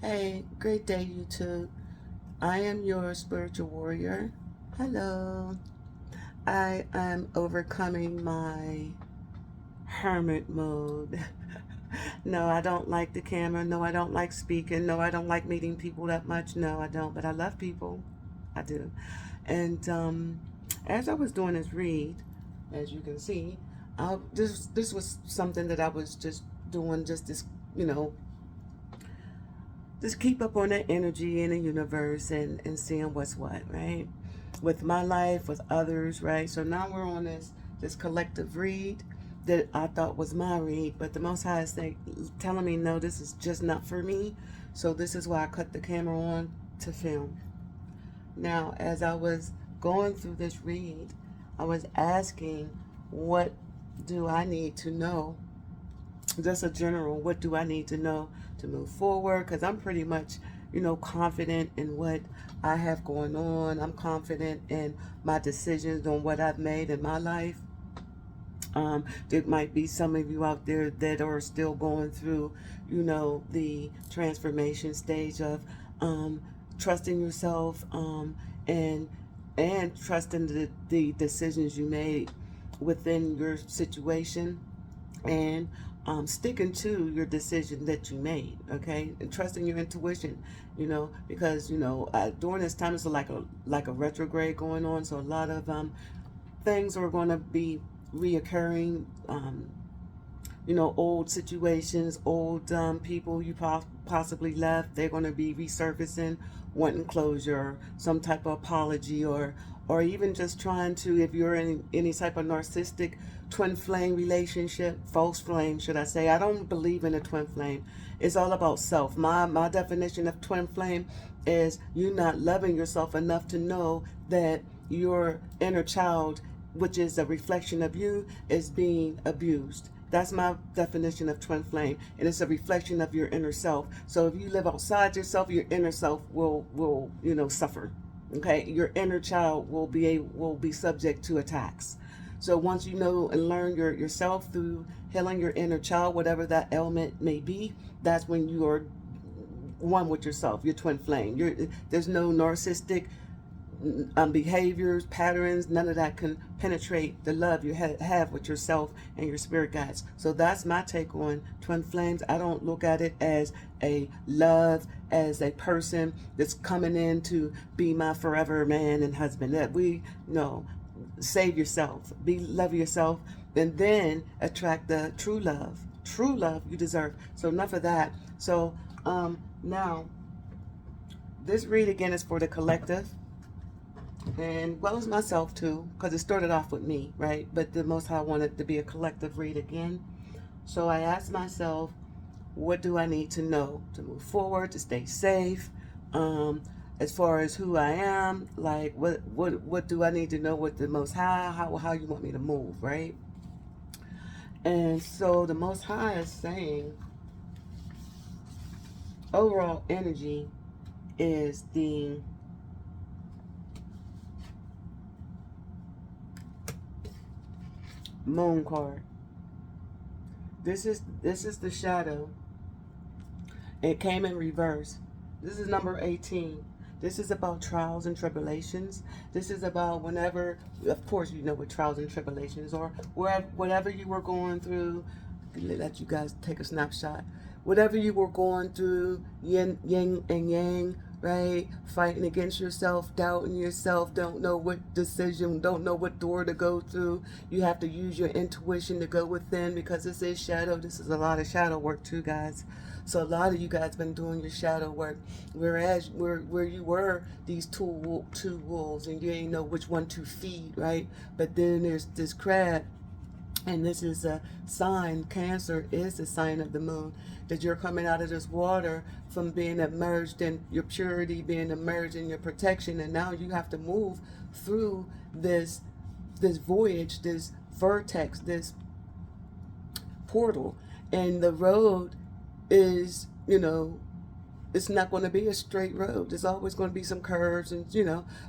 Hey, great day, YouTube. I am your spiritual warrior. Hello. I am overcoming my hermit mode. No, I don't like the camera. No, I don't like speaking. No, I don't like meeting people that much. No, I don't. But I love people. I do. And as I was doing this read, as you can see, this was something that I was just doing, just this, you know, just keep up on that energy in the universe and seeing what's what, right? With my life, with others, right? So now we're on this collective read that I thought was my read, but the Most High is telling me, no, this is just not for me. So this is why I cut the camera on to film. Now, as I was going through this read, I was asking, what do I need to know, just a general, what do I need to know to move forward? Because I'm pretty much, confident in what I have going on. I'm confident in my decisions on what I've made in my life. There might be some of you out there that are still going through, the transformation stage of trusting yourself, and trusting the decisions you made within your situation, and sticking to your decision that you made, okay, and trusting your intuition, because during this time it's like a retrograde going on, so a lot of things are going to be reoccurring. Old situations, old people you possibly left, they're going to be resurfacing, wanting closure, some type of apology, or even just trying to, if you're in any type of narcissistic twin flame relationship, false flame, should I say. I don't believe in a twin flame. It's all about self. My definition of twin flame is you not loving yourself enough to know that your inner child, which is a reflection of you, is being abused. That's my definition of twin flame, and it's a reflection of your inner self. So if you live outside yourself, your inner self will suffer. Okay, your inner child will be subject to attacks. So once you know and learn yourself through healing your inner child, whatever that ailment may be, that's when you are one with yourself, your twin flame. There's no narcissistic behaviors, patterns, none of that can penetrate the love you have with yourself and your spirit guides. So that's my take on twin flames. I don't look at it as a love, as a person that's coming in to be my forever man and husband. That we no, save yourself, love yourself, and then attract the true love you deserve. So enough of that. So now this read again is for the collective, and well as myself too, because it started off with me, right? But the Most High wanted to be a collective read again. So I asked myself, what do I need to know to move forward, to stay safe, as far as who I am, like what do I need to know with the Most High, how you want me to move, right? And so the Most High is saying overall energy is the Moon card. This is the shadow. It came in reverse. This is number 18. This is about trials and tribulations. This is about whenever, of course, you know what trials and tribulations are. Whatever you were going through, let you guys take a snapshot. Whatever you were going through, yin and yang, right? Fighting against yourself, doubting yourself, don't know what decision, don't know what door to go through. You have to use your intuition to go within, because this is shadow. This is a lot of shadow work too, guys. So a lot of you guys been doing your shadow work, whereas where you were these two wolves, and you ain't know which one to feed, right? But then there's this crab. And this is a sign, Cancer is a sign of the moon, that you're coming out of this water from being immersed in your purity, being immersed in your protection, and now you have to move through this voyage, this vortex, this portal, and the road is, it's not going to be a straight road. There's always going to be some curves, and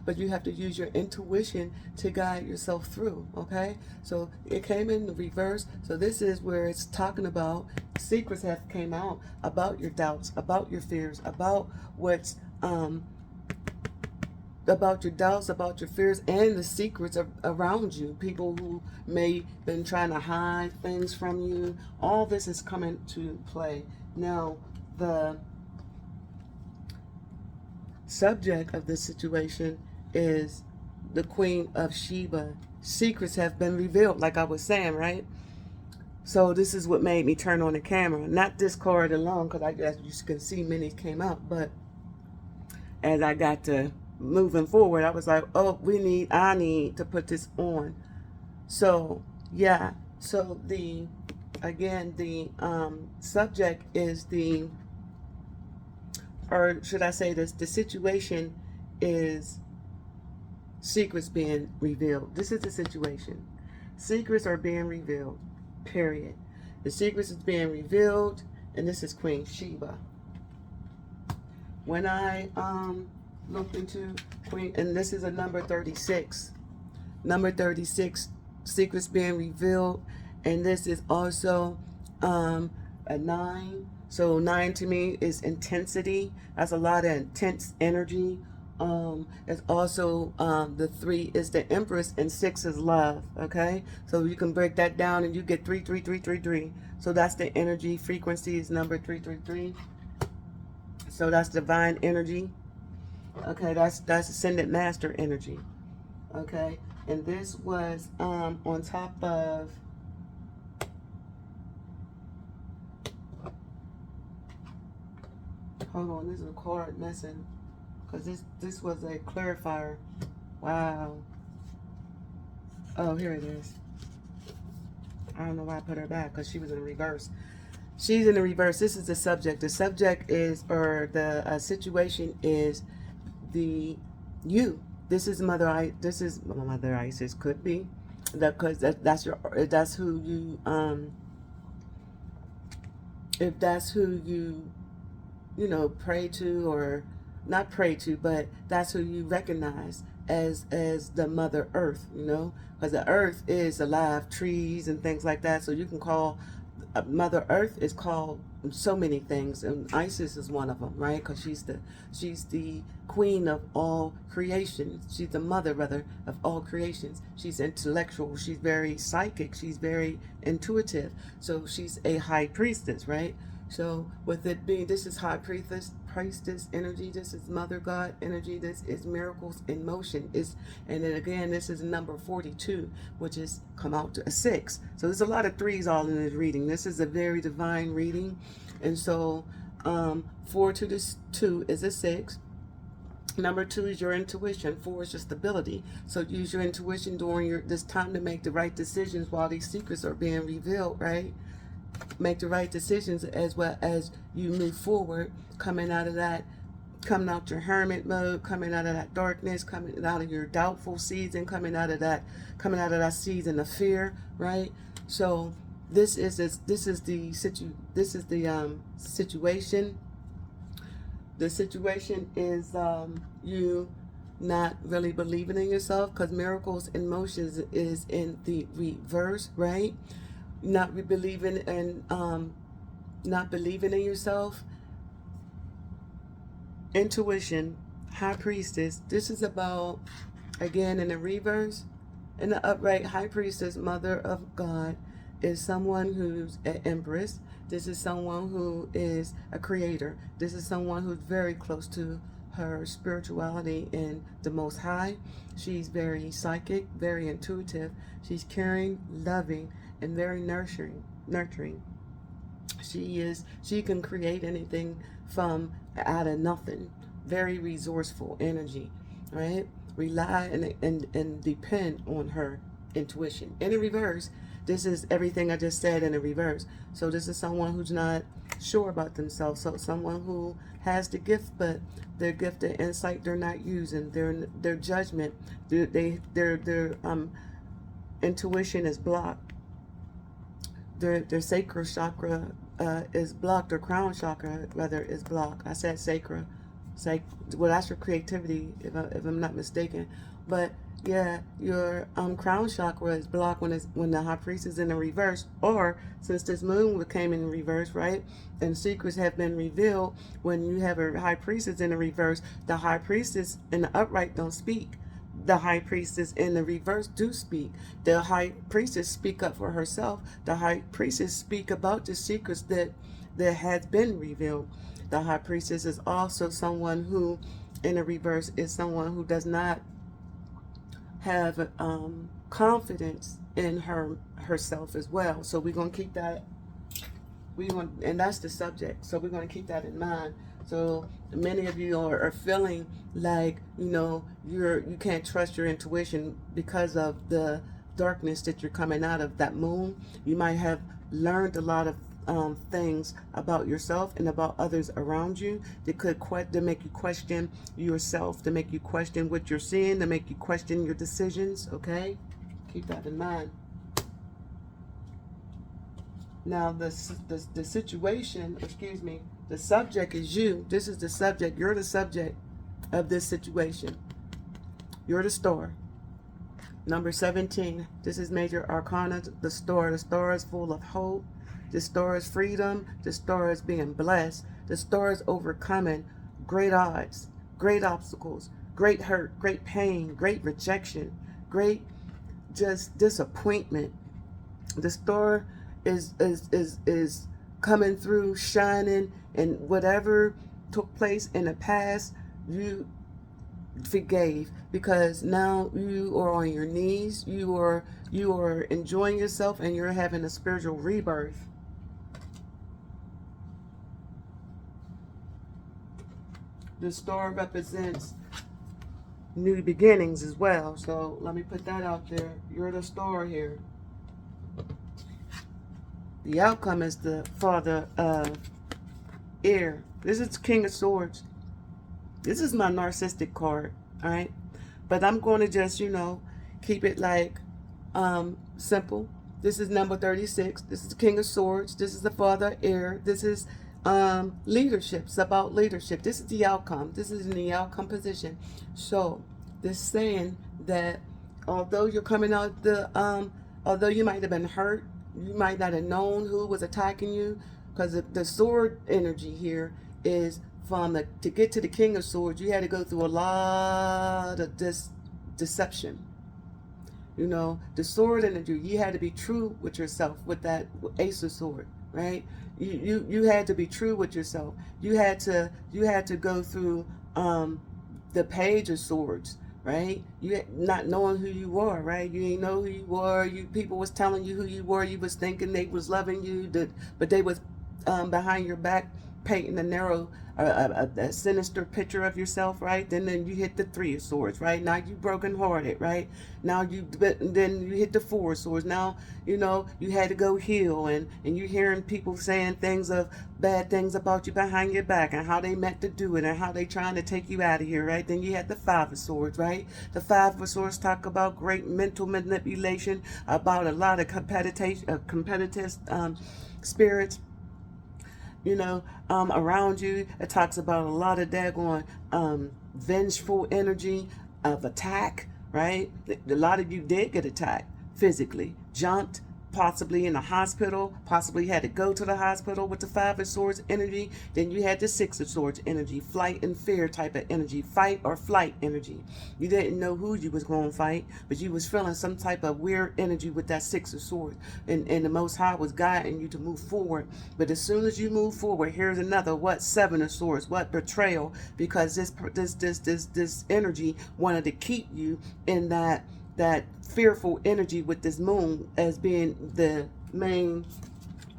but you have to use your intuition to guide yourself through. Okay, so it came in the reverse. So this is where it's talking about secrets have came out about your doubts, about your fears, about what's about your doubts, about your fears, and the secrets around you. People who may been trying to hide things from you. All this is coming to play now. The subject of this situation is the Queen of Sheba. Secrets have been revealed, like I was saying, right? So this is what made me turn on the camera. Not this card alone, because as you can see, many came out. But as I got to moving forward, I was like, oh, I need to put this on. So yeah. So the subject is or should I say this, the situation is secrets being revealed. This is the situation. Secrets are being revealed, period. The secrets is being revealed, and this is Queen Sheba. When I looked into Queen, and this is a number 36. Number 36, secrets being revealed, and this is also a 9. So 9 to me is intensity. That's a lot of intense energy. It's also the 3 is the Empress, and 6 is love. Okay, so you can break that down, and you get 33333. So that's the energy frequency is number 333. So that's divine energy. Okay, that's ascended master energy. Okay, and this was on top of. Hold on, this is a card missing, because this was a clarifier. Wow. Oh, here it is. I don't know why I put her back, because she was in reverse. She's in the reverse. This is the subject. The subject is, or the situation is, you. This is Mother Isis. Could be, because that's who you if that's who you pray to, or not pray to, but that's who you recognize as the Mother Earth, because the Earth is alive, trees and things like that. So you can call Mother Earth is called so many things, and Isis is one of them, right? Because she's the queen of all creation. She's the mother, rather, of all creations. She's intellectual. She's very psychic. She's very intuitive. So she's a high priestess, right? So with it being, this is high priestess energy, this is mother god energy, this is miracles in motion, and then again, this is number 42, which is come out to a 6. So there's a lot of 3s all in this reading. This is a very divine reading. And so 4 to this 2 is a 6. Number 2 is your intuition. 4 is your stability. So use your intuition during this time to make the right decisions while these secrets are being revealed, right? Make the right decisions as well as you move forward, coming out your hermit mode, coming out of that darkness, coming out of your doubtful season, coming out of that season of fear, right? So this is the situation. The situation is you not really believing in yourself, because miracles in motions is in the reverse, right? Not believing in yourself. Intuition, high priestess. This is about, again, in the reverse. In the upright, high priestess, mother of God, is someone who's an empress. This is someone who is a creator. This is someone who's very close to her spirituality in the Most High. She's very psychic, very intuitive. She's caring, loving, and very nurturing. She can create anything from out of nothing. Very resourceful energy, right? Rely and depend on her intuition. In the reverse, this is everything I just said in the reverse. So this is someone who's not sure about themselves. So someone who has the gift, but their gift, their insight, they're not using. Their judgment, their intuition is blocked. Their sacral chakra is blocked, or crown chakra rather is blocked. I said sacra. Well, that's your creativity, if I'm not mistaken. But yeah, your crown chakra is blocked when the high priest is in the reverse, or since this moon came in reverse, right? And secrets have been revealed. When you have a high priestess in the reverse, the high priestess in the upright don't speak. The high priestess in the reverse do speak. The high priestess speak up for herself. The high priestess speak about the secrets that has been revealed. The high priestess is also someone who, in the reverse, is someone who does not have confidence in herself as well. So we're gonna keep that. And that's the subject. So we're gonna keep that in mind. So many of you are feeling like you can't trust your intuition because of the darkness that you're coming out of that moon. You might have learned a lot of things about yourself and about others around you that could to make you question yourself, to make you question what you're seeing, to make you question your decisions. Okay, keep that in mind. Now the situation, excuse me, the subject is you. This is the subject. You're the subject of this situation. You're the star. Number 17. This is major arcana. The star. The star is full of hope. The star is freedom. The star is being blessed. The star is overcoming great odds, great obstacles, great hurt, great pain, great rejection, great just disappointment. The star is coming through, shining, and whatever took place in the past, you forgave, because now you are on your knees, you are enjoying yourself, and you're having a spiritual rebirth. The star represents new beginnings as well, so let me put that out there. You're the star here. The outcome is the Father of Air. This is King of Swords. This is my narcissistic card, all right? But I'm going to just, keep it like simple. This is number 36. This is the King of Swords. This is the Father of Air. This is leadership. It's about leadership. This is the outcome. This is in the outcome position. So this saying that although you're coming out although you might have been hurt, you might not have known who was attacking you, because the sword energy here is to get to the King of Swords, you had to go through a lot of deception. The sword energy, you had to be true with yourself with that Ace of Sword, right? You had to be true with yourself. You had to go through the Page of Swords, right? You not knowing who you were, right? You didn't know who you were. People was telling you who you were. You was thinking they was loving you, but they was behind your back painting a narrow, a sinister picture of yourself, right? Then you hit the Three of Swords, right? Now you brokenhearted, right? Then you hit the Four of Swords. Now you had to go heal, and you hearing people saying bad things about you behind your back, and how they meant to do it, and how they trying to take you out of here, right? Then you had the Five of Swords, right? The Five of Swords talk about great mental manipulation, about a lot of competitive spirits, around you. It talks about a lot of daggone vengeful energy of attack, right? A lot of you did get attacked physically, jumped, possibly in the hospital, possibly had to go to the hospital with the Five of Swords energy. Then you had the Six of Swords energy, flight and fear type of energy, fight or flight energy. You didn't know who you was going to fight, but you was feeling some type of weird energy with that Six of Swords, and the Most High was guiding you to move forward. But as soon as you move forward, here's another Seven of Swords, betrayal, because this energy wanted to keep you in that fearful energy with this moon as being the main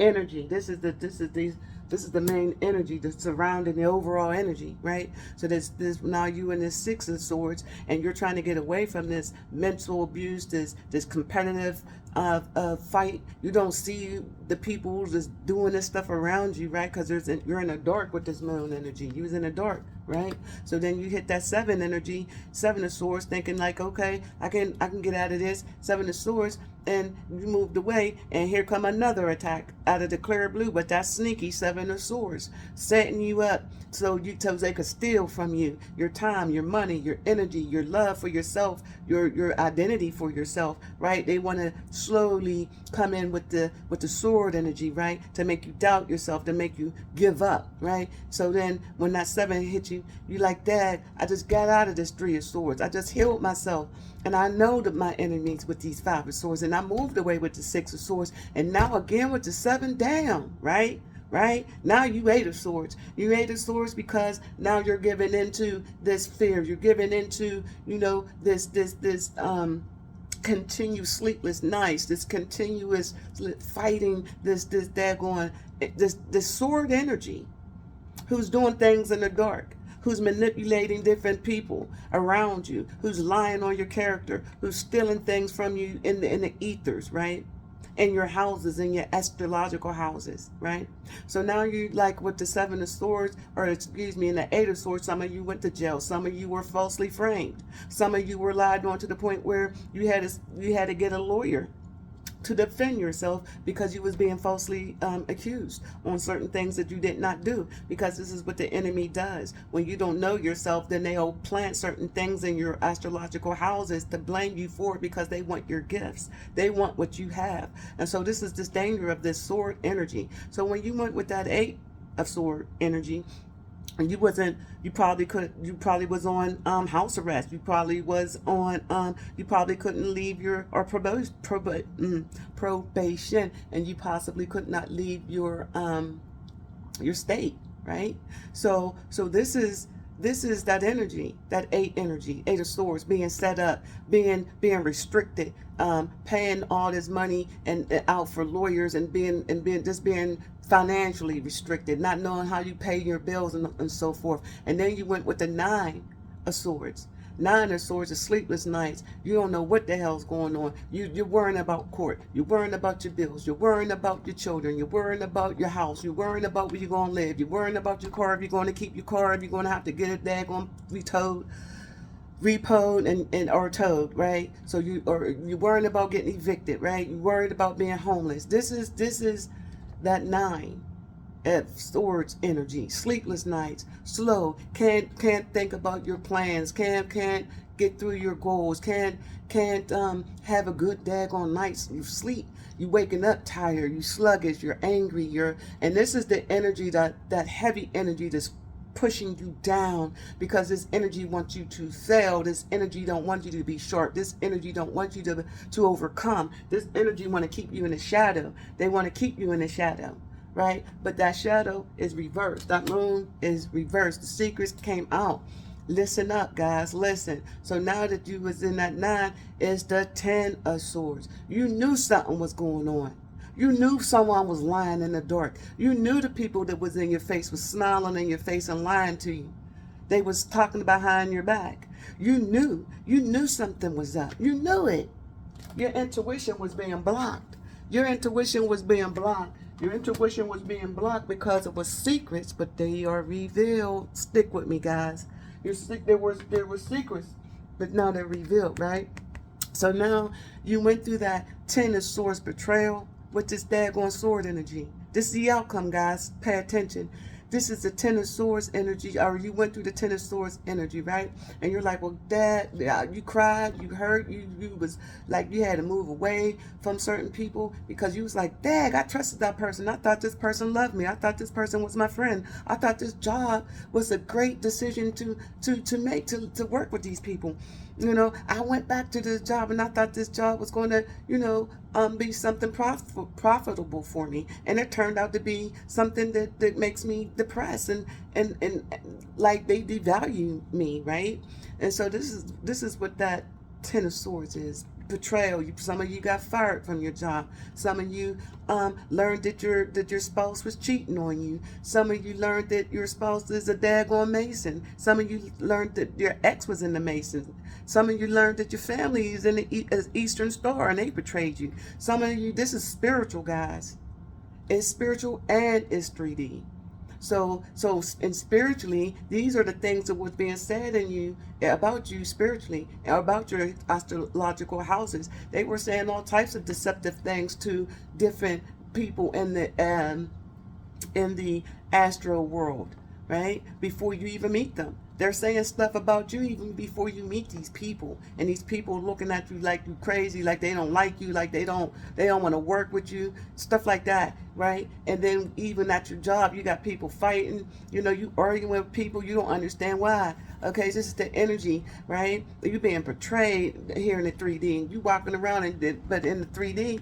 energy. This is the main energy that's surrounding the overall energy, right? So this now you in this Six of Swords, and you're trying to get away from this mental abuse, this competitive fight. You don't see the people just doing this stuff around you, right? Because you're in the dark with this moon energy. You was in the dark, right? So then you hit that 7 energy, 7 of swords, thinking like, okay, I can get out of this. 7 of swords, and you moved away, and here come another attack out of the clear blue. But that's sneaky. 7 of swords, setting you up so they could steal from you your time, your money, your energy, your love for yourself, your identity for yourself, right? They want to slowly come in with the sword energy, right, to make you doubt yourself, to make you give up, right? So then when that 7 hit you, you like, Dad, I just got out of this 3 of swords. I just healed myself, and I know that my enemies with these 5 of swords, and I moved away with the 6 of swords, and now again with the 7 down, right? Right now you 8 of swords. You 8 of swords because now you're giving into this fear. You're giving into, this continuous sleepless nights, this continuous fighting, this daggone, this sword energy, who's doing things in the dark, who's manipulating different people around you, who's lying on your character, who's stealing things from you in the ethers, right? In your houses, in your astrological houses, right? So now you like with the 7 of swords, or excuse me, in the 8 of swords, some of you went to jail. Some of you were falsely framed. Some of you were lied on to the point where you had to get a lawyer to defend yourself because you was being falsely accused on certain things that you did not do, because this is what the enemy does. When you don't know yourself, then they'll plant certain things in your astrological houses to blame you for it, because they want your gifts. They want what you have. And so this is this danger of this sword energy. So when you went with that 8 of sword energy, and you probably was on house arrest. You probably was on you probably couldn't leave your probation, and you possibly could not leave your state, right? So this is that energy, that 8 energy, 8 of swords, being set up, being restricted, paying all this money and out for lawyers, and being financially restricted, not knowing how you pay your bills and so forth. And then you went with the 9 of swords. 9 of swords is sleepless nights. You don't know what the hell's going on. You're worrying about court. You're worrying about your bills. You're worrying about your children. You're worrying about your house. You're worrying about where you're going to live. You're worrying about your car, if you're going to keep your car, if you're going to have to get it daggone repoed and or towed, right? So you're worrying about getting evicted, right? You're worried about being homeless. This is that 9 of swords energy. Sleepless nights, slow, can't think about your plans, can't get through your goals, can't have a good daggone night's sleep. You waking up tired, you sluggish, you're angry, and this is the energy, that heavy energy that's pushing you down, because this energy wants you to fail. This energy don't want you to be sharp. This energy don't want you to overcome. This energy want to keep you in the shadow. They want to keep you in the shadow, right? But that shadow is reversed. That moon is reversed. The secrets came out. Listen up, guys, listen. So now that you was in that 9, is the 10 of swords. You knew something was going on. You knew someone was lying in the dark. You knew the people that was in your face was smiling in your face and lying to you. They was talking behind your back. You knew something was up. You knew it. Your intuition was being blocked. Your intuition was being blocked. Your intuition was being blocked because it was secrets, but they are revealed. Stick with me, guys. There were secrets, but now they're revealed, right? So now you went through that 10 of swords betrayal with this daggone sword energy. This is the outcome, guys. Pay attention. This is the 10 of swords energy, or you went through the 10 of swords energy, right? And you're like, well, Dad, you cried, you hurt, you was like, you had to move away from certain people because you was like, Dad, I trusted that person. I thought this person loved me. I thought this person was my friend. I thought this job was a great decision to make, to work with these people. I went back to this job and I thought this job was going to, be something profitable for me. And it turned out to be something that makes me depressed and like they devalue me, right? And so this is what that 10 of swords is. betrayal. Some of you got fired from your job. Some of you learned that your spouse was cheating on you. Some of you learned that your spouse is a daggone Mason. Some of you learned that your ex was in the Mason. Some of you learned that your family is in the Eastern Star and they betrayed you. Some of you, this is spiritual, guys. It's spiritual and it's 3D. And spiritually, these are the things that was being said in you about you spiritually, about your astrological houses. They were saying all types of deceptive things to different people in the astral world, right? Before you even meet them. They're saying stuff about you even before you meet these people. And these people looking at you like you crazy, like they don't like you, like they don't want to work with you, stuff like that, right? And then even at your job, you got people fighting, you arguing with people, you don't understand why. Okay, this is the energy, right? You're being portrayed here in the 3D, and you walking around, but in the 3D,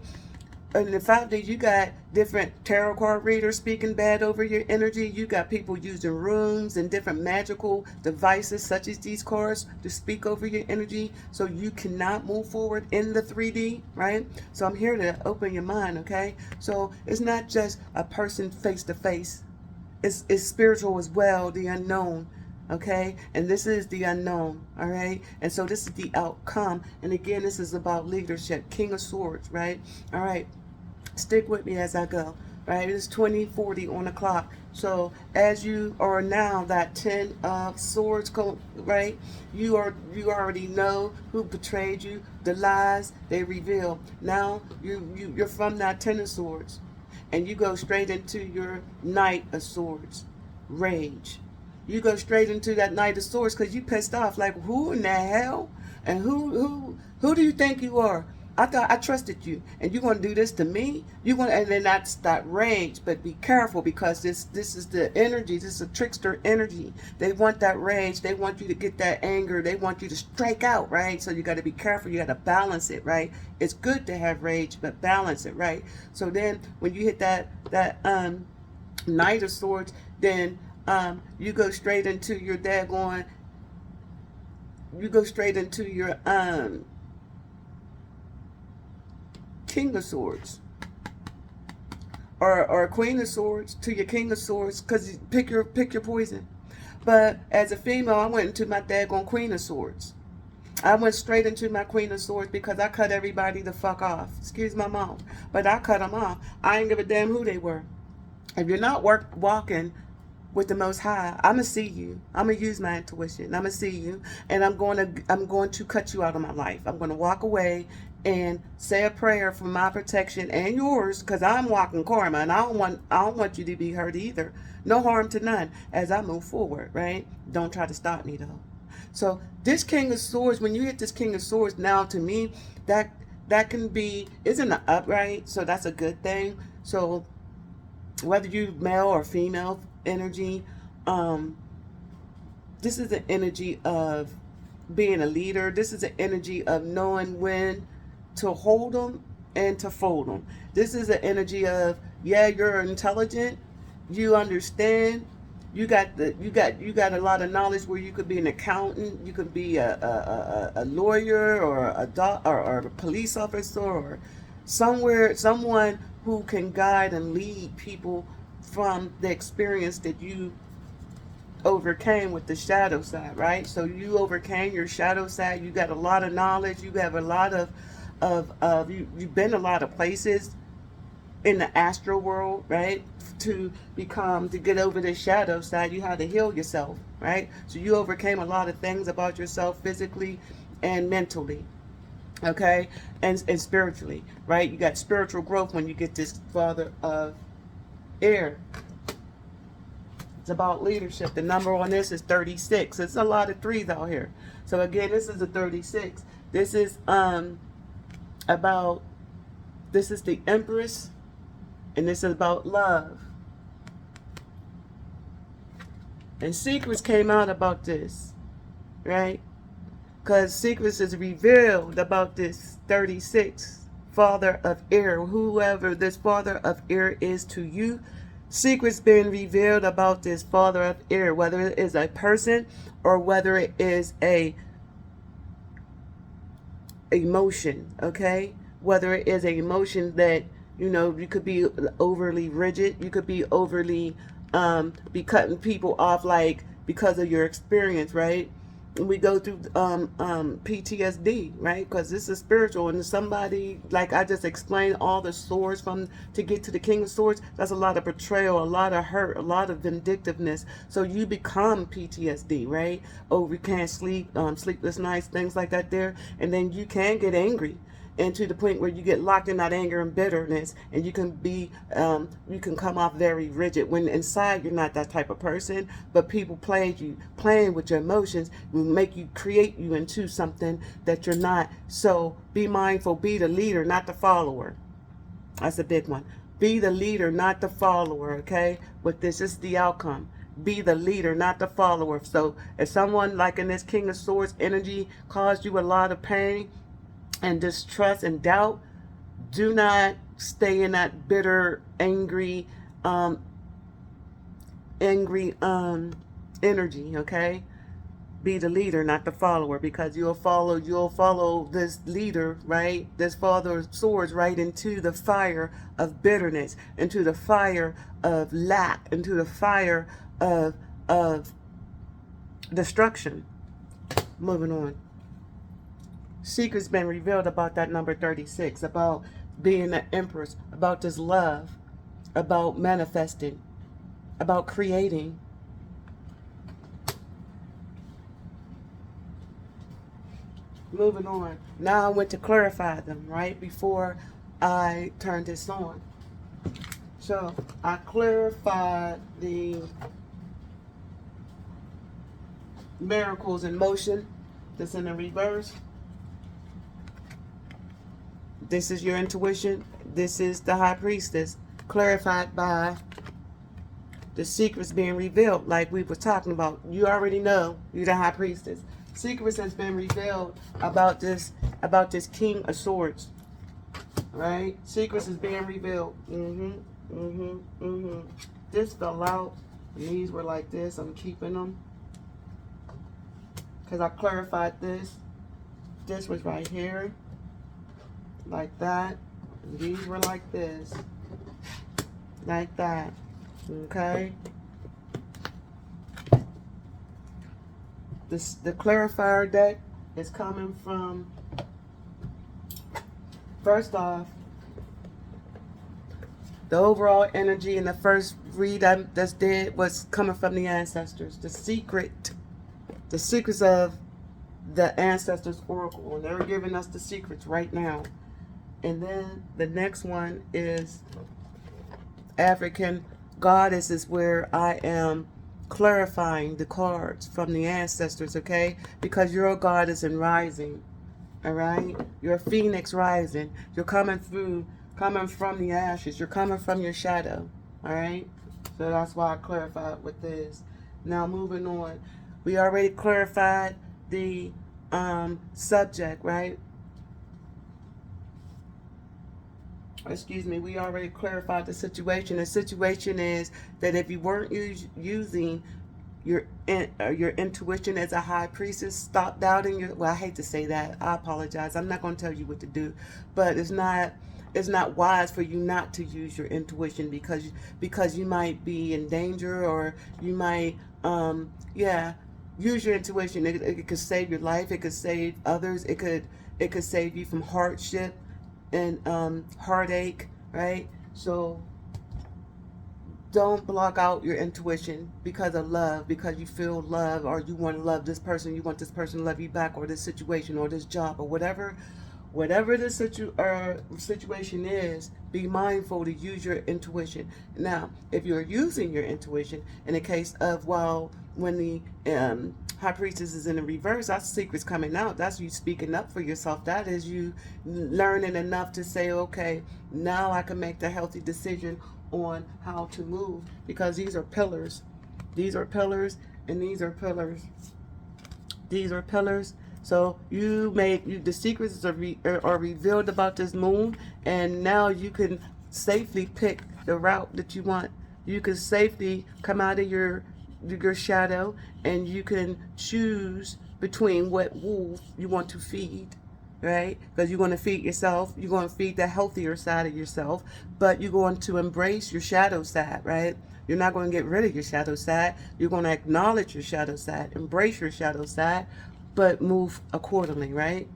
in the 5D, you got different tarot card readers speaking bad over your energy. You got people using rooms and different magical devices such as these cards to speak over your energy, so you cannot move forward in the 3D, right? So I'm here to open your mind, okay? So it's not just a person face to face. It's spiritual as well, the unknown. Okay, and this is the unknown, all right, and so this is the outcome, and again, this is about leadership, King of Swords, right? All right, stick with me as I go, right? It's 2040 on the clock. So as you are now that 10 of Swords, right? You already know who betrayed you, the lies they reveal. Now you're from that 10 of Swords, and you go straight into your Knight of Swords, rage. You go straight into that Knight of Swords because you pissed off. Like, who in the hell? And who do you think you are? I thought I trusted you, and you're gonna do this to me. And then that's that rage. But be careful, because this is the energy. This is a trickster energy. They want that rage. They want you to get that anger. They want you to strike out, right? So you got to be careful. You got to balance it, right? It's good to have rage, but balance it, right? So then when you hit that Knight of Swords, then you go straight into your daggone. You go straight into your King of Swords, or Queen of Swords to your King of Swords, because pick your poison. But as a female, I went into my daggone Queen of Swords. I went straight into my Queen of Swords because I cut everybody the fuck off. Excuse my mouth, but I cut them off. I ain't give a damn who they were. If you're not walking with the Most High, I'm gonna see you. I'm gonna use my intuition. I'm gonna see you, and I'm going to cut you out of my life. I'm gonna walk away and say a prayer for my protection and yours, because I'm walking karma, and I don't want you to be hurt either. No harm to none as I move forward, right? Don't try to stop me though. So this King of Swords, when you hit this King of Swords, now to me that can be, isn't an upright, so that's a good thing. So whether you male or female energy, this is an energy of being a leader. This is an energy of knowing when to hold them and to fold them. This is an energy of, yeah, you're intelligent, you understand, you got a lot of knowledge where you could be an accountant, you could be a lawyer, or or a police officer, or someone who can guide and lead people from the experience that you overcame with the shadow side, right? So you overcame your shadow side. You got a lot of knowledge. You have a lot of you've been a lot of places in the astral world, right? To get over the shadow side, you had to heal yourself, right? So you overcame a lot of things about yourself physically and mentally, okay, and spiritually, right? You got spiritual growth when you get this Father of Air. It's about leadership. The number on this is 36. It's a lot of threes out here. So again, this is a 36. This is this is the Empress, and this is about love. And secrets came out about this, right? Because secrets is revealed about this 36 Father of Air. Whoever this Father of Air is to you, secrets being revealed about this Father of Air, whether it is a person or whether it is a emotion, okay? Whether it is an emotion that, you know, you could be overly rigid, you could be overly, be cutting people off, like, because of your experience, right? We go through PTSD, right? Because this is spiritual, and somebody, like I just explained, all the swords from to get to the King of Swords. That's a lot of betrayal, a lot of hurt, a lot of vindictiveness. So you become PTSD, right? Oh, we can't sleep, sleepless nights, things like that. There, and then you can get angry, and to the point where you get locked in that anger and bitterness, and you can be you can come off very rigid when inside you're not that type of person, but people playing with your emotions will make you, create you into something that you're not. So be mindful, be the leader, not the follower. That's a big one. Be the leader, not the follower, okay? But this is the outcome. Be the leader, not the follower. So if someone, like in this King of Swords energy, caused you a lot of pain and distrust and doubt, do not stay in that bitter, um, angry energy, okay? Be the leader, not the follower, because you'll follow this leader, right? This father of swords, right, into the fire of bitterness, into the fire of lack, into the fire of destruction. Moving on. Secrets been revealed about that number 36, about being the empress, about this love, about manifesting, about creating. Moving on. Now I went to clarify them, right, before I turned this on. So I clarified the miracles in motion that's in the reverse. This is your intuition. This is the high priestess, clarified by the secrets being revealed, like we were talking about. You already know you're the high priestess. Secrets has been revealed about this King of Swords, right? Secrets is being revealed. This fell out. These were like this. I'm keeping them because I clarified this. This was right here, like that. These were like this, like that. Okay. The clarifier deck is coming from, first off, the overall energy in the first read I just did was coming from the ancestors. The secrets of the ancestors oracle, and they're giving us the secrets right now. And then the next one is African goddesses, where I am clarifying the cards from the ancestors, okay? Because you're a goddess in rising, all right? You're a phoenix rising. You're coming from the ashes. You're coming from your shadow, all right? So that's why I clarified with this. Now moving on. We already clarified the subject, right? Excuse me, we already clarified the situation. The situation is that if you weren't using your intuition as a high priestess, stop doubting your, well, I hate to say that, I apologize, I'm not going to tell you what to do, but it's not wise for you not to use your intuition, because you might be in danger, or you might use your intuition. It could save your life, it could save others, it could save you from hardship and heartache, right? So don't block out your intuition because of love, because you feel love, or you want to love this person, you want this person to love you back, or this situation, or this job, or whatever the situation is. Be mindful to use your intuition. Now, if you're using your intuition in the case of, well, when the high priestess is in the reverse, that's secrets coming out. That's you speaking up for yourself. That is you learning enough to say, okay, now I can make the healthy decision on how to move, because these are pillars. These are pillars, and these are pillars. These are pillars. So the secrets are revealed about this moon, and now you can safely pick the route that you want. You can safely come out of your shadow, and you can choose between what wolf you want to feed, right? Because you're going to feed yourself. You're going to feed the healthier side of yourself, but you're going to embrace your shadow side, right? You're not going to get rid of your shadow side. You're going to acknowledge your shadow side, embrace your shadow side, but move accordingly, right?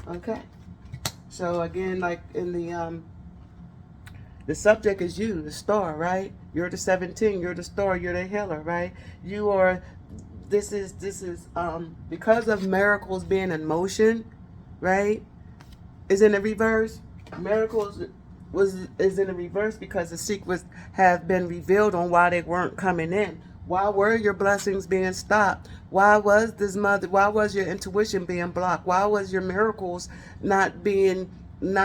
Okay. So again, like in the subject is you, the star, right? You're the 17, you're the star, you're the healer, right? You are, this is because of miracles being in motion, right? Is in the reverse. Miracles is in the reverse because the secrets have been revealed on why they weren't coming in. Why were your blessings being stopped? Why was why was your intuition being blocked? Why was your miracles not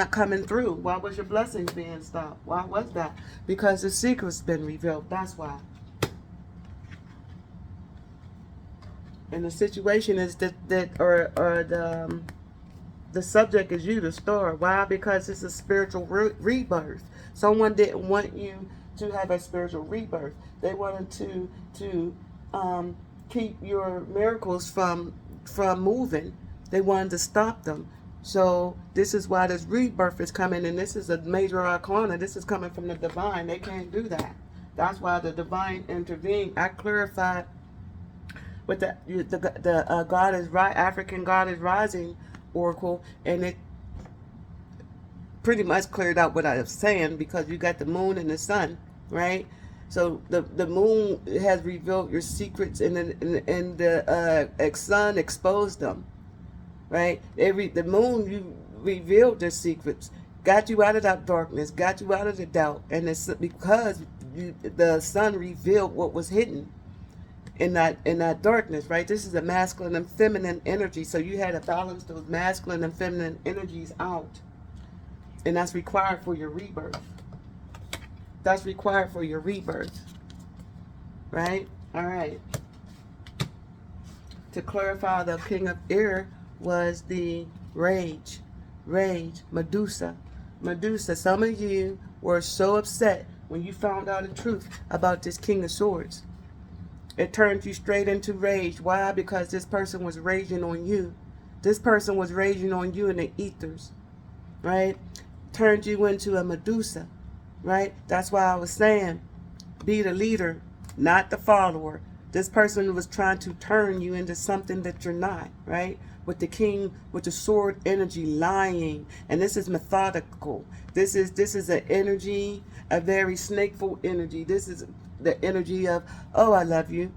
coming through? Why was your blessings being stopped? Why was that? Because the secret's been revealed. That's why. And the situation is the subject is you, the star. Why? Because it's a spiritual rebirth. Someone didn't want you to have a spiritual rebirth. They wanted to keep your miracles from moving. They wanted to stop them. So this is why this rebirth is coming, and this is a major arcana. This is coming from the divine. They can't do that. That's why the divine intervened. I clarified with the God is right, African God is rising oracle, and it pretty much cleared out what I was saying, because you got the moon and the sun, right? So the moon has revealed your secrets, and the sun exposed them, right? The moon, you revealed their secrets, got you out of that darkness, got you out of the doubt, and it's because the sun revealed what was hidden in that darkness, right? This is a masculine and feminine energy, so you had to balance those masculine and feminine energies out, and that's required for your rebirth. That's required for your rebirth, right? All right. To clarify, the king of air was the rage, Medusa. Some of you were so upset when you found out the truth about this king of swords. It turned you straight into rage. Why? Because this person was raging on you. This person was raging on you in the ethers, right? Turned you into a Medusa, right? That's why I was saying, be the leader, not the follower. This person was trying to turn you into something that you're not, right? With the king, with the sword energy, lying. And this is methodical. This is an energy, a very snakeful energy. This is the energy of, oh, I love you.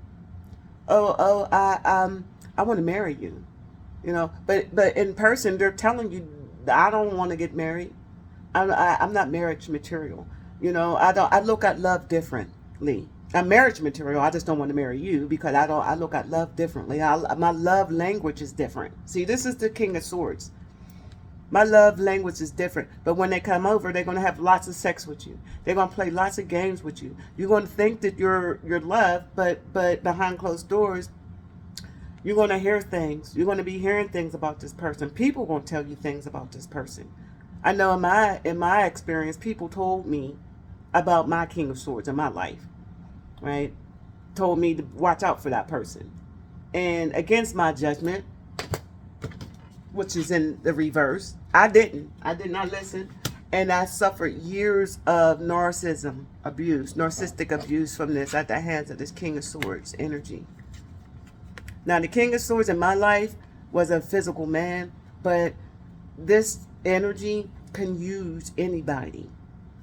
I want to marry you. You know, but in person, they're telling you, I don't want to get married. I'm not marriage material. You know, I look at love differently. I'm marriage material. I just don't want to marry you because I look at love differently. My love language is different. See, this is the King of Swords. My love language is different. But when they come over, they're going to have lots of sex with you. They're going to play lots of games with you. You're going to think that you're loved, but behind closed doors, you're going to hear things. You're going to be hearing things about this person. People are going to tell you things about this person. I know in my experience, people told me about my King of Swords in my life, right? Told me to watch out for that person. And against my judgment, which is in the reverse, I did not listen. And I suffered years of narcissistic abuse from this at the hands of this King of Swords energy. Now, the King of Swords in my life was a physical man, but this energy can use anybody,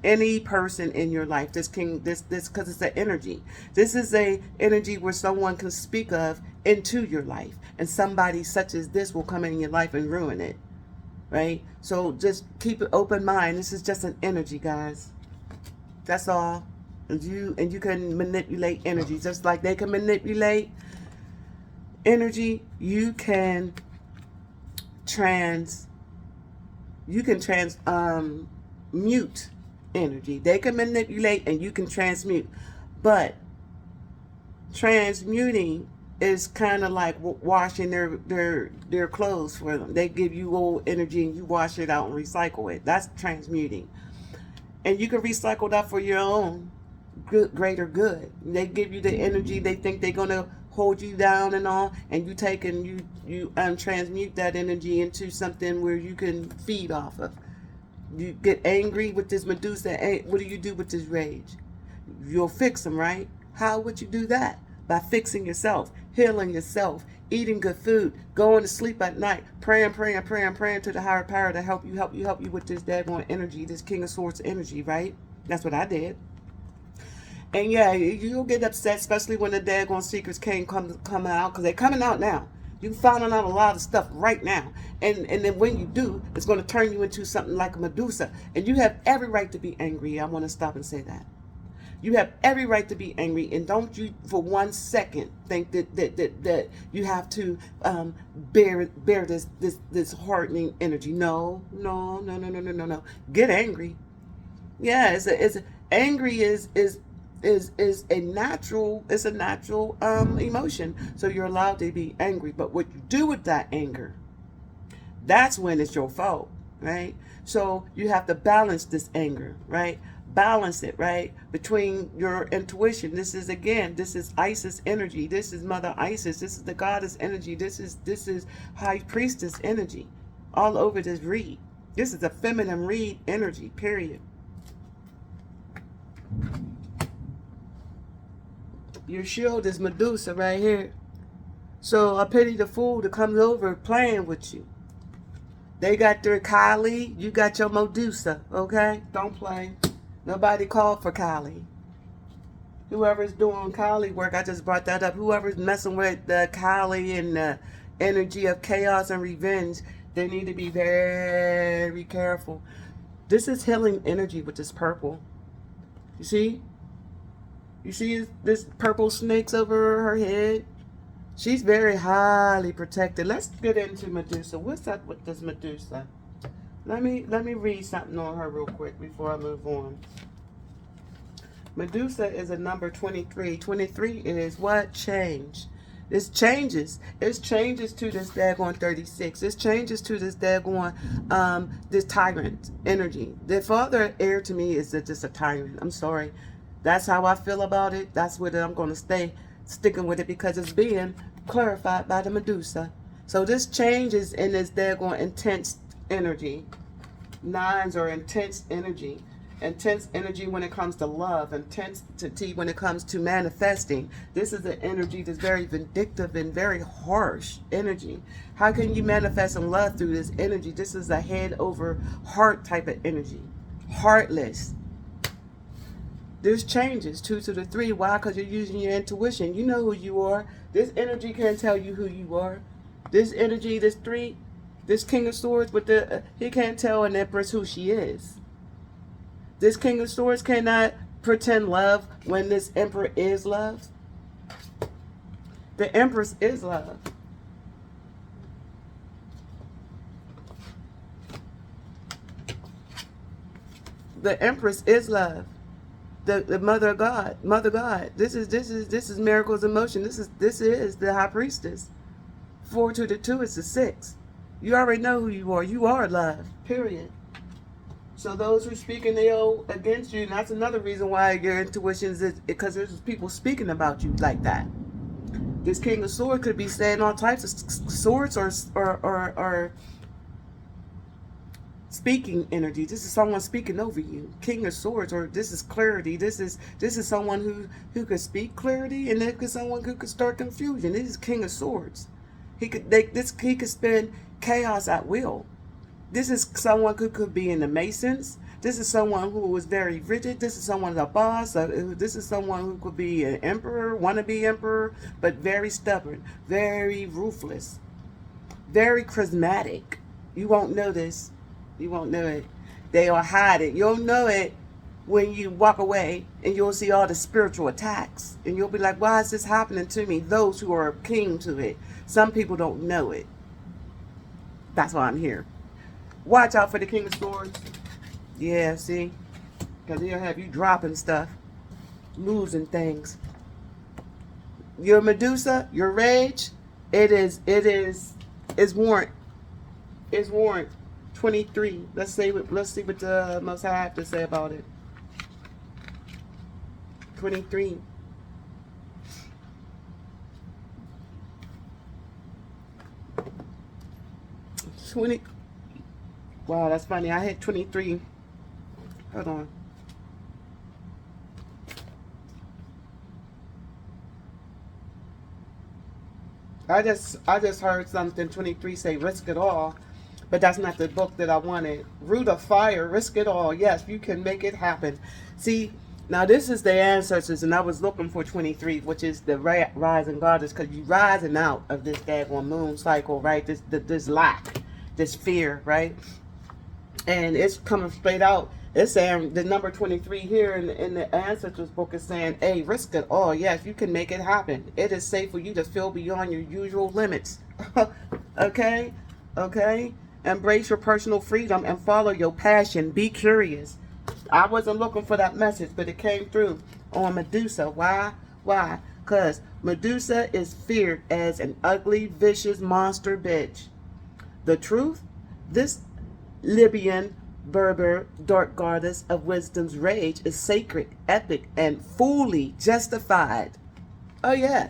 any person in your life. This because it's an energy. This is a energy where someone can speak of into your life, and somebody such as this will come in your life and ruin it, right? So just keep an open mind. This is just an energy, guys. That's all. And you can manipulate energy just like they can manipulate energy. You can mute energy. They can manipulate and you can transmute. But transmuting is kind of like washing their clothes for them. They give you old energy and you wash it out and recycle it. That's transmuting. And you can recycle that for your own greater good. They give you the energy. They think they're going to hold you down and all, and you take and you transmute that energy into something where you can feed off of. You get angry with this Medusa. What do you do with this rage? You'll fix them, right? How would you do that? By fixing yourself, healing yourself, eating good food, going to sleep at night, praying to the higher power to help you with this daggone energy, this King of Swords energy, right? That's what I did. And yeah, you'll get upset, especially when the daggone secrets can't come out, because they're coming out now. You're finding out a lot of stuff right now. And then when you do, it's going to turn you into something like a Medusa. And you have every right to be angry. I want to stop and say that. You have every right to be angry, and don't you for 1 second think that you have to bear this hardening energy. No. Get angry. Yeah, angry is a natural emotion. So you're allowed to be angry, but what you do with that anger, that's when it's your fault, right? So you have to balance this anger, right? Balance it, right? Between your intuition. This is Isis energy. This is Mother Isis. This is the goddess energy. This is High Priestess energy. All over this reed. This is a feminine reed energy, period. Your shield is Medusa right here. So I pity the fool that comes over playing with you. They got their Kali, you got your Medusa, okay? Don't play. Nobody called for Kali. Whoever's doing Kali work, I just brought that up. Whoever's messing with the Kali and the energy of chaos and revenge, they need to be very careful. This is healing energy with this purple. You see? You see this purple snakes over her head? She's very highly protected. Let's get into Medusa. What's up with this Medusa? Let me read something on her real quick before I move on. Medusa is a number 23. 23 is what? Change. This changes. It changes to this daggone 36. This changes to this daggone this tyrant energy. The father heir to me is just a tyrant. I'm sorry. That's how I feel about it. That's what I'm going to stay sticking with it, because it's being clarified by the Medusa. So this changes in this daggone intense energy. Nines are intense energy. Intense energy when it comes to love. Intensity when it comes to manifesting. This is an energy that's very vindictive and very harsh energy. How can you manifest some love through this energy? This is a head over heart type of energy. Heartless. There's changes, 2 to the 3. Why? Because you're using your intuition. You know who you are. This energy can't tell you who you are. This energy, this 3, this King of Swords, with he can't tell an Empress who she is. This King of Swords cannot pretend love when this Emperor is love. The Empress is love. The Empress is love. The Mother of God, Mother God. This is miracles in motion. This is the High Priestess. 4 to the 2 is the 6. You already know who you are. You are love. Period. So those who speak in ill against you, and that's another reason why your intuition is because there's people speaking about you like that. This King of Swords could be saying all types of swords or speaking energy. This is someone speaking over you. King of Swords, or this is clarity. This is someone who could speak clarity, and then someone who could start confusion. This is King of Swords. He could spin chaos at will. This is someone who could be in the Masons. This is someone who was very rigid. This is someone a boss. This is someone who could be an emperor, wannabe emperor, but very stubborn, very ruthless, very charismatic. You won't know this. You won't know it. They'll hide it. You'll know it when you walk away and you'll see all the spiritual attacks. And you'll be like, why is this happening to me? Those who are keen to it. Some people don't know it. That's why I'm here. Watch out for the King of Swords. Yeah, see? Because he'll have you dropping stuff. Losing things. Your Medusa, your rage, it's warrant. It's warrant. 23. Let's see what the Most High have to say about it. 23. 20. Wow, that's funny. I hit 23. Hold on. I just heard something 23 say risk it all, but that's not the book that I wanted. Root of Fire, risk it all. Yes, you can make it happen. See, now this is the ancestors, and I was looking for 23, which is the rising goddess, because you rising out of this daggone moon cycle, right? This lack, this fear, right? And it's coming straight out. It's saying the number 23 here in the ancestors book is saying, hey, risk it all. Yes, you can make it happen. It is safe for you to feel beyond your usual limits. Okay? Okay? Embrace your personal freedom and follow your passion. Be curious. I wasn't looking for that message, but it came through on Medusa. Why? Why? Because Medusa is feared as an ugly, vicious monster bitch. The truth? This Libyan Berber dark goddess of wisdom's rage is sacred, epic, and fully justified. Oh yeah.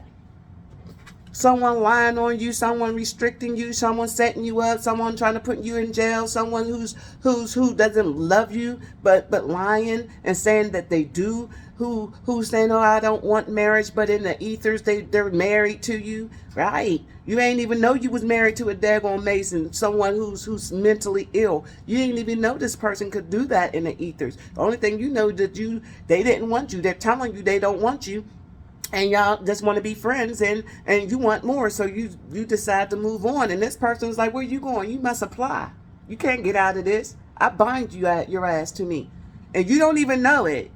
Someone lying on you, someone restricting you, someone setting you up, someone trying to put you in jail, someone who doesn't love you but lying and saying that they do, who's saying, oh, I don't want marriage, but in the ethers they're married to you, right? You ain't even know you was married to a daggone Mason, someone who's mentally ill. You ain't even know this person could do that in the ethers. The only thing you know that they didn't want you. They're telling you they don't want you. And y'all just want to be friends, and you want more, so you decide to move on. And this person's like, where you going? You must apply. You can't get out of this. I bind you at your ass to me, and you don't even know it.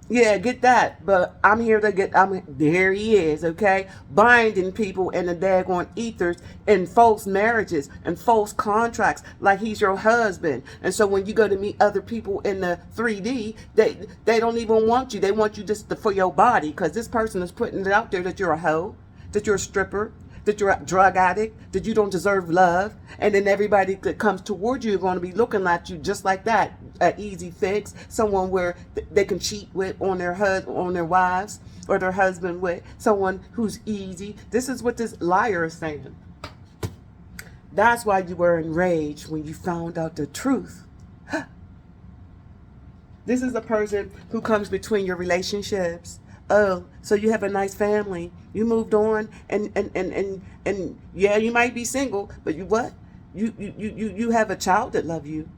Yeah, get that. But I'm here to there he is, okay? Binding people in the daggone ethers in false marriages and false contracts like he's your husband. And so when you go to meet other people in the 3D, they don't even want you. They want you just for your body, because this person is putting it out there that you're a hoe, that you're a stripper, that you're a drug addict, that you don't deserve love. And then everybody that comes toward you are going to be looking at you just like that. An easy fix, someone where they can cheat with on their wives or their husband with, someone who's easy. This is what this liar is saying. That's why you were enraged when you found out the truth. This is a person who comes between your relationships. Oh, so you have a nice family. You moved on, and yeah, you might be single, but you have a child that loves you.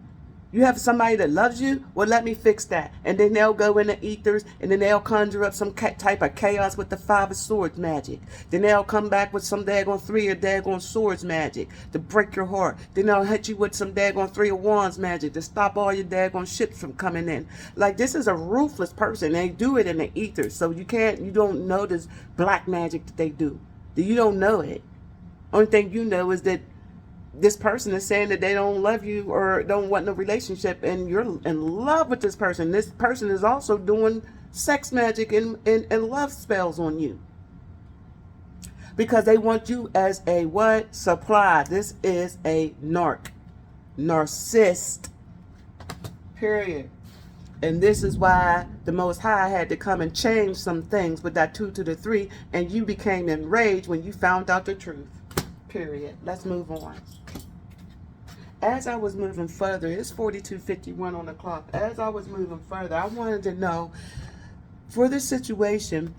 You have somebody that loves you? Well, let me fix that. And then they'll go in the ethers, and then they'll conjure up some type of chaos with the 5 of Swords magic. Then they'll come back with some daggone 3 of daggone Swords magic to break your heart. Then they'll hit you with some daggone 3 of Wands magic to stop all your daggone ships from coming in. Like, this is a ruthless person. They do it in the ethers, so you don't know this black magic that they do. You don't know it. Only thing you know is that this person is saying that they don't love you or don't want no relationship, and you're in love with this person. This person is also doing sex magic and love spells on you, because they want you as a what? Supply. This is a narcissist, period. And this is why the Most High had to come and change some things with that 2 to the 3, and you became enraged when you found out the truth, period. Let's move on. As I was moving further, it's 42:51 on the clock. As I was moving further, I wanted to know, for this situation,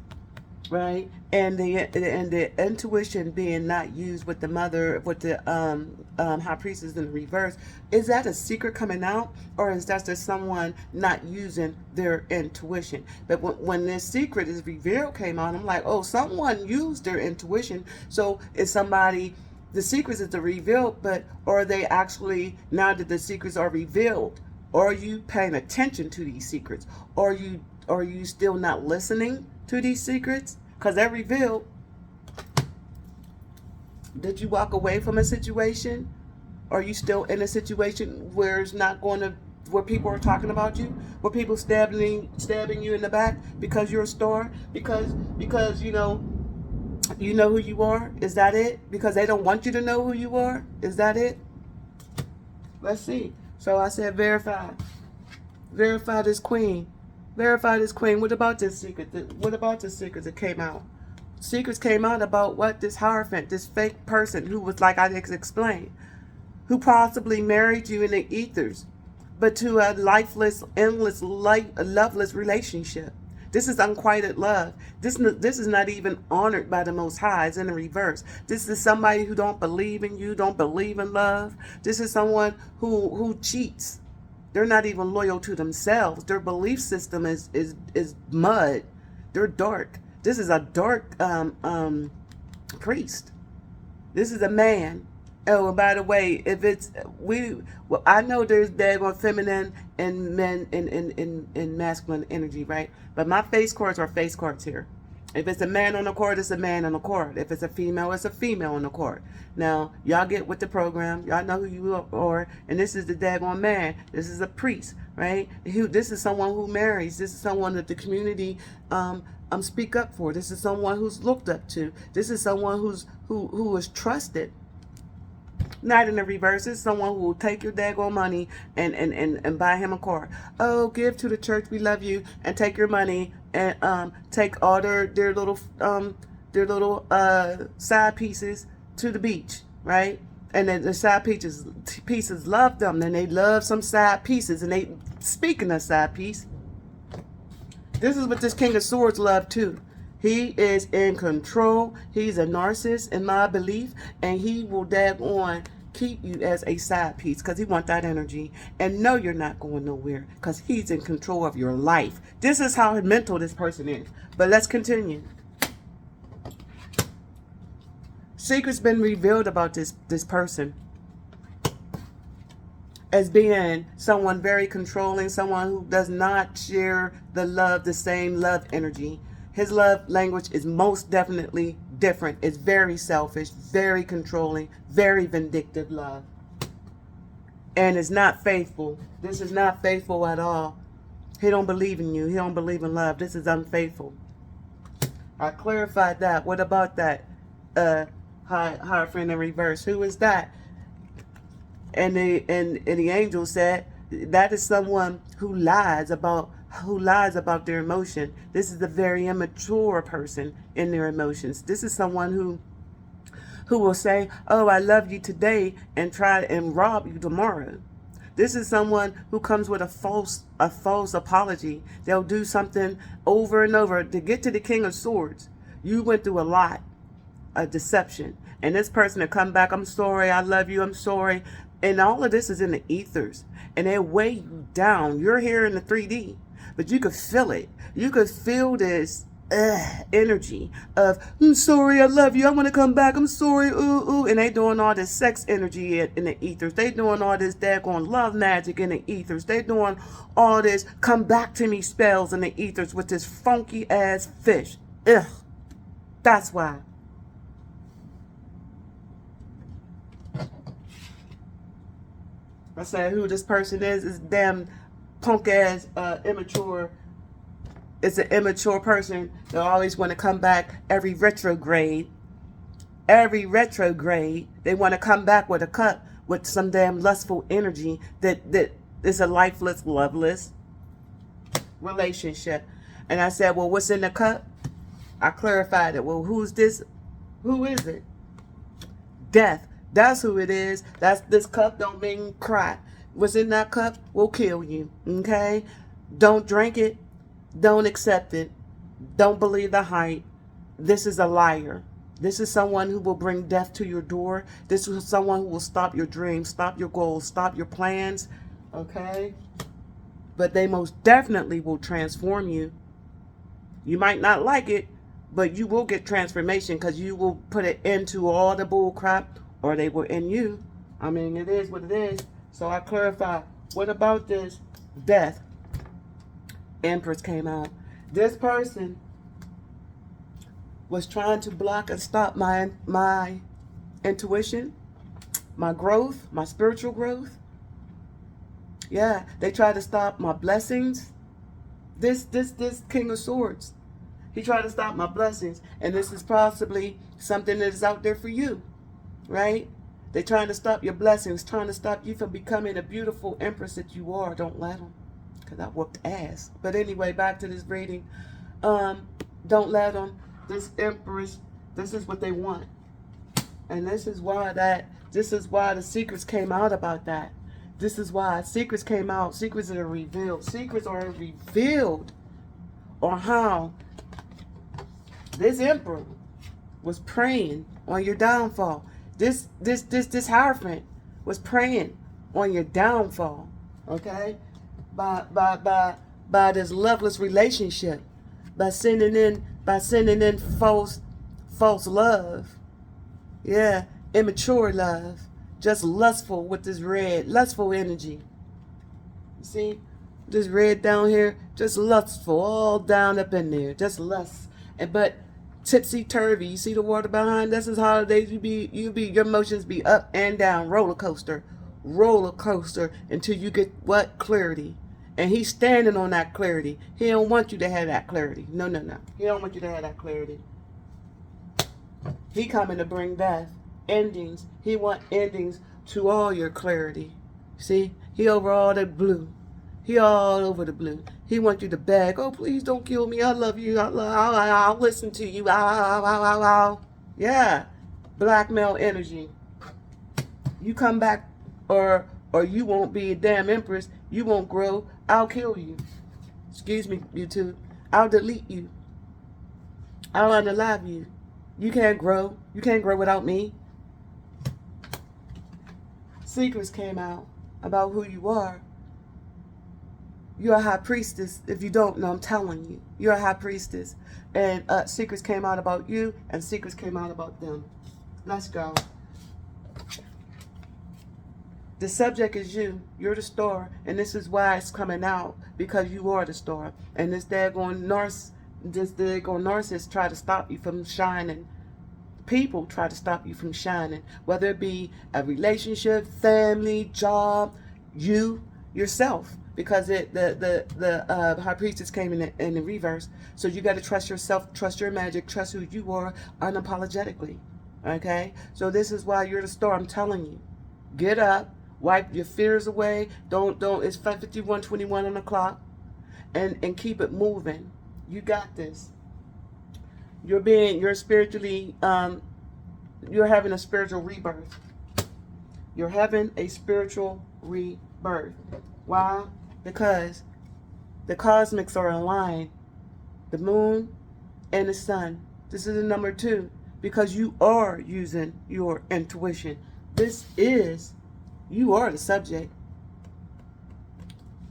right, and the intuition being not used with the mother, with the high priestess in the reverse, is that a secret coming out, or is that just someone not using their intuition? But when this secret is revealed came out, I'm like, oh, someone used their intuition. So is somebody, the secrets is to reveal, but are they actually, now that the secrets are revealed, are you paying attention to these secrets? Are you still not listening to these secrets? Because they're revealed. Did you walk away from a situation? Are you still in a situation where it's not going to, where people are talking about you, where people stabbing you in the back because you're a star, because you know who you are? Is that it? Because they don't want you to know who you are? Is that it? Let's see. So I said verify. Verify this queen. Verify this queen. What about this secret? What about the secrets that came out? Secrets came out about what? This Hierophant, this fake person who was, like I explained, who possibly married you in the ethers, but to a lifeless, endless, loveless relationship. This is unquieted love. This is not even honored by the Most High. It's in the reverse. This is somebody who don't believe in you, don't believe in love. This is someone who cheats. They're not even loyal to themselves. Their belief system is mud. They're dark. This is a dark priest. This is a man. Oh, and by the way, if it's well, I know there's daggone feminine and men in masculine energy, right? But my face cards are face cards here. If it's a man on the card, it's a man on the card. If it's a female, it's a female on the card. Now, y'all get with the program. Y'all know who you are. And this is the daggone man. This is a priest, right? This is someone who marries. This is someone that the community speak up for. This is someone who's looked up to. This is someone who is trusted. Not in the reverse. It's someone who will take your daggone money and buy him a car. Oh, give to the church, we love you, and take your money and take all their little side pieces to the beach, right? And then the side pieces love them. Then they love some side pieces. And they, speaking of side piece, this is what this King of Swords love too. He is in control. He's a narcissist in my belief, and he will daggone keep you as a side piece because he wants that energy. And no, you're not going nowhere because he's in control of your life. This is how mental this person is. But let's continue. Secrets been revealed about this person as being someone very controlling, someone who does not share the same love energy. His love language is most definitely different. It's very selfish, very controlling, very vindictive love. And it's not faithful. This is not faithful at all. He don't believe in you. He don't believe in love. This is unfaithful. I clarified that. What about that? Higher friend in reverse. Who is that? And the angel said that is someone who lies about their emotion. This is a very immature person in their emotions. This is someone who will say, oh, I love you today and try and rob you tomorrow. This is someone who comes with a false apology. They'll do something over and over. To get to the King of Swords, you went through a lot of deception. And this person will come back, I'm sorry, I love you, I'm sorry. And all of this is in the ethers. And they weigh you down. You're here in the 3D. But you could feel it. You could feel this energy of, I'm sorry, I love you, I want to come back, I'm sorry, ooh, ooh. And they doing all this sex energy in the ethers. They doing all this daggone love magic in the ethers. They doing all this come back to me spells in the ethers with this funky ass fish. Ugh. That's why. I said who this person is damn punk ass immature. It's an immature person that always want to come back every retrograde. Every retrograde, they want to come back with a cup with some damn lustful energy that is a lifeless, loveless relationship. And I said, well, what's in the cup? I clarified it. Well, who's this? Who is it? Death. That's who it is. That's this cup don't mean cry. What's in that cup will kill you. Okay? Don't drink it. Don't accept it. Don't believe the hype. This is a liar. This is someone who will bring death to your door. This is someone who will stop your dreams, stop your goals, stop your plans. Okay? But they most definitely will transform you. You might not like it, but you will get transformation because you will put it into all the bull crap, or they will in you. I mean, it is what it is. So I clarify. What about this death? Empress came out. This person was trying to block and stop my intuition, my growth, my spiritual growth. Yeah, they tried to stop my blessings. This King of Swords. He tried to stop my blessings. And this is possibly something that is out there for you. Right? They're trying to stop your blessings, trying to stop you from becoming a beautiful empress that you are. Don't let them. Because I whooped ass. But anyway, back to this reading. Don't let them. This empress, this is what they want. And this is why that This is why the secrets came out about that. This is why secrets came out. Secrets are revealed. Secrets are revealed on how this emperor was praying on your downfall. This Hierophant was praying on your downfall. Okay? By this loveless relationship. By sending in false love. Yeah, immature love. Just lustful with this red, lustful energy. You see? This red down here, just lustful, all down up in there. Just lust. But tipsy-turvy. You see the water behind? This is holidays. Your emotions be up and down. Roller coaster until you get what? Clarity. And he's standing on that clarity. He don't want you to have that clarity. No. He don't want you to have that clarity. He coming to bring death. Endings. He want endings to all your clarity. See? He over all the blue. He all over the blue. He wants you to beg. Oh, please don't kill me. I love you. I'll listen to you. Yeah. Blackmail energy. You come back or you won't be a damn empress. You won't grow. I'll kill you. Excuse me, YouTube. I'll delete you. I'll unalive you. You can't grow. You can't grow without me. Secrets came out about who you are. You're a high priestess. If you don't know, I'm telling you. You're a high priestess. And secrets came out about you, and secrets came out about them. Let's go. The subject is you. You're the star. And this is why it's coming out. Because you are the star. And this daggone narcissist try to stop you from shining. People try to stop you from shining. Whether it be a relationship, family, job, you, yourself. Because the high priestess came in the reverse. So you got to trust yourself, trust your magic, trust who you are unapologetically. Okay? So this is why you're the star. I'm telling you. Get up. Wipe your fears away. Don't. It's 5:51:21 on the clock. And keep it moving. You got this. You're spiritually, you're having a spiritual rebirth. You're having a spiritual rebirth. Why? Because the cosmics are aligned. The moon and the sun. This is the number 2. Because you are using your intuition. You are the subject.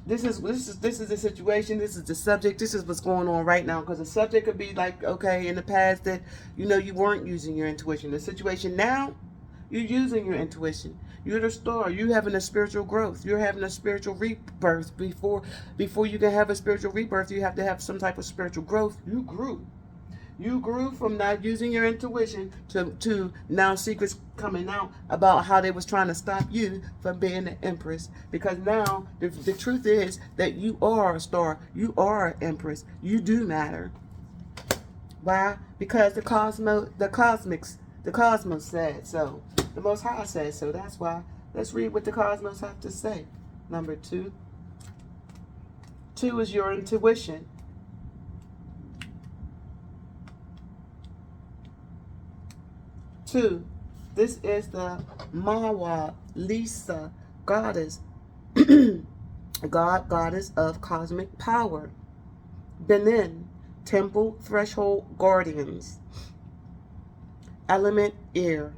This is the situation. This is the subject. This is what's going on right now. Because the subject could be like, okay, in the past that, you weren't using your intuition. The situation now, you're using your intuition. You're the star. You're having a spiritual growth. You're having a spiritual rebirth. Before you can have a spiritual rebirth, you have to have some type of spiritual growth. You grew. You grew from not using your intuition to now secrets coming out about how they was trying to stop you from being the empress. Because now the truth is that you are a star. You are an empress. You do matter. Why? Because the cosmos said so. The Most High said so. That's why. Let's read what the cosmos have to say. Number 2. 2 is your intuition. 2. This is the Mawa Lisa goddess. Goddess of cosmic power. Benin, temple threshold guardians. Element air.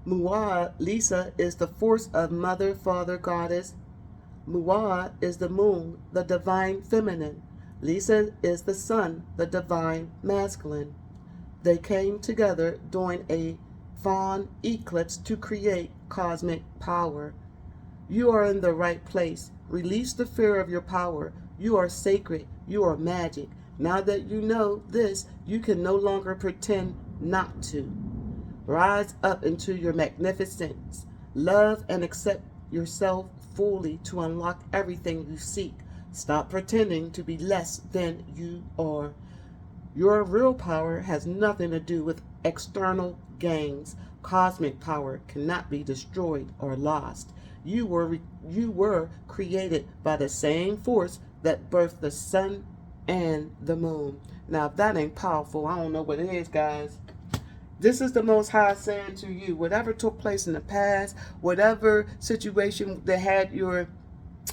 Muwa Lisa is the force of mother, father, goddess. Muwa is the moon, the divine feminine. Lisa is the sun, the divine masculine. They came together during a fawn eclipse to create cosmic power. You are in the right place. Release the fear of your power. You are sacred. You are magic. Now that you know this, you can no longer pretend not to. Rise up into your magnificence. Love and accept yourself fully to unlock everything you seek. Stop pretending to be less than you are. Your real power has nothing to do with external gains. Cosmic power cannot be destroyed or lost. You were created by the same force that birthed the sun and the moon. Now, if that ain't powerful, I don't know what it is, guys. This is the Most High saying to you, whatever took place in the past, whatever situation that had your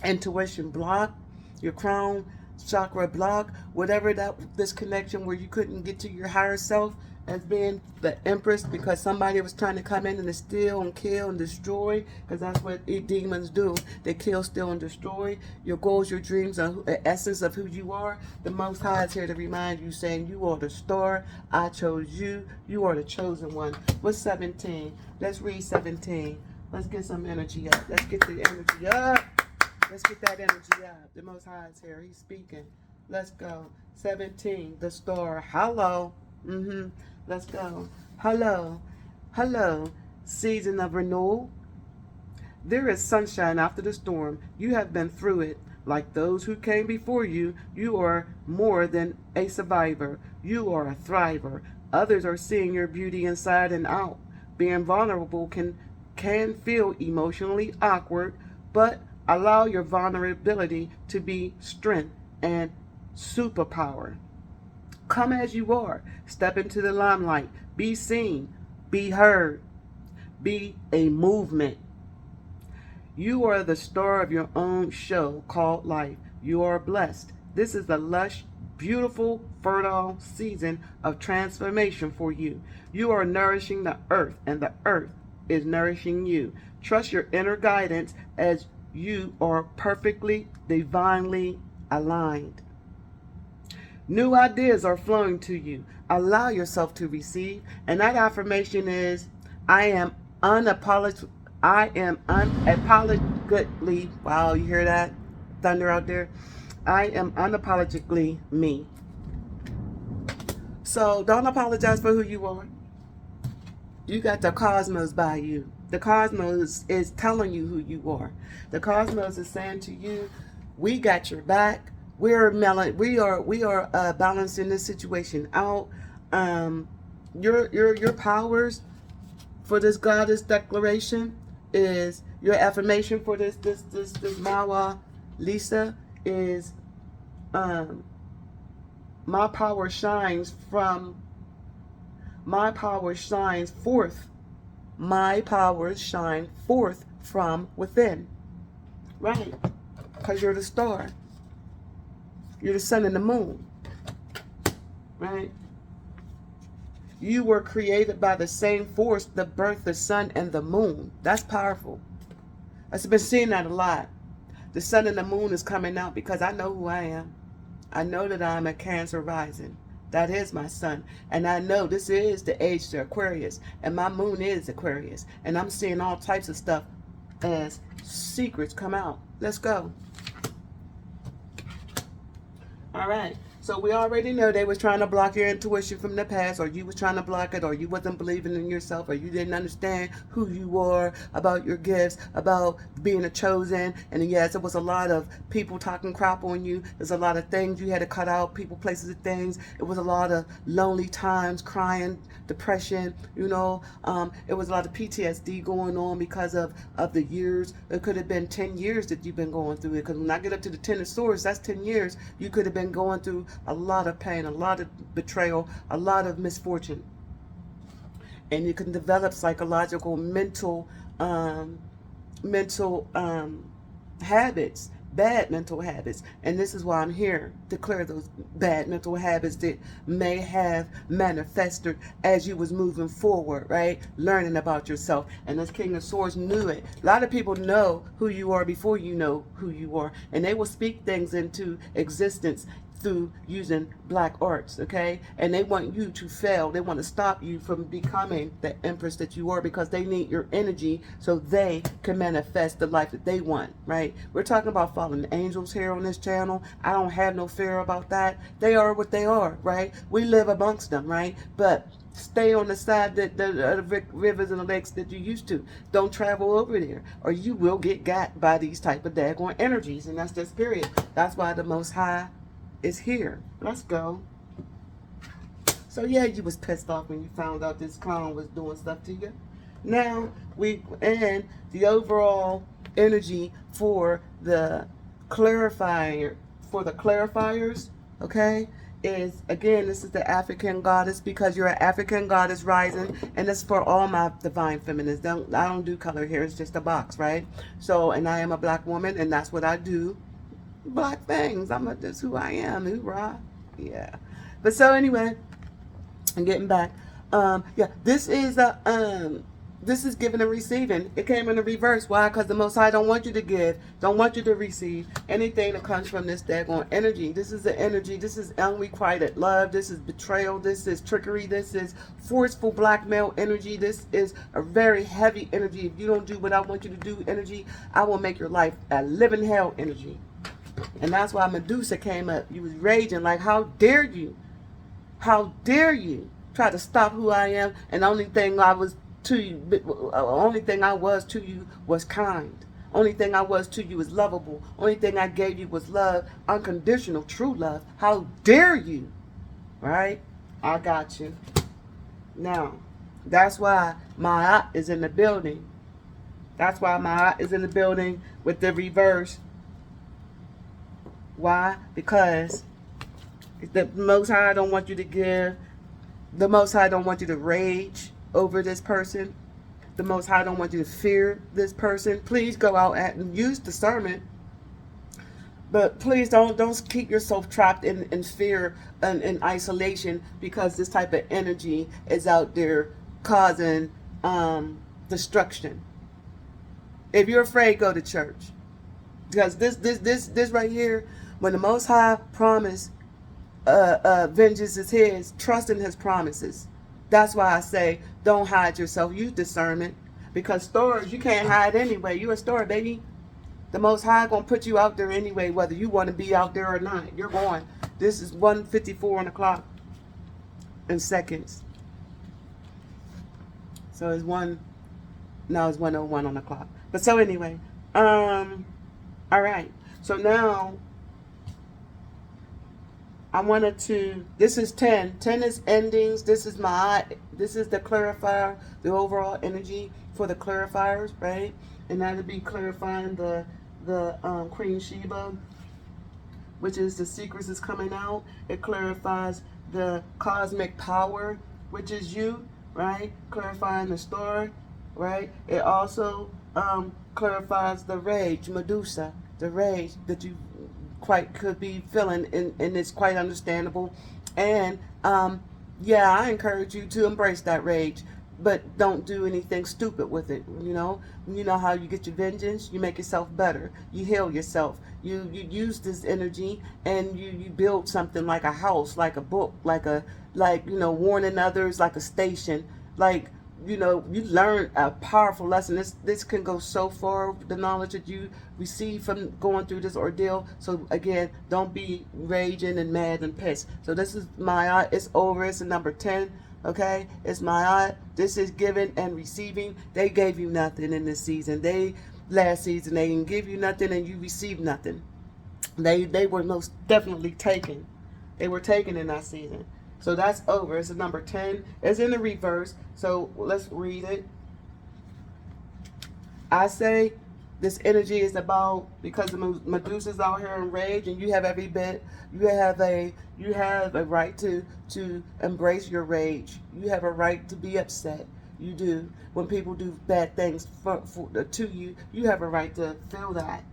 intuition blocked, your crown chakra blocked, whatever that disconnection where you couldn't get to your higher self as being the Empress because somebody was trying to come in and steal and kill and destroy, because that's what demons do. They kill, steal, and destroy your goals, your dreams, the essence of who you are. The Most High is here to remind you, saying you are the star. I chose you. You are the chosen one. What's 17? Let's read 17. Let's get some energy up. Let's get the energy up. Let's get that energy up. The Most High is here. He's speaking. Let's go. 17, the star. Hello. Let's go. Hello. Hello. Season of renewal. There is sunshine after the storm. You have been through it. Like those who came before you, you are more than a survivor. You are a thriver. Others are seeing your beauty inside and out. Being vulnerable can feel emotionally awkward, but allow your vulnerability to be strength and superpower. Come as you are. Step into the limelight. Be seen. Be heard. Be a movement. You are the star of your own show called life. You are blessed. This is the lush, beautiful, fertile season of transformation for you. You are nourishing the earth, and the earth is nourishing you. Trust your inner guidance as you are perfectly, divinely aligned. New ideas are flowing to you. Allow yourself to receive. And that affirmation is, I am unapologetically, wow, you hear that thunder out there? I am unapologetically me. So don't apologize for who you are. You got the cosmos by you. The cosmos is telling you who you are. The cosmos is saying to you, we got your back. We are balancing this situation out. Your powers for this goddess declaration is your affirmation for this Mawa Lisa is my power shines forth. My powers shine forth from within. Right? Because you're the star. You're the sun and the moon. Right? You were created by the same force that birthed the sun and the moon. That's powerful. I've been seeing that a lot. The sun and the moon is coming out because I know who I am. I know that I'm a Cancer rising. That is my sun. And I know this is the age to Aquarius. And my moon is Aquarius. And I'm seeing all types of stuff as secrets come out. Let's go. All right. So we already know they was trying to block your intuition from the past, or you was trying to block it, or you wasn't believing in yourself, or you didn't understand who you are, about your gifts, about being a chosen. And yes, it was a lot of people talking crap on you. There's a lot of things you had to cut out, people, places, and things. It was a lot of lonely times, crying, depression, you know. It was a lot of PTSD going on because of the years. It could have been 10 years that you've been going through it. Because when I get up to the 10 of Swords, that's 10 years. You could have been going through a lot of pain, a lot of betrayal, a lot of misfortune. And you can develop psychological, mental habits, bad mental habits. And this is why I'm here to clear those bad mental habits that may have manifested as you was moving forward, right? Learning about yourself. And this King of Swords knew it. A lot of people know who you are before you know who you are. And they will speak things into existence through using black arts, okay? And they want you to fail. They want to stop you from becoming the Empress that you are, because they need your energy so they can manifest the life that they want, right? We're talking about fallen angels here on this channel. I don't have no fear about that. They are what they are, right? We live amongst them, right? But stay on the side that the rivers and the lakes that you used to. Don't travel over there, or you will get got by these type of daggone energies, and that's just period. That's why the Most High is here. Let's go. So yeah, you was pissed off when you found out this clown was doing stuff to you. Now and the overall energy for the clarifiers, okay, is, again, this is the African goddess, because you're an African goddess rising, and it's for all my divine feminists. I don't do color here, it's just a box, right? So, and I am a black woman, and that's what I do. Black things. That's who I am. Hoorah. Yeah. But so anyway, and getting back, yeah, this is giving and receiving. It came in the reverse. Why? Because the Most High don't want you to give, don't want you to receive anything that comes from this daggone energy. This is the energy. This is unrequited love. This is betrayal. This is trickery. This is forceful blackmail energy. This is a very heavy energy. If you don't do what I want you to do, energy, I will make your life a living hell energy. And that's why Medusa came up. You was raging like, how dare you? How dare you try to stop who I am? And the only thing I was to you, only thing I was to you was kind. Only thing I was to you was lovable. Only thing I gave you was love, unconditional, true love. How dare you? Right? I got you. Now, that's why my is in the building. That's why my is in the building with the reverse. Why? Because the Most High don't want you to give. The Most High don't want you to rage over this person. The Most High don't want you to fear this person. Please go out and use discernment. But please don't keep yourself trapped in fear and in isolation, because this type of energy is out there causing destruction. If you're afraid, go to church. Because this right here, when the Most High promised vengeance is his, trust in his promises. That's why I say don't hide yourself. Use discernment. Because stores, you can't hide anyway. You're a store, baby. The Most High gonna put you out there anyway, whether you want to be out there or not. You're going. This is 1:54 on the clock in seconds. So it's 1:01 on the clock. But so anyway, all right. So now I wanted to, this is 10. 10 is endings. This is the clarifier, the overall energy for the clarifiers, right? And that'll be clarifying the Queen Sheba, which is the secrets is coming out. It clarifies the cosmic power, which is you, right? Clarifying the story, right? It also clarifies the rage, Medusa, the rage that you quite could be feeling, and it's quite understandable. And yeah, I encourage you to embrace that rage, but don't do anything stupid with it. You know how you get your vengeance. You make yourself better. You heal yourself. You use this energy, and you build something like a house, like a book, like warning others, like a station, like you learn a powerful lesson. This can go so far, the knowledge that you receive from going through this ordeal. So again, don't be raging and mad and pissed. So this is my it's over. It's a number 10. Okay, it's my this is giving and receiving. They gave you nothing in this season. Last season they didn't give you nothing, and you received nothing. They were most definitely taken. They were taken in that season. So that's over. It's a number 10. It's in the reverse. So let's read it. I say this energy is about, because the Medusa's out here in rage, and you have every bit. You have a right to embrace your rage. You have a right to be upset. You do. When people do bad things to you, you have a right to feel that.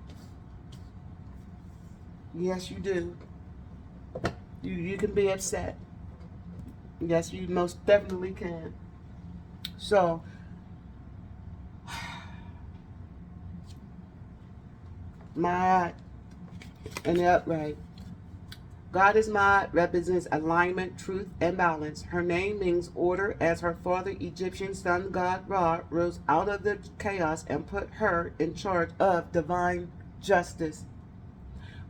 Yes, you do. You can be upset. Yes, you most definitely can. So, my and the upright. Goddess Ma'at represents alignment, truth, and balance. Her name means order, as her father, Egyptian sun god Ra, rose out of the chaos and put her in charge of divine justice.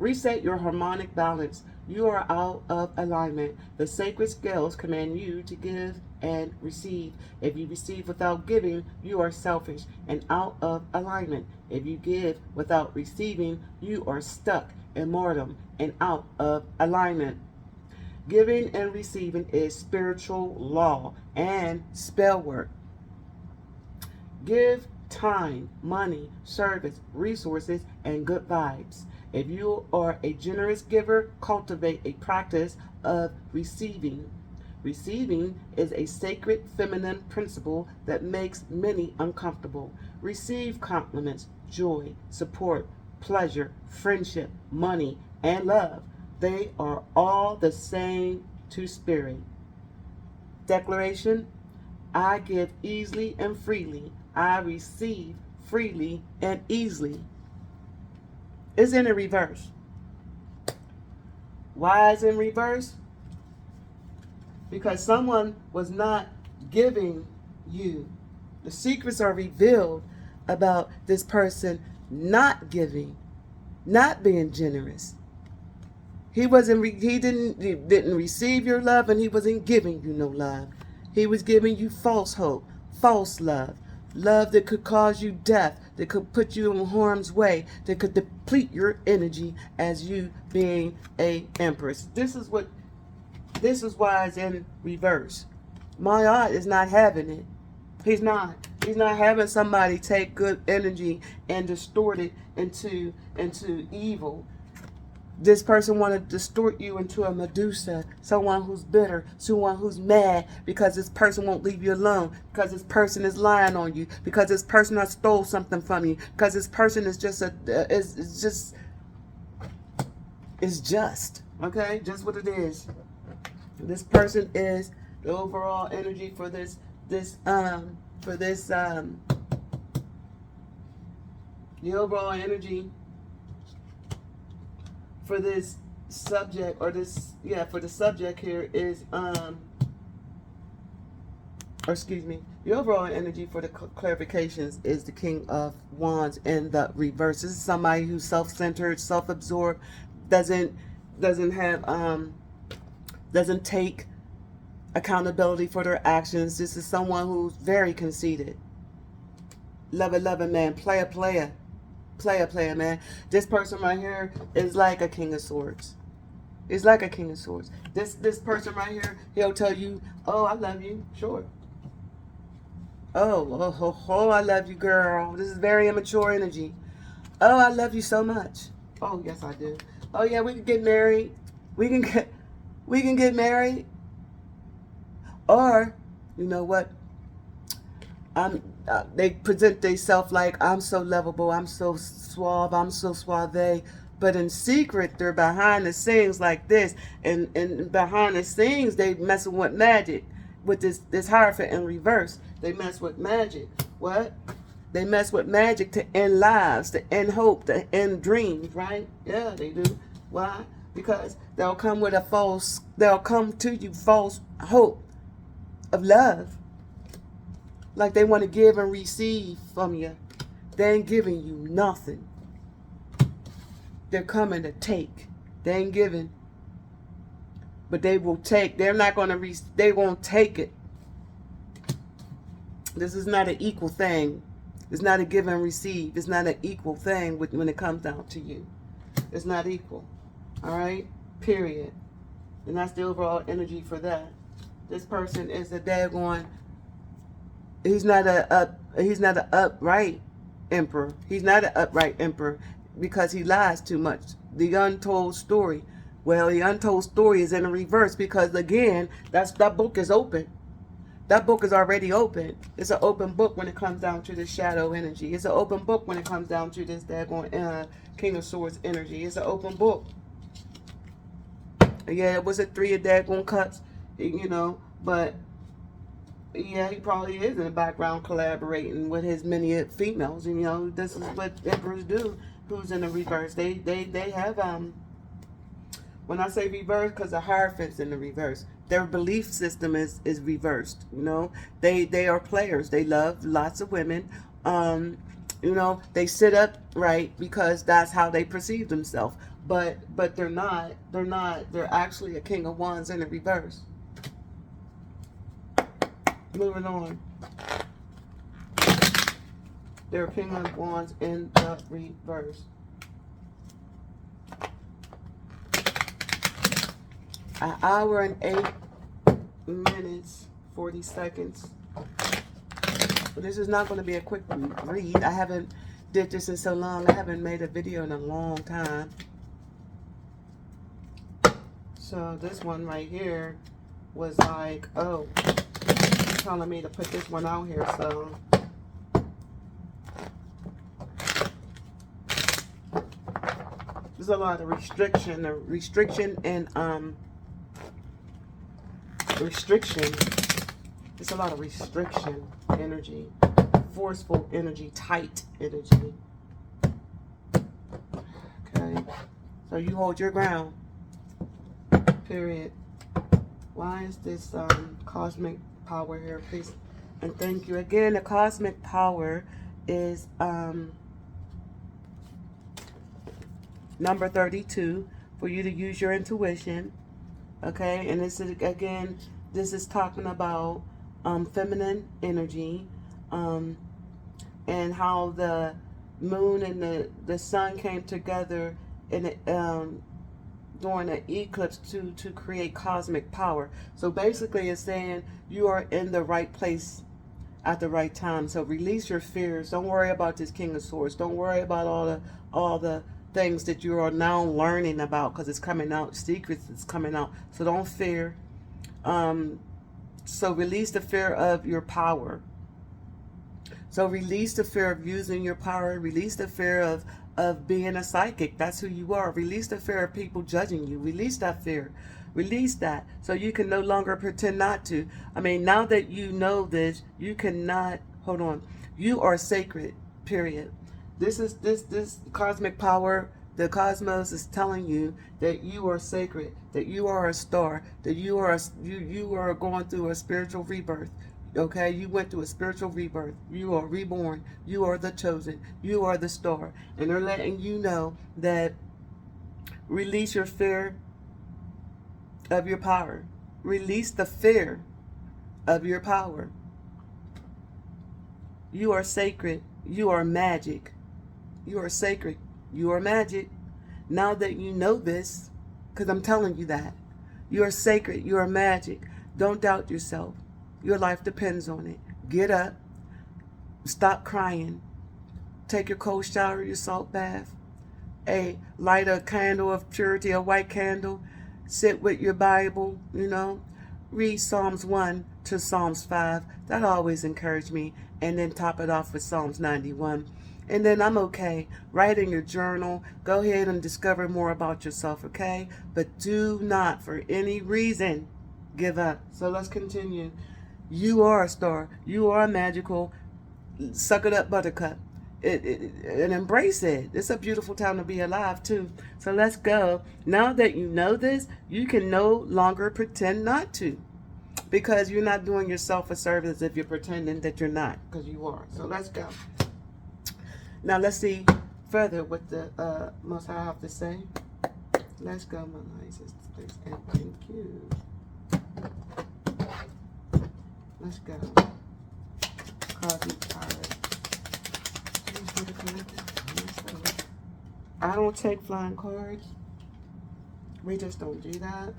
Reset your harmonic balance. You are out of alignment. The sacred scales command you to give and receive. If you receive without giving, you are selfish and out of alignment. If you give without receiving, you are stuck in boredom and out of alignment. Giving and receiving is spiritual law and spell work. Give time, money, service, resources, and good vibes. If you are a generous giver, cultivate a practice of receiving. Receiving is a sacred feminine principle that makes many uncomfortable. Receive compliments, joy, support, pleasure, friendship, money, and love. They are all the same to spirit. Declaration: I give easily and freely. I receive freely and easily. It's in the reverse. Why is it in reverse? Because someone was not giving you. The secrets are revealed about this person not giving, not being generous. He didn't receive your love, and he wasn't giving you no love. He was giving you false hope, false love, love that could cause you death, that could put you in harm's way, that could deplete your energy as you being a empress. This is why it's in reverse. My art is not having it. He's not. He's not having somebody take good energy and distort it into evil. This person want to distort you into a Medusa, someone who's bitter, someone who's mad because this person won't leave you alone, because this person is lying on you, because this person has stole something from you, because this person is just okay, just what it is. This person is the overall energy for the overall energy for this subject, or for the subject here is the overall energy for the clarifications is the King of Wands in the reverse. This is somebody who's self-centered, self-absorbed, doesn't take accountability for their actions. This is someone who's very conceited. Lover, man. Player, man. This person right here is like a King of Swords. It's like a King of Swords. This person right here, he'll tell you, oh, I love you. Sure. Oh, I love you, girl. This is very immature energy. Oh, I love you so much. Oh, yes, I do. Oh, yeah, we can get married. We can get married. Or, you know what? They present themselves like, I'm so lovable, I'm so suave, I'm so suave. But in secret, they're behind the scenes like this. And behind the scenes, they messing with magic. With this Hierophant in reverse. They mess with magic. What? They mess with magic to end lives, to end hope, to end dreams, right? Yeah, they do. Why? Because they'll come to you false hope of love. Like they want to give and receive from you. They ain't giving you nothing. They're coming to take. They ain't giving. But they will take. They're not going to they won't take it. This is not an equal thing. It's not a give and receive. It's not an equal thing when it comes down to you. It's not equal. All right? Period. And that's the overall energy for that. This person is a daggone. He's not an upright emperor. He's not an upright emperor because he lies too much. The untold story. Well, the untold story is in the reverse because, again, that book is open. That book is already open. It's an open book when it comes down to this shadow energy. It's an open book when it comes down to this daggone King of Swords energy. It's an open book. Yeah, it was a 3 of daggone cups, you know, but yeah, he probably is in the background collaborating with his many females. You know, this is what emperors do. Who's in the reverse? They have when I say reverse, because the Hierophant's in the reverse. Their belief system is reversed. You know, they are players. They love lots of women. You know, they sit up right because that's how they perceive themselves. But they're not. They're actually a King of Wands in the reverse. Moving on. They're King of Wands in the reverse. An hour and 8 minutes, 40 seconds. But this is not going to be a quick read. I haven't did this in so long. I haven't made a video in a long time. So this one right here was like, oh, it's telling me to put this one out here. So there's a lot of restriction and restriction. There's a lot of restriction energy, forceful energy, tight energy. Okay, so you hold your ground. Period. Why is this cosmic power here, please? And thank you again. The cosmic power is number 32 for you to use your intuition. Okay, and this is again, this is talking about feminine energy, and how the moon and the sun came together in it, during an eclipse to create cosmic power. So basically it's saying you are in the right place at the right time. So release your fears. Don't worry about this King of Swords. Don't worry about all the things that you are now learning about, because it's coming out. Secrets is coming out. So don't fear. So release the fear of your power. So release the fear of using your power. Release the fear of being a psychic. That's who you are. Release the fear of people judging you. Release that fear. Release that so you can no longer pretend not to. I mean, now that you know this, you cannot, hold on. You are sacred, period. This is this cosmic power. The cosmos is telling you that you are sacred, that you are a star, that you are going through a spiritual rebirth. Okay, you went through a spiritual rebirth. You are reborn. You are the chosen. You are the star. And they're letting you know that release your fear of your power. Release the fear of your power. You are sacred. You are magic. You are sacred. You are magic. Now that you know this, because I'm telling you that, you are sacred. You are magic. Don't doubt yourself. Your life depends on it. Get up. Stop crying. Take your cold shower, your salt bath. Light a candle of purity, a white candle. Sit with your Bible, Read Psalms 1 to Psalms 5. That always encouraged me. And then top it off with Psalms 91. And then I'm okay. Write in your journal. Go ahead and discover more about yourself, okay? But do not, for any reason, give up. So let's continue. You are a star. You are magical. Suck it up, buttercup. And embrace it. It's a beautiful time to be alive, too. So let's go. Now that you know this, you can no longer pretend not to. Because you're not doing yourself a service if you're pretending that you're not. Because you are. So let's go. Now let's see further what the Most High have to say. Let's go, my nicest. Please and thank you. Let's go. Cosmic power. I don't take flying cards. We just don't do that.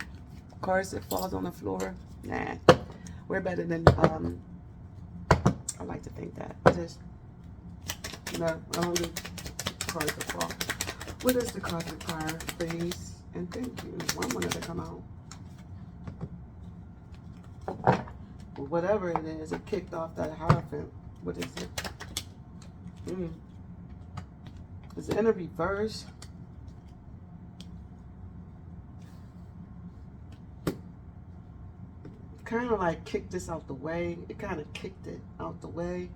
Cards that falls on the floor, nah. We're better than I like to think that. Just no, I don't do cards that fall. What is the cosmic power, please? And thank you. One wanted to come out. Whatever it is, it kicked off that Hierophant. What is it? Is it in a reverse? Kind of like kicked this out the way. It kind of kicked it out the way.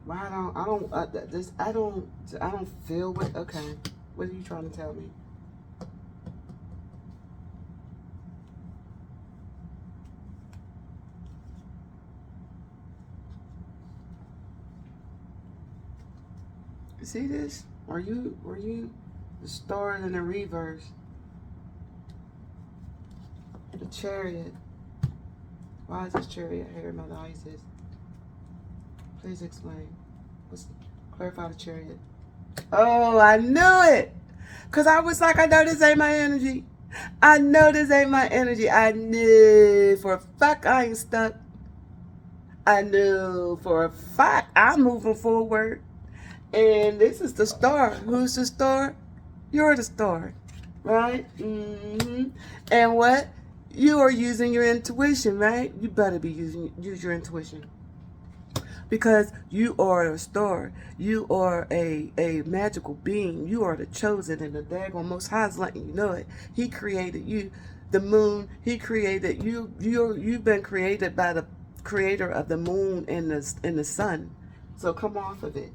Why I don't feel what, okay. What are you trying to tell me? See this? Were you the star in the reverse? The Chariot. Why is this Chariot here, Mother Isis? Please explain. Clarify the Chariot. Oh, I knew it! Because I was like, I know this ain't my energy. I know this ain't my energy. I knew for a fact I ain't stuck. I knew for a fact I'm moving forward. And this is the star. Who's the star? You're the star, right? And what? You are using your intuition, right? You better be use your intuition. Because you are a star. You are a magical being. You are the chosen, and the daggone Most High is letting you know it. He created you. The moon, he created you. You've been created by the creator of the moon and the sun. So come off of it.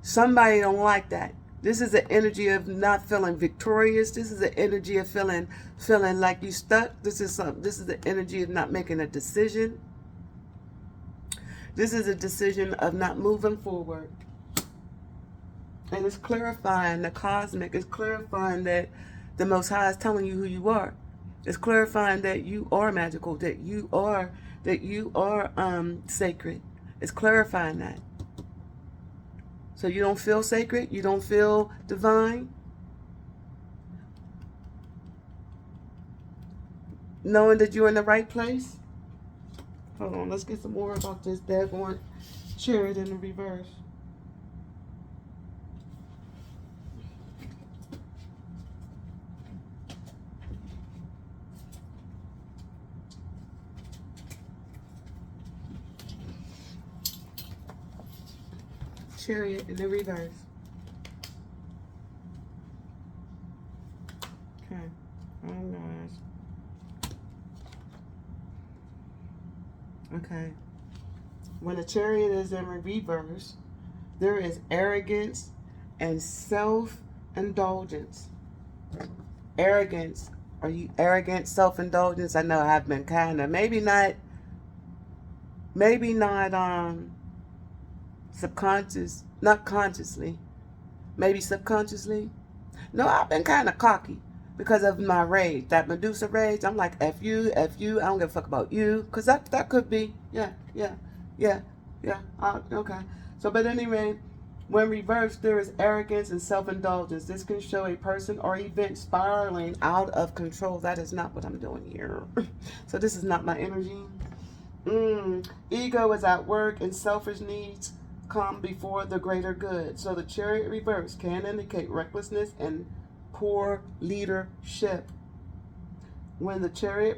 Somebody don't like that. This is the energy of not feeling victorious. This is the energy of feeling like you stuck. This is the energy of not making a decision. This is a decision of not moving forward. And it's clarifying, the cosmic is clarifying that the Most High is telling you who you are. It's clarifying that you are magical, that you are sacred. It's clarifying that. So you don't feel sacred, you don't feel divine. Knowing that you're in the right place. Hold on, let's get some more about this daggone chariot in the reverse. Chariot in the reverse. Okay. Oh gosh. Okay. When a chariot is in reverse, there is arrogance and self-indulgence. Arrogance. Are you arrogant? Self-indulgence? I know I've been kind of, maybe not subconscious, not consciously, maybe subconsciously. No, I've been kind of cocky because of my rage, that Medusa rage. I'm like, F you, I don't give a fuck about you. Because that could be, yeah. Okay. So, but anyway, when reversed, there is arrogance and self-indulgence. This can show a person or event spiraling out of control. That is not what I'm doing here. So this is not my energy. Ego is at work and selfish needs come before the greater good. So the chariot reverse can indicate recklessness and poor leadership. When the chariot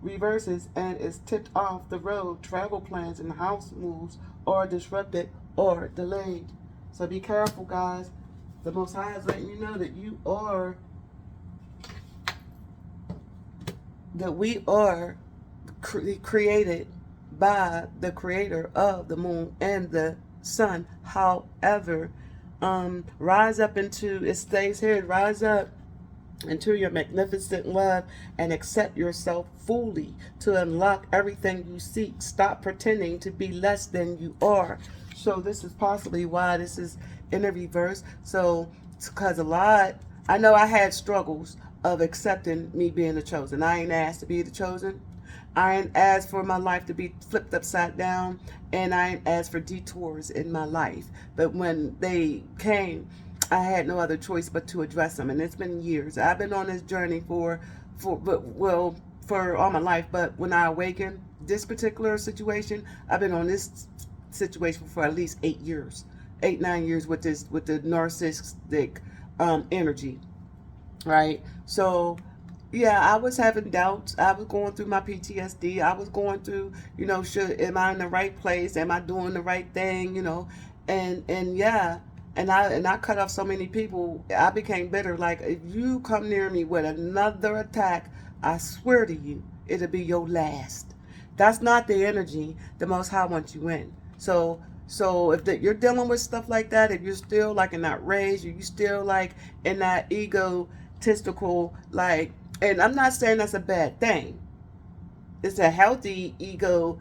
reverses and is tipped off the road, travel plans and house moves are disrupted or delayed. So be careful, guys. The Most High is letting you know that we are created by the creator of the moon and the sun. However, rise up into, it stays here, rise up into your magnificent love and accept yourself fully to unlock everything you seek. Stop pretending to be less than you are. So this is possibly why this is in the reverse. So it's because I know I had struggles of accepting me being the chosen. I ain't asked to be the chosen. I ain't asked for my life to be flipped upside down, and I ain't asked for detours in my life. But when they came, I had no other choice but to address them. And it's been years. I've been on this journey for all my life. But when I awakened this particular situation, I've been on this situation for at least 8 years, 9 years with the narcissistic energy, right? So yeah, I was having doubts. I was going through my PTSD. I was going through, am I in the right place? Am I doing the right thing? And yeah, and I cut off so many people. I became bitter. Like, if you come near me with another attack, I swear to you, it'll be your last. That's not the energy the Most High wants you in. So if you're dealing with stuff like that, if you're still like in that rage, or you still like in that egotistical, like, and I'm not saying that's a bad thing. It's a healthy ego.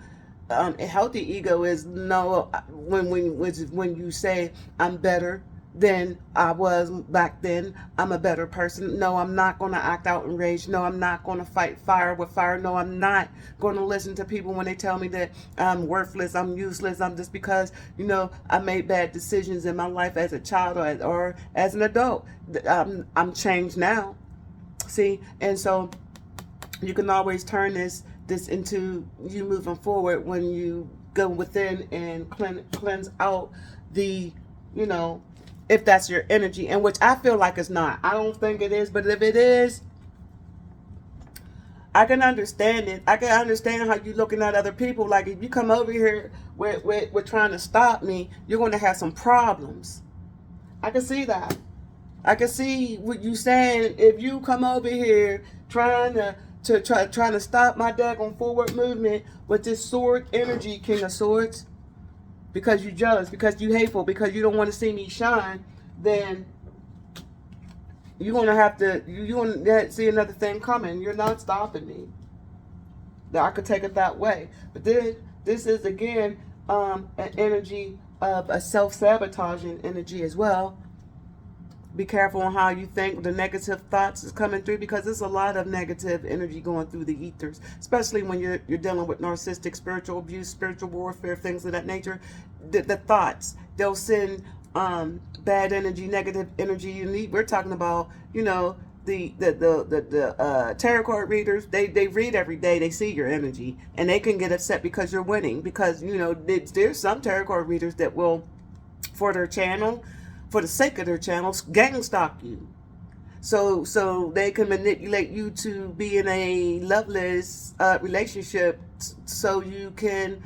A healthy ego is when you say I'm better than I was back then. I'm a better person. No, I'm not going to act out in rage. No, I'm not going to fight fire with fire. No, I'm not going to listen to people when they tell me that I'm worthless, I'm useless. I'm just because I made bad decisions in my life as a child or as an adult. I'm changed now. See, and so you can always turn this into you moving forward when you go within and cleanse out the if that's your energy, and which I feel like it's not. I don't think it is, but if it is, I can understand it. I can understand how you're looking at other people. Like if you come over here with trying to stop me, you're going to have some problems. I can see that. I can see what you saying. If you come over here trying to stop my daggone forward movement with this sword energy, King of Swords, because you jealous, because you hateful, because you don't want to see me shine, then you're gonna have to see another thing coming. You're not stopping me. I could take it that way. But this is again an energy of a self-sabotaging energy as well. Be careful on how you think. The negative thoughts is coming through, because there's a lot of negative energy going through the ethers, especially when you're dealing with narcissistic, spiritual abuse, spiritual warfare, things of that nature. The thoughts, they'll send bad energy, negative energy. And we're talking about, the tarot card readers. They read every day. They see your energy, and they can get upset because you're winning. Because there's some tarot card readers that will, for their channel, for the sake of their channels, gang stalk you. So they can manipulate you to be in a loveless relationship, so you can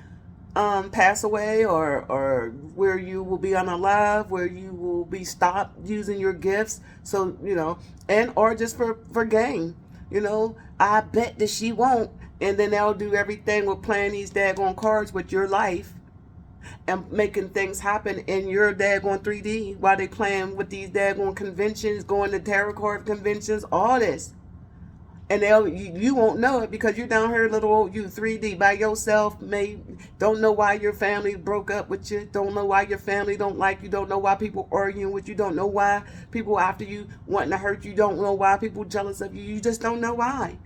pass away, or where you will be unalive, where you will be stopped using your gifts. So and or just for gain. I bet that she won't, and then they'll do everything with playing these daggone cards with your life and making things happen in your daggone 3D while they playing with these daggone conventions, going to tarot card conventions, all this. And you won't know it, because you're down here, little old you, 3D by yourself. Don't know why your family broke up with you. Don't know why your family don't like you. Don't know why people arguing with you. Don't know why people after you wanting to hurt you. Don't know why people jealous of you. You just don't know why.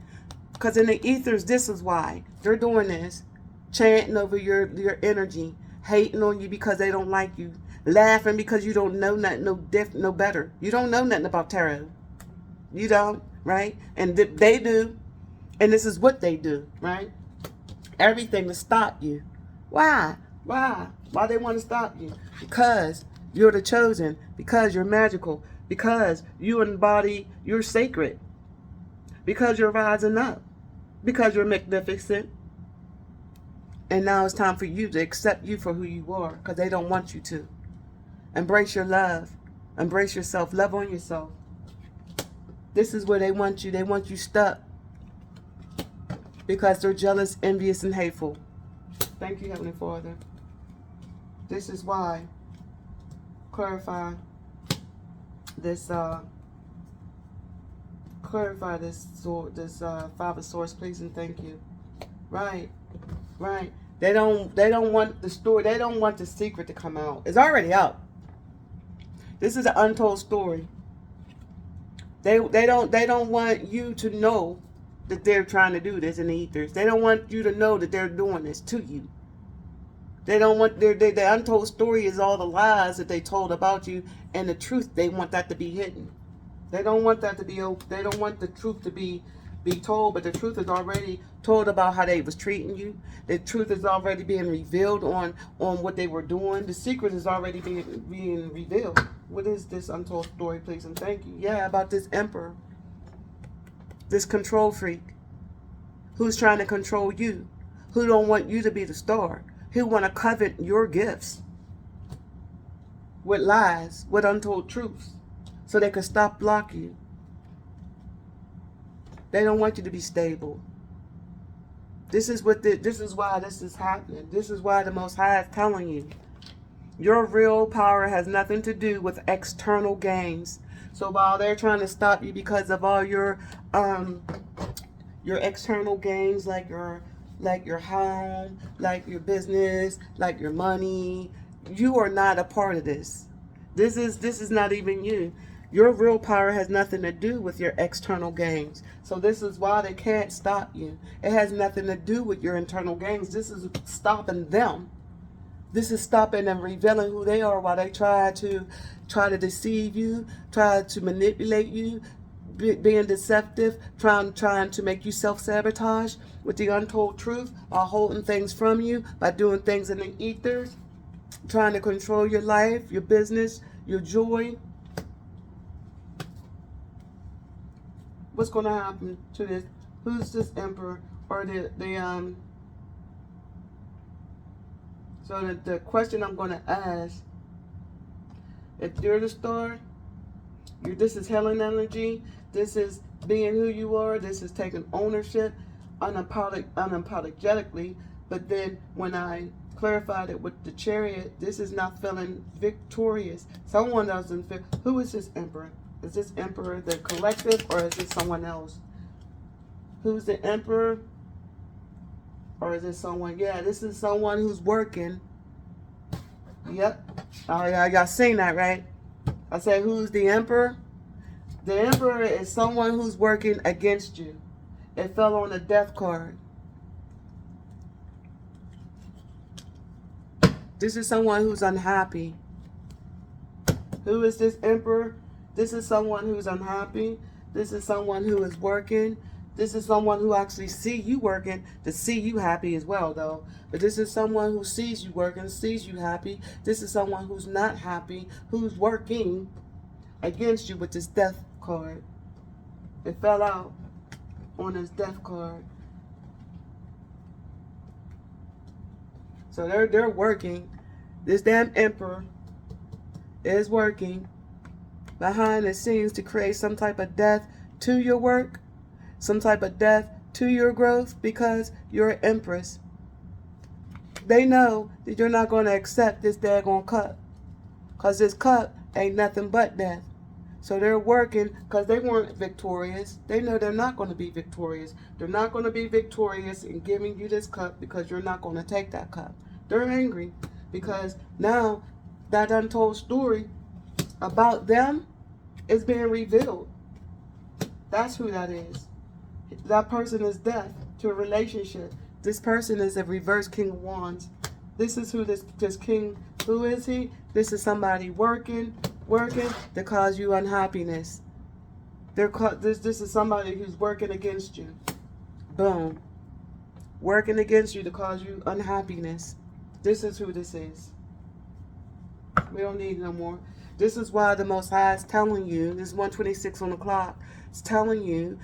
Because in the ethers, this is why they're doing this, chanting over your energy, hating on you because they don't like you, laughing because you don't know nothing, no better. You don't know nothing about tarot. You don't, right? And they do, and this is what they do, right? Everything to stop you. Why? Why they want to stop you? Because you're the chosen, because you're magical, because you embody, you're sacred, because you're rising up, because you're magnificent. And now it's time for you to accept you for who you are, because they don't want you to. Embrace your love. Embrace yourself. Love on yourself. This is where they want you. They want you stuck, because they're jealous, envious, and hateful. Thank you, Heavenly Father. This is why. Clarify this. Clarify this. This Father Source, please and thank you. Right. Right. They don't want the story. They don't want the secret to come out. It's already out. This is an untold story. They don't want you to know that they're trying to do this in the ethers. They don't want you to know that they're doing this to you. They don't want the untold story is all the lies that they told about you, and the truth, they want that to be hidden. They don't want that to be open. They don't want the truth to be told, but the truth is already told about how they was treating you. The truth is already being revealed on what they were doing. The secret is already being revealed. What is this untold story, please and thank you? Yeah, about this emperor, this control freak, who's trying to control you, who don't want you to be the star, who want to covet your gifts with lies, with untold truths, so they can stop block you. They don't want you to be stable. This is why this is happening. This is why the Most High is telling you. Your real power has nothing to do with external gains. So while they're trying to stop you because of all your external gains, like your home, like your business, like your money, you are not a part of this. This is not even you. Your real power has nothing to do with your external gains. So this is why they can't stop you. It has nothing to do with your internal gains. This is stopping them. This is stopping and revealing who they are while they try to deceive you, try to manipulate you, being deceptive, trying to make you self-sabotage with the untold truth, by holding things from you, by doing things in the ethers, trying to control your life, your business, your joy. What's going to happen to this? Who's this emperor? Or so the question I'm going to ask, if you're the star, this is Helen energy. This is being who you are. This is taking ownership unapologetically. But then when I clarified it with the Chariot, this is not feeling victorious. Someone doesn't feel. Who is this emperor? Is this emperor the collective, or is it someone else? Who's the emperor? Or is it someone? Yeah, this is someone who's working. Yep. Oh, y'all seen that, right? I said, who's the emperor? The emperor is someone who's working against you. It fell on the death card. This is someone who's unhappy. Who is this emperor? This is someone who's unhappy. This is someone who is working. This is someone who actually see you working to see you happy as well, though. But this is someone who sees you working, sees you happy. This is someone who's not happy, who's working against you with this death card. It fell out on this death card. So they're working. This damn emperor is working behind the scenes to create some type of death to your work, some type of death to your growth, because you're an empress. They know that you're not going to accept this daggone cup, because this cup ain't nothing but death. So they're working because they weren't victorious. They know they're not going to be victorious. They're not going to be victorious in giving you this cup because you're not going to take that cup. They're angry because now that untold story about them is being revealed. That's who that is. That person is death to a relationship. This person is a reverse King of Wands. This is who this king, who is he? This is somebody working to cause you unhappiness. This is somebody who's working against you. Boom. Working against you to cause you unhappiness. This is who this is. We don't need no more. This is why the Most High is telling you, this is 1:26 on the clock, it's telling you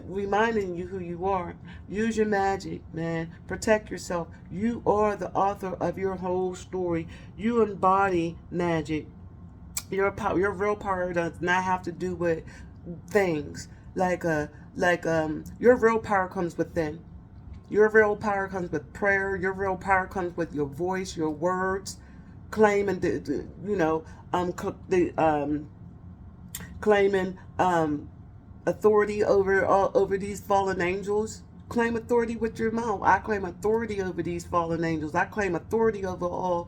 reminding you who you are. Use your magic, man. Protect yourself. You are the author of your whole story. You embody magic. Your real power does not have to do with things your real power comes within. Your real power comes with prayer. Your real power comes with your voice, your words, claiming claiming authority over these fallen angels. Claim authority with your mouth. I claim authority over these fallen angels. I claim authority over all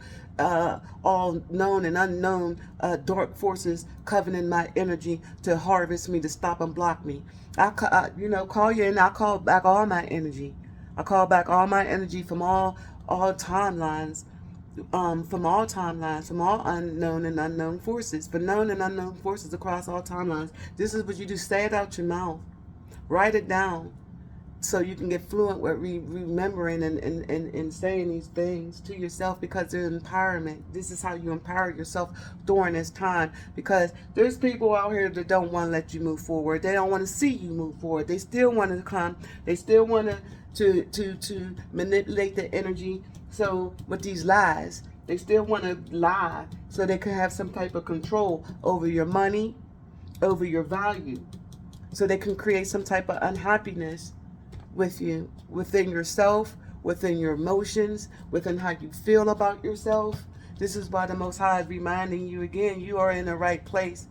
known and unknown dark forces covenant my energy to harvest me, to stop and block me. Call you and I call back all my energy. I call back all my energy from all timelines. From all unknown and unknown forces, for known and unknown forces across all timelines. This is what you do. Say it out your mouth. Write it down so you can get fluent with remembering and saying these things to yourself, because they're empowerment. This is how you empower yourself during this time, because there's people out here that don't want to let you move forward. They don't want to see you move forward. They still want to come. They still want to manipulate the energy. So with these lies, they still want to lie so they can have some type of control over your money, over your value, so they can create some type of unhappiness with you, within yourself, within your emotions, within how you feel about yourself. This is why the Most High is reminding you again, you are in the right place.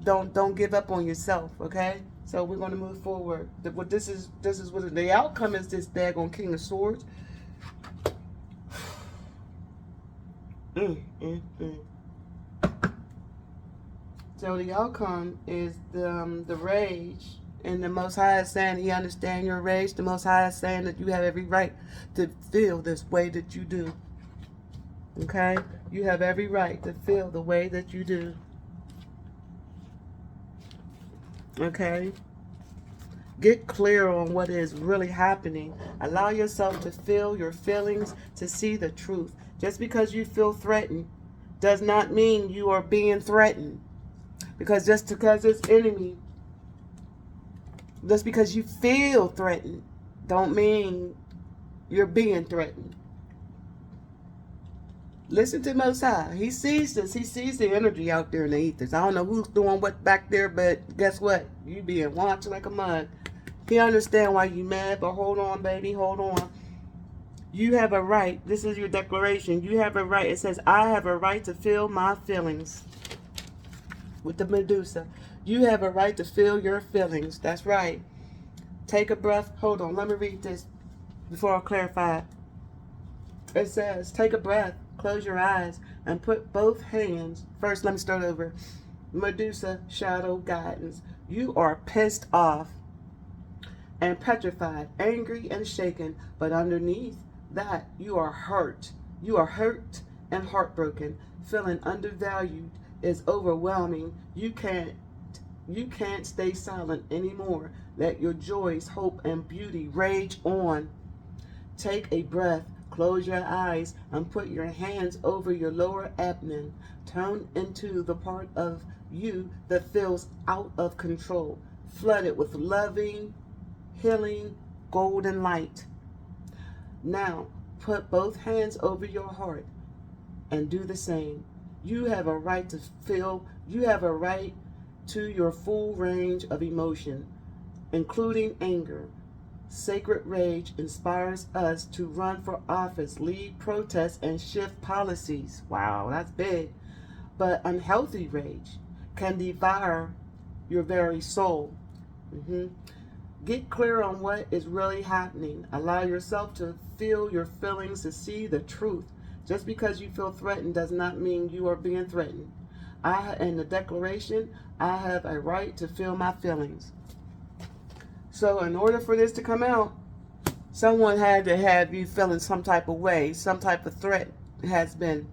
Don't give up on yourself, okay? So we're going to move forward. This is what the outcome is. This daggone King of Swords. So the outcome is the rage, and the Most High is saying He understands your rage. The Most High is saying that you have every right to feel this way that you do. Okay? You have every right to feel the way that you do. Okay? Get clear on what is really happening. Allow yourself to feel your feelings, to see the truth. Just because you feel threatened does not mean you are being threatened. Because just because it's enemy, just because you feel threatened, don't mean you're being threatened. Listen to Most High. He sees this. He sees the energy out there in the ethers. I don't know who's doing what back there, but guess what? You being watched like a mug. He understand why you mad, but hold on, baby. Hold on. You have a right. This is your declaration. You have a right. It says, I have a right to feel my feelings. With the Medusa. You have a right to feel your feelings. That's right. Take a breath. Hold on. Let me read this before I clarify. It says, take a breath. Close your eyes and put both hands. First, let me start over. Medusa, shadow guidance. You are pissed off and petrified, angry and shaken, but underneath that you are hurt. You are hurt and heartbroken. Feeling undervalued is overwhelming. You can't stay silent anymore. Let your joys, hope, and beauty rage on. Take a breath. Close your eyes and put your hands over your lower abdomen. Turn into the part of you that feels out of control, flooded with loving, healing, golden light. Now, put both hands over your heart and do the same. You have a right to feel, you have a right to your full range of emotion, including anger. Sacred rage inspires us to run for office, lead protests, and shift policies. Wow, that's big. But unhealthy rage can devour your very soul. Get clear on what is really happening. Allow yourself to feel your feelings, to see the truth. Just because you feel threatened does not mean you are being threatened. In the declaration, I have a right to feel my feelings. So in order for this to come out, someone had to have you feeling some type of way, some type of threat has been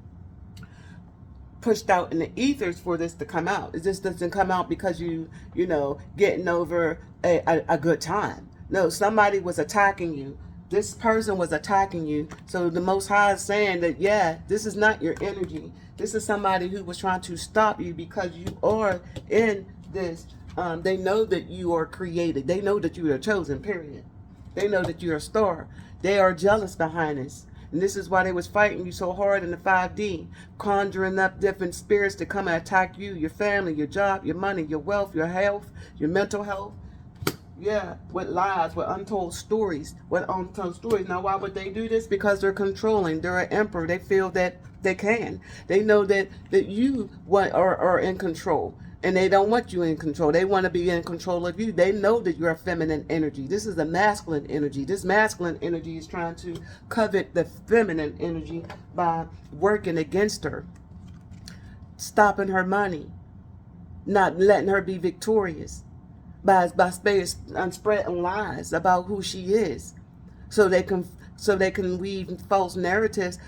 pushed out in the ethers for this to come out. It just doesn't come out because you getting over a good time. No, somebody was attacking you. This person was attacking you. So the Most High is saying that, yeah, this is not your energy. This is somebody who was trying to stop you because you are in this. They know that you are created. They know that you are chosen, period. They know that you're a star. They are jealous behind this. And this is why they was fighting you so hard in the 5D, conjuring up different spirits to come and attack you, your family, your job, your money, your wealth, your health, your mental health. Yeah, with lies, with untold stories, Now, why would they do this? Because they're controlling. They're an emperor. They feel that they can. They know that you are in control. And they don't want you in control. They want to be in control of you. They know that you're a feminine energy. This is a masculine energy. This masculine energy is trying to covet the feminine energy by working against her, stopping her money, not letting her be victorious, by spreading lies about who she is, so they can weave false narratives,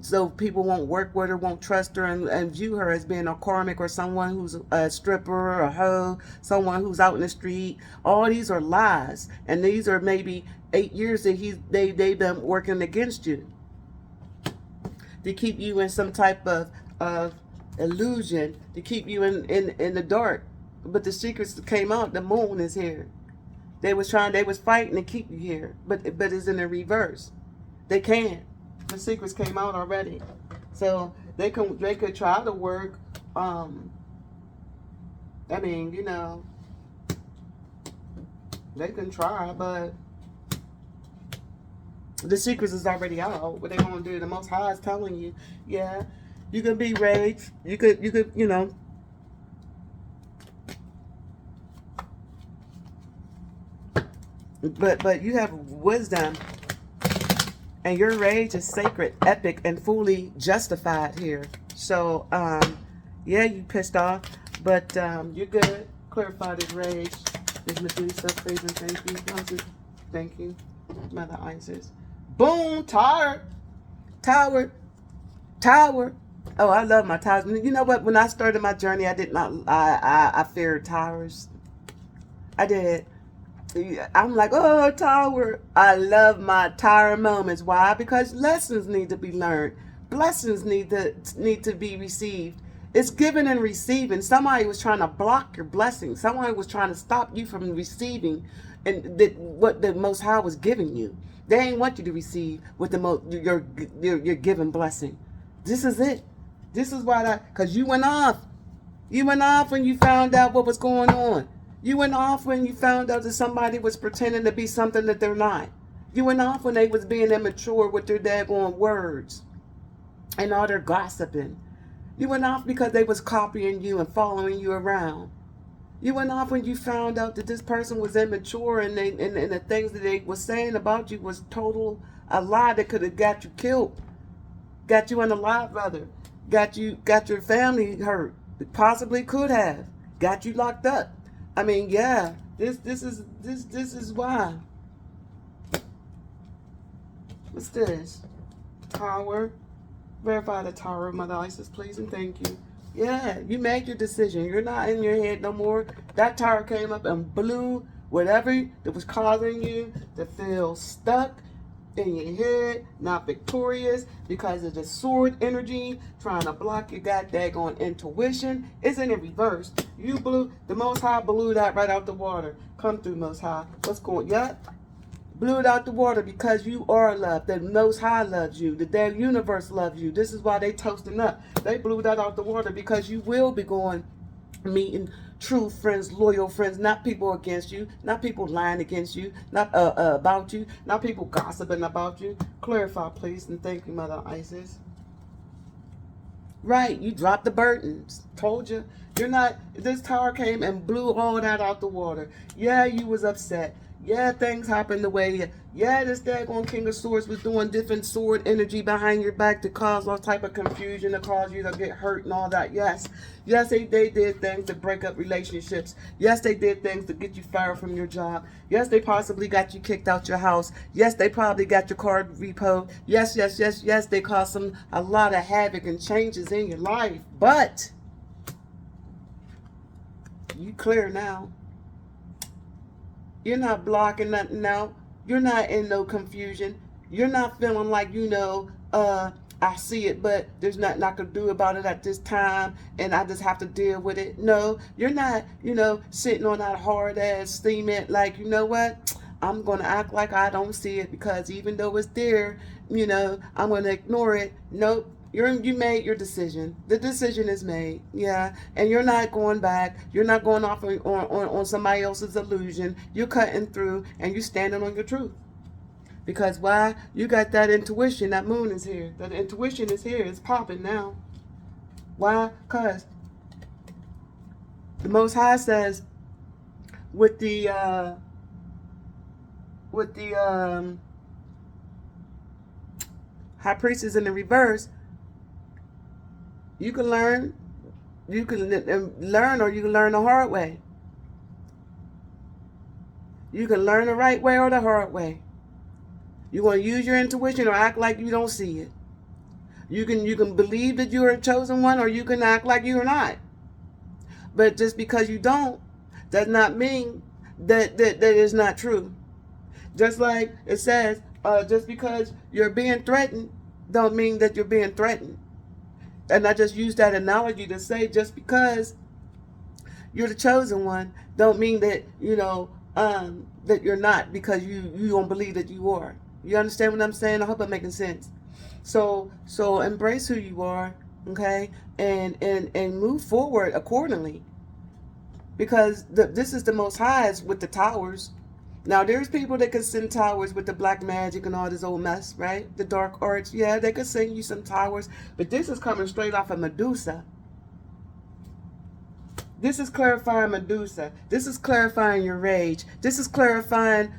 so people won't work with her, won't trust her, and view her as being a karmic or someone who's a stripper or a hoe, someone who's out in the street. All these are lies, and these are maybe 8 years that they've been working against you to keep you in some type of illusion, to keep you in the dark. But the secrets came out. The moon is here. They was fighting to keep you here, but it's in the reverse. They can't. The secrets came out already, so they could try to work. I mean, they can try, but the secrets is already out. What they gonna do? The Most High is telling you, yeah, you could be raged. You could. But you have wisdom, and your rage is sacred, epic, and fully justified here. So, yeah, you pissed off, but you're good. Clarify this rage. This Medusa, praise and thank you. Thank you, Mother Isis. Boom, tower. Oh, I love my towers. You know what? When I started my journey, I did not. I feared towers. I did. I'm like, tower. I love my tower moments. Why? Because lessons need to be learned. Blessings need to be received. It's giving and receiving. Somebody was trying to block your blessings. Somebody was trying to stop you from receiving, and what the Most High was giving you. They ain't want you to receive with your given blessing. This is it. This is why because you went off. You went off when you found out what was going on. You went off when you found out that somebody was pretending to be something that they're not. You went off when they was being immature with their daggone words and all their gossiping. You went off because they was copying you and following you around. You went off when you found out that this person was immature and the things that they was saying about you was total a lie that could have got you killed, got you unalive rather, got your family hurt, possibly could have got you locked up. I mean, yeah, this is why. What's this? Tower. Verify the Tower of Mother Isis, please and thank you. Yeah, you made your decision. You're not in your head no more. That tower came up and blew whatever that was causing you to feel stuck in your head, not victorious, because of the sword energy trying to block your goddamn intuition. It's in reverse. You blew, the Most High blew that right out the water. Come through, Most High. What's going, yep. Blew it out the water because you are loved. The Most High loves you. The damn universe loves you. This is why they toasting up. They blew that out the water because you will be going meeting true friends, loyal friends, not people against you, not people lying against you, not about you, not people gossiping about you. Clarify, please, and thank you, Mother Isis. Right, you dropped the burdens. Told you. You're not, this tower came and blew all that out the water. Yeah, you was upset. Yeah, things happened the way. Yeah, this daggone King of Swords was doing different sword energy behind your back to cause all type of confusion, to cause you to get hurt and all that. Yes. Yes, they did things to break up relationships. Yes, they did things to get you fired from your job. Yes, they possibly got you kicked out your house. Yes, they probably got your car repoed. Yes, they caused a lot of havoc and changes in your life. But you clear now. You're not blocking nothing out. You're not in no confusion. You're not feeling like, I see it, but there's nothing I can do about it at this time, and I just have to deal with it. No, you're not, sitting on that hard ass cement like, you know what? I'm going to act like I don't see it because even though it's there, I'm going to ignore it. Nope. You made your decision. The decision is made. Yeah. And you're not going back. You're not going off on somebody else's illusion. You're cutting through and you're standing on your truth. Because why? You got that intuition. That moon is here. That intuition is here. It's popping now. Why? Because the Most High says with the High Priestess in the reverse, you can learn or you can learn the hard way. You can learn the right way or the hard way. You're going to use your intuition or act like you don't see it. You can believe that you're a chosen one, or you can act like you're not. But just because you don't, does not mean that is not true. Just like it says, just because you're being threatened, don't mean that you're being threatened. And I just use that analogy to say, just because you're the chosen one, don't mean that, that you're not, because you don't believe that you are. You understand what I'm saying? I hope I'm making sense. So embrace who you are, okay? And move forward accordingly. Because this is the Most High's with the towers. Now, there's people that can send towers with the black magic and all this old mess, right? The dark arts. Yeah, they could send you some towers. But this is coming straight off of Medusa. This is clarifying Medusa. This is clarifying your rage. This is clarifying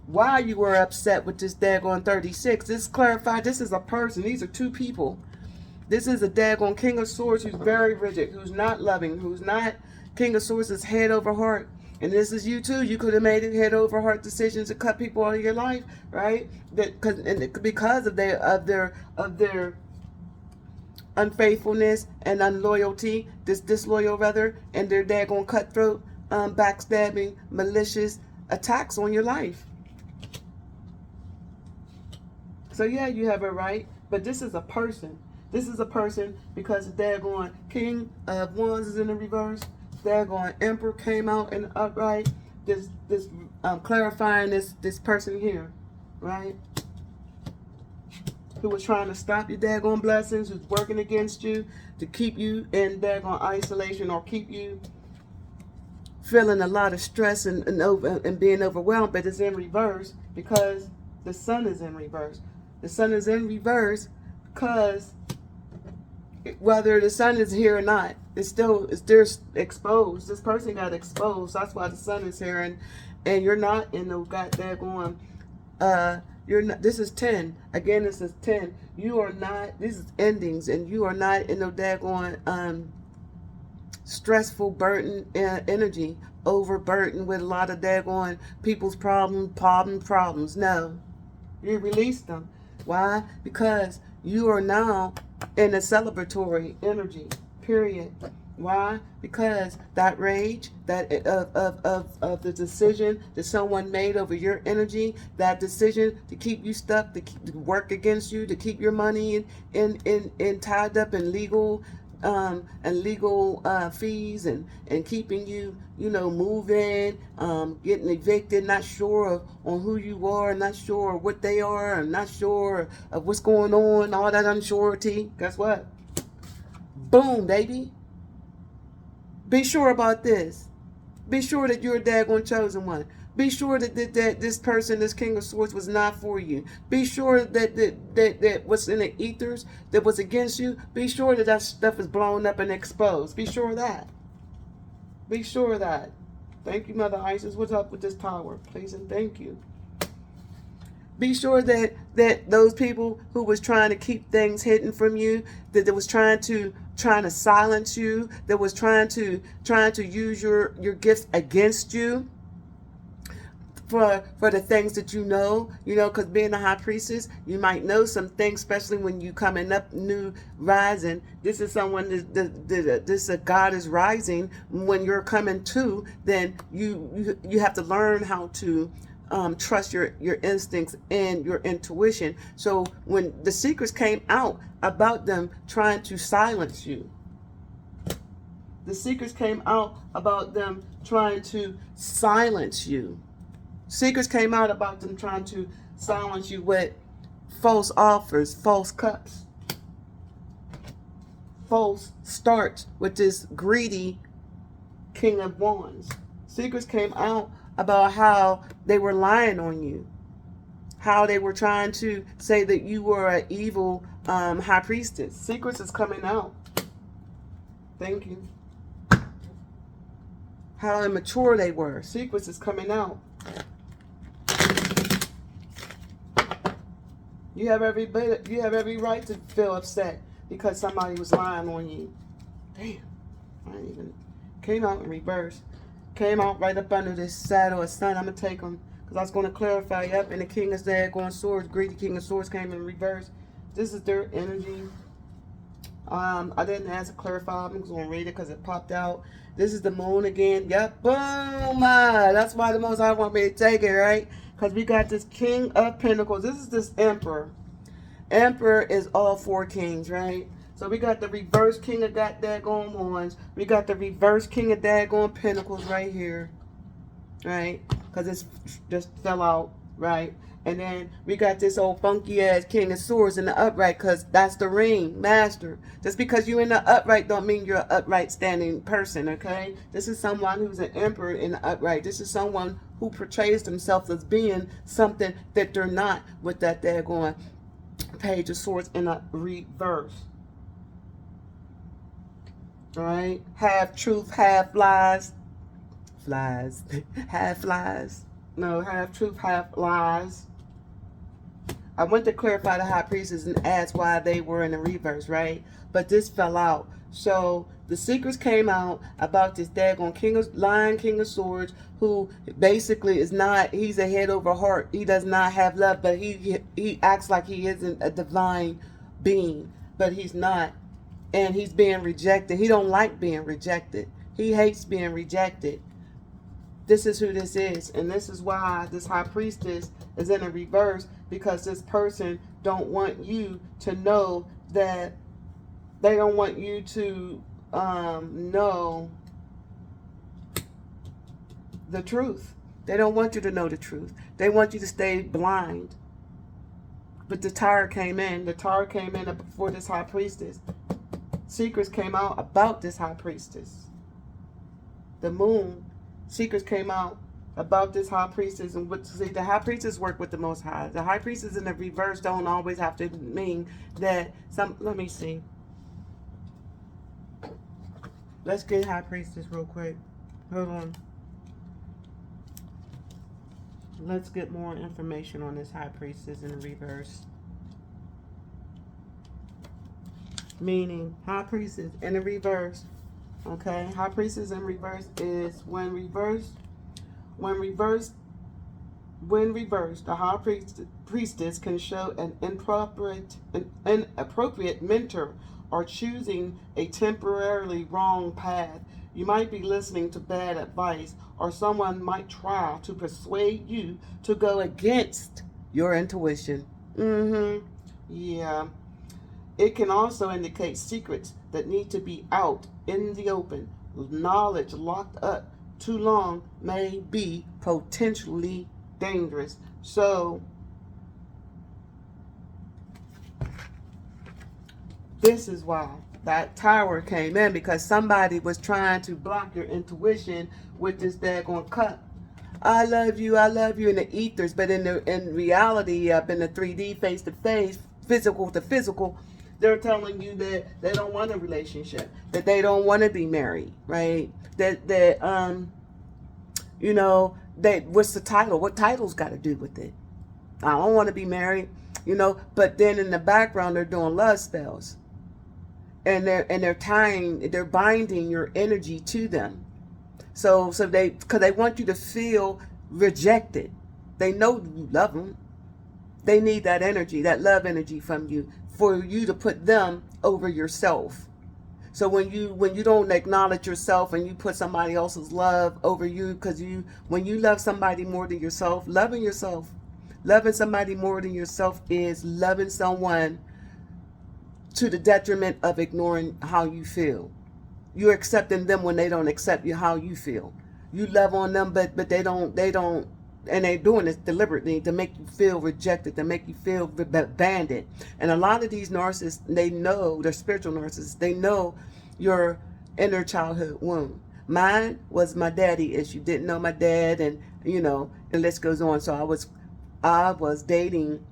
why you were upset with this daggone 36. This is clarifying this is a person. These are two people. This is a daggone King of Swords who's very rigid, who's not loving, who's not King of Swords is head over heart. And this is you too. You could have made it head over heart decisions to cut people out of your life, right? Because of their unfaithfulness and unloyalty, disloyal rather, and their daggone cutthroat, backstabbing, malicious attacks on your life. So yeah, you have a right But this is a person. This is a person because they're going King of Wands is in the reverse. They're going Emperor came out in the upright. This clarifying this person here, right? Who was trying to stop your daggone blessings, who's working against you to keep you in daggone isolation or keep you feeling a lot of stress and being overwhelmed, but it's in reverse because the sun is in reverse. The sun is in reverse because whether the sun is here or not, it's still exposed. This person got exposed. That's why the sun is here, and you're not in no goddamn you're not. This is 10 again. This is 10. You are not. This is endings, and you are not in no daggone stressful burden energy, overburdened with a lot of daggone people's problems. No, you release them. Why? Because you are now in a celebratory energy. Period. Why? Because that rage, that of the decision that someone made over your energy, that decision to keep you stuck, to work against you, to keep your money in tied up in legal fees and keeping you, moving, getting evicted, not sure on who you are, not sure what they are, and not sure of what's going on, all that unsurety. Guess what? Boom, baby. Be sure about this. Be sure that you're a daggone chosen one. Be sure that this person, this King of Swords, was not for you. Be sure that what's in the ethers that was against you, be sure that stuff is blown up and exposed. Be sure of that. Be sure of that. Thank you, Mother Isis. What's up with this tower? Please and thank you. Be sure that those people who was trying to keep things hidden from you, that was trying to silence you, that was trying to use your gifts against you for the things that because being a high priestess, you might know some things, especially when you coming up new rising. This is someone this a God is rising. When you're coming to, then you have to learn how to trust your instincts and your intuition. So when the secrets came out about them trying to silence you, the secrets came out about them trying to silence you. Secrets came out about them trying to silence you with false offers, false cups, false starts with this greedy King of Wands. Secrets came out about how they were lying on you, how they were trying to say that you were an evil high priestess. Secrets is coming out. Thank you. How immature they were. Secrets is coming out. You have every right to feel upset because somebody was lying on you. Damn, I didn't even came out in reverse. Came out right up under this saddle of sun. I'm going to take them because I was going to clarify. Yep, and the King is there going swords. Greedy King of Swords came in reverse. This is their energy. I didn't ask to clarify. I'm just going to read it because it popped out. This is the moon again. Yep, boom. That's why the Most High want me to take it, right? Because we got this King of Pentacles. This is this Emperor. Emperor is all four kings, right? So we got the reverse King of daggone Wands. We got the reverse King of daggone Pentacles right here. Right? Because it's just fell out. Right? And then we got this old funky ass King of Swords in the upright because that's the ring, master. Just because you're in the upright don't mean you're an upright standing person, okay? This is someone who's an emperor in the upright. This is someone who portrays themselves as being something that they're not with that daggone Page of Swords in a reverse. Alright? Half truth, half lies. Flies. Half lies. No, half truth, half lies. I went to clarify the high priestess and ask why they were in the reverse, right? But this fell out. So the secrets came out about this daggone King of Swords, who basically is not, he's a head over heart. He does not have love, but he acts like he isn't a divine being, but he's not. And he's being rejected. He don't like being rejected. He hates being rejected. This is who this is. And this is why this high priestess is in a reverse. because this person don't want you to know that, they don't want you to know the truth. They don't want you to know the truth. They want you to stay blind. But the Tower came in. The Tower came in before this high priestess. Secrets came out about this high priestess. The Moon. Secrets came out about this high priestess. And what, see, the high priestess work with the Most High. The high priestess in the reverse don't always have to mean that some. Let me see. Let's get high priestess real quick. Hold on. Let's get more information on this high priestess in the reverse. Meaning, high priestess in the reverse. Okay, high priestess in reverse is when reversed, the high priestess can show an inappropriate mentor or choosing a temporarily wrong path. You might be listening to bad advice, or someone might try to persuade you to go against your intuition. Yeah. It can also indicate secrets that need to be out in the open. Knowledge locked up too long may be potentially dangerous. So, this is why that Tower came in, because somebody was trying to block your intuition with this daggone cup. I love you in the ethers, but in reality, up in the 3D, face to face, physical to physical, they're telling you that they don't want a relationship, that they don't want to be married, right? That you know, that what's the title? What title's got to do with it? I don't want to be married, you know. But then in the background, they're doing love spells. And they're binding your energy to them. So because they want you to feel rejected. They know you love them. They need that energy, that love energy from you, for you to put them over yourself. So when you don't acknowledge yourself and you put somebody else's love over you, because when you love somebody more than yourself, loving somebody more than yourself is loving someone to the detriment of ignoring how you feel. You're accepting them when they don't accept you, how you feel. You love on them, but they don't, and they're doing this deliberately to make you feel rejected, to make you feel abandoned. And a lot of these narcissists, they know, they're spiritual narcissists, they know your inner childhood wound. Mine was my daddy issue. Didn't know my dad, and the list goes on. So I was dating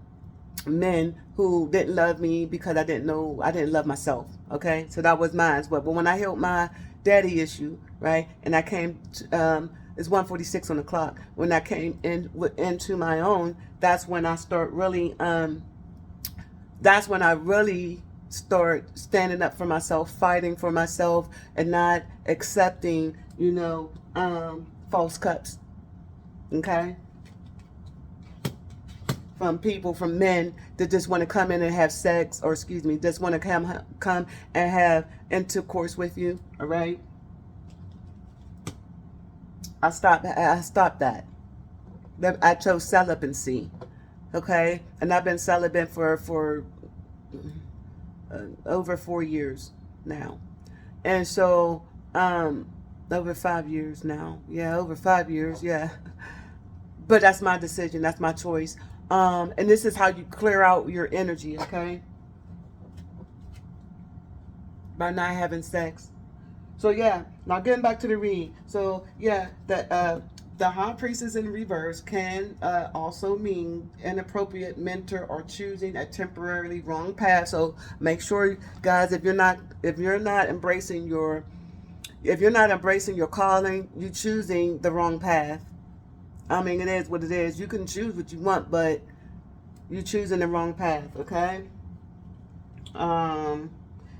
men who didn't love me because I didn't love myself. Okay, so that was mine. But when I healed my daddy issue, right, and I came to, it's 1:46 on the clock. When I came into my own, that's when I start really. That's when I really start standing up for myself, fighting for myself, and not accepting, false cups. Okay. From men that just want to come in and have sex, or just want to come and have intercourse with you. All right. I stopped that. I chose celibacy. Okay, and I've been celibate for over 4 years now, and so over 5 years now. Yeah, over 5 years. Yeah, but that's my decision. That's my choice. And this is how you clear out your energy, okay? By not having sex. So yeah, now getting back to the read. So yeah, the high priestess in reverse can also mean inappropriate mentor or choosing a temporarily wrong path. So make sure, guys, if you're not embracing your calling, you're choosing the wrong path. I mean, it is what it is. You can choose what you want, but you're choosing the wrong path, okay? And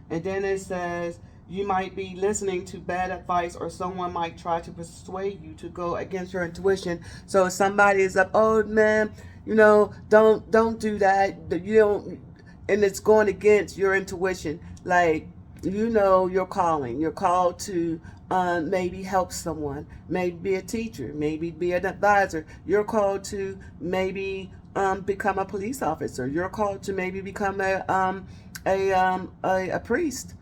then it says, you might be listening to bad advice, or someone might try to persuade you to go against your intuition. So if somebody is up, oh man, don't do that. You don't, and it's going against your intuition. Like, your calling. You're called to maybe help someone, maybe be a teacher, maybe be an advisor. You're called to maybe become a police officer. You're called to maybe become a priest.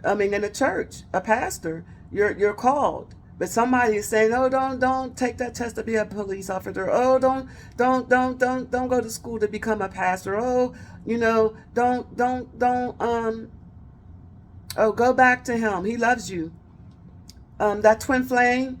I mean, in a church, a pastor. You're called. But somebody is saying, "Oh, don't take that test to be a police officer. Oh, don't go to school to become a pastor. Oh, don't. Oh, go back to him. He loves you. That twin flame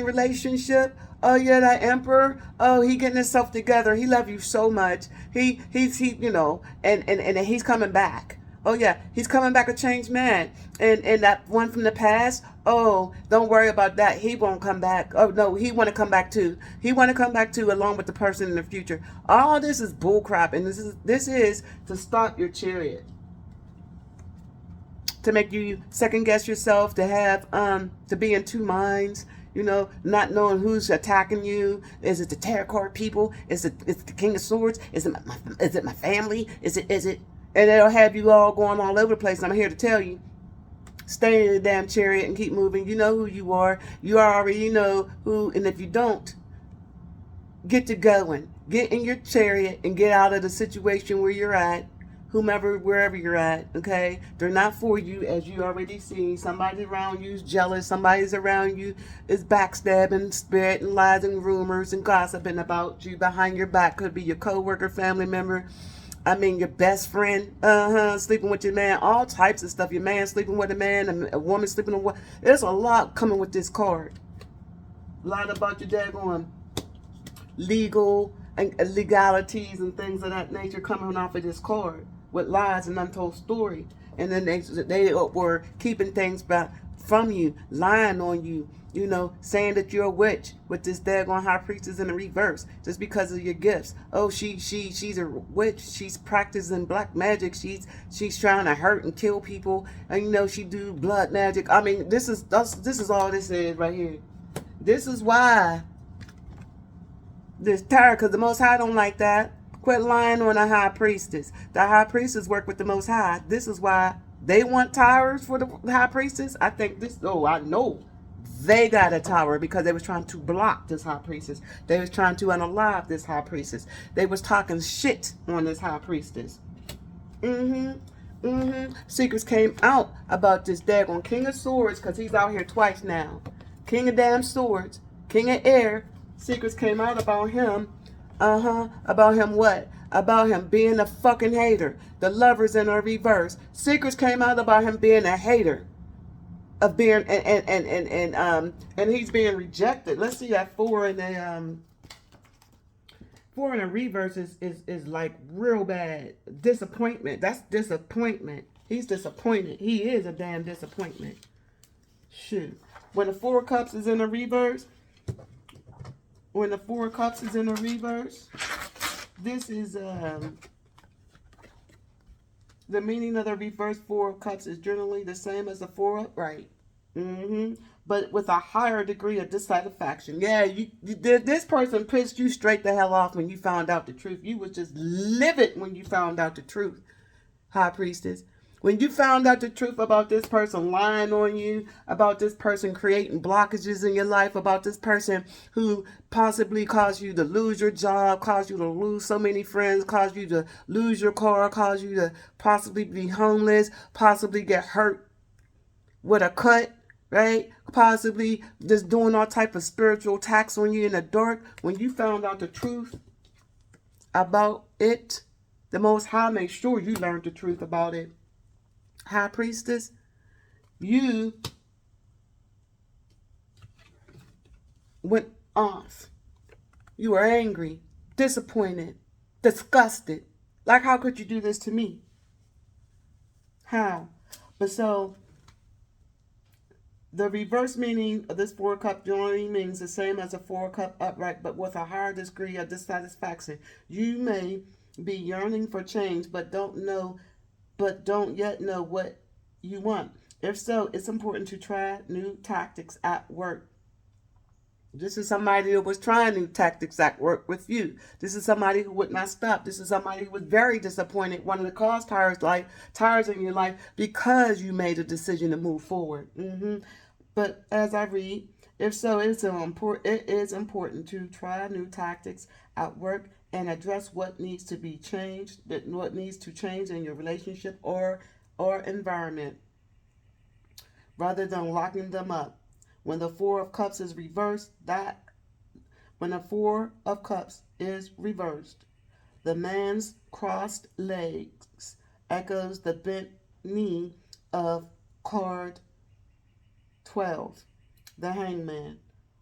relationship. Oh yeah, that emperor. Oh, he getting himself together. He love you so much. And he's coming back. Oh yeah, he's coming back a changed man. And that one from the past. Oh, don't worry about that. He won't come back. Oh no, he want to come back too. He want to come back too, along with the person in the future. All this is bullcrap, and this is to stop your chariot, to make you second guess yourself, to have to be in two minds, not knowing who's attacking you. Is it the tarot card people? Is it the King of Swords? Is it my family? Is it and it'll have you all going all over the place. I'm here to tell you, stay in the damn chariot and keep moving. You know who you are. You already know who, and if you don't, get to going. Get in your chariot and get out of the situation where you're at, wherever you're at, okay? They're not for you, as you already seen. Somebody around you is jealous. Somebody's around you is backstabbing, spreading lies and rumors and gossiping about you behind your back. Could be your coworker, family member. I mean, your best friend, sleeping with your man, all types of stuff. Your man sleeping with a man, a woman sleeping with a woman. There's a lot coming with this card. A lot about your daggone legal and legalities and things of that nature coming off of this card, with lies and untold story. And then they were keeping things back from you, lying on you, saying that you're a witch, with this daggone high priestess in the reverse, just because of your gifts. Oh, she's a witch. She's practicing black magic. She's trying to hurt and kill people, and she do blood magic. I mean, this is all this is right here. This is why this tarot, because the Most High don't like that. Quit lying on the high priestess. The high priestess work with the Most High. This is why they want towers for the high priestess. I think I know they got a tower because they was trying to block this high priestess. They was trying to unalive this high priestess. They was talking shit on this high priestess. Secrets came out about this daggone King of Swords, because he's out here twice now. King of damn swords. King of air. Secrets came out about him. About him what? About him being a fucking hater. The lovers in a reverse. Secrets came out about him being a hater. Of being and he's being rejected. Let's see that 4 in the 4 in a reverse is like real bad. Disappointment. That's disappointment. He's disappointed. He is a damn disappointment. Shoot. When the 4 of Cups is in a reverse, this is the meaning of the reverse 4 of Cups is generally the same as the 4 upright. But with a higher degree of dissatisfaction. Yeah, this person pissed you straight the hell off when you found out the truth. You was just livid when you found out the truth, high priestess. When you found out the truth about this person lying on you, about this person creating blockages in your life, about this person who possibly caused you to lose your job, caused you to lose so many friends, caused you to lose your car, caused you to possibly be homeless, possibly get hurt with a cut, right? Possibly just doing all type of spiritual attacks on you in the dark. When you found out the truth about it, the Most High made sure you learned the truth about it. High priestess, you went off. You were angry, disappointed, disgusted. Like, how could you do this to me? How? But so, the reverse meaning of this 4 of Cups generally means the same as a 4 of Cups upright, but with a higher degree of dissatisfaction. You may be yearning for change, but don't yet know what you want. If so, it's important to try new tactics at work. This is somebody who was trying new tactics at work with you. This is somebody who would not stop. This is somebody who was very disappointed, wanted to cause tires in your life because you made a decision to move forward. But as I read, if so, it is important to try new tactics at work and address what needs to be changed, what needs to change in your relationship or environment, rather than locking them up. When the Four of Cups is reversed, when the Four of Cups is reversed, the man's crossed legs echoes the bent knee of card 12, the hangman.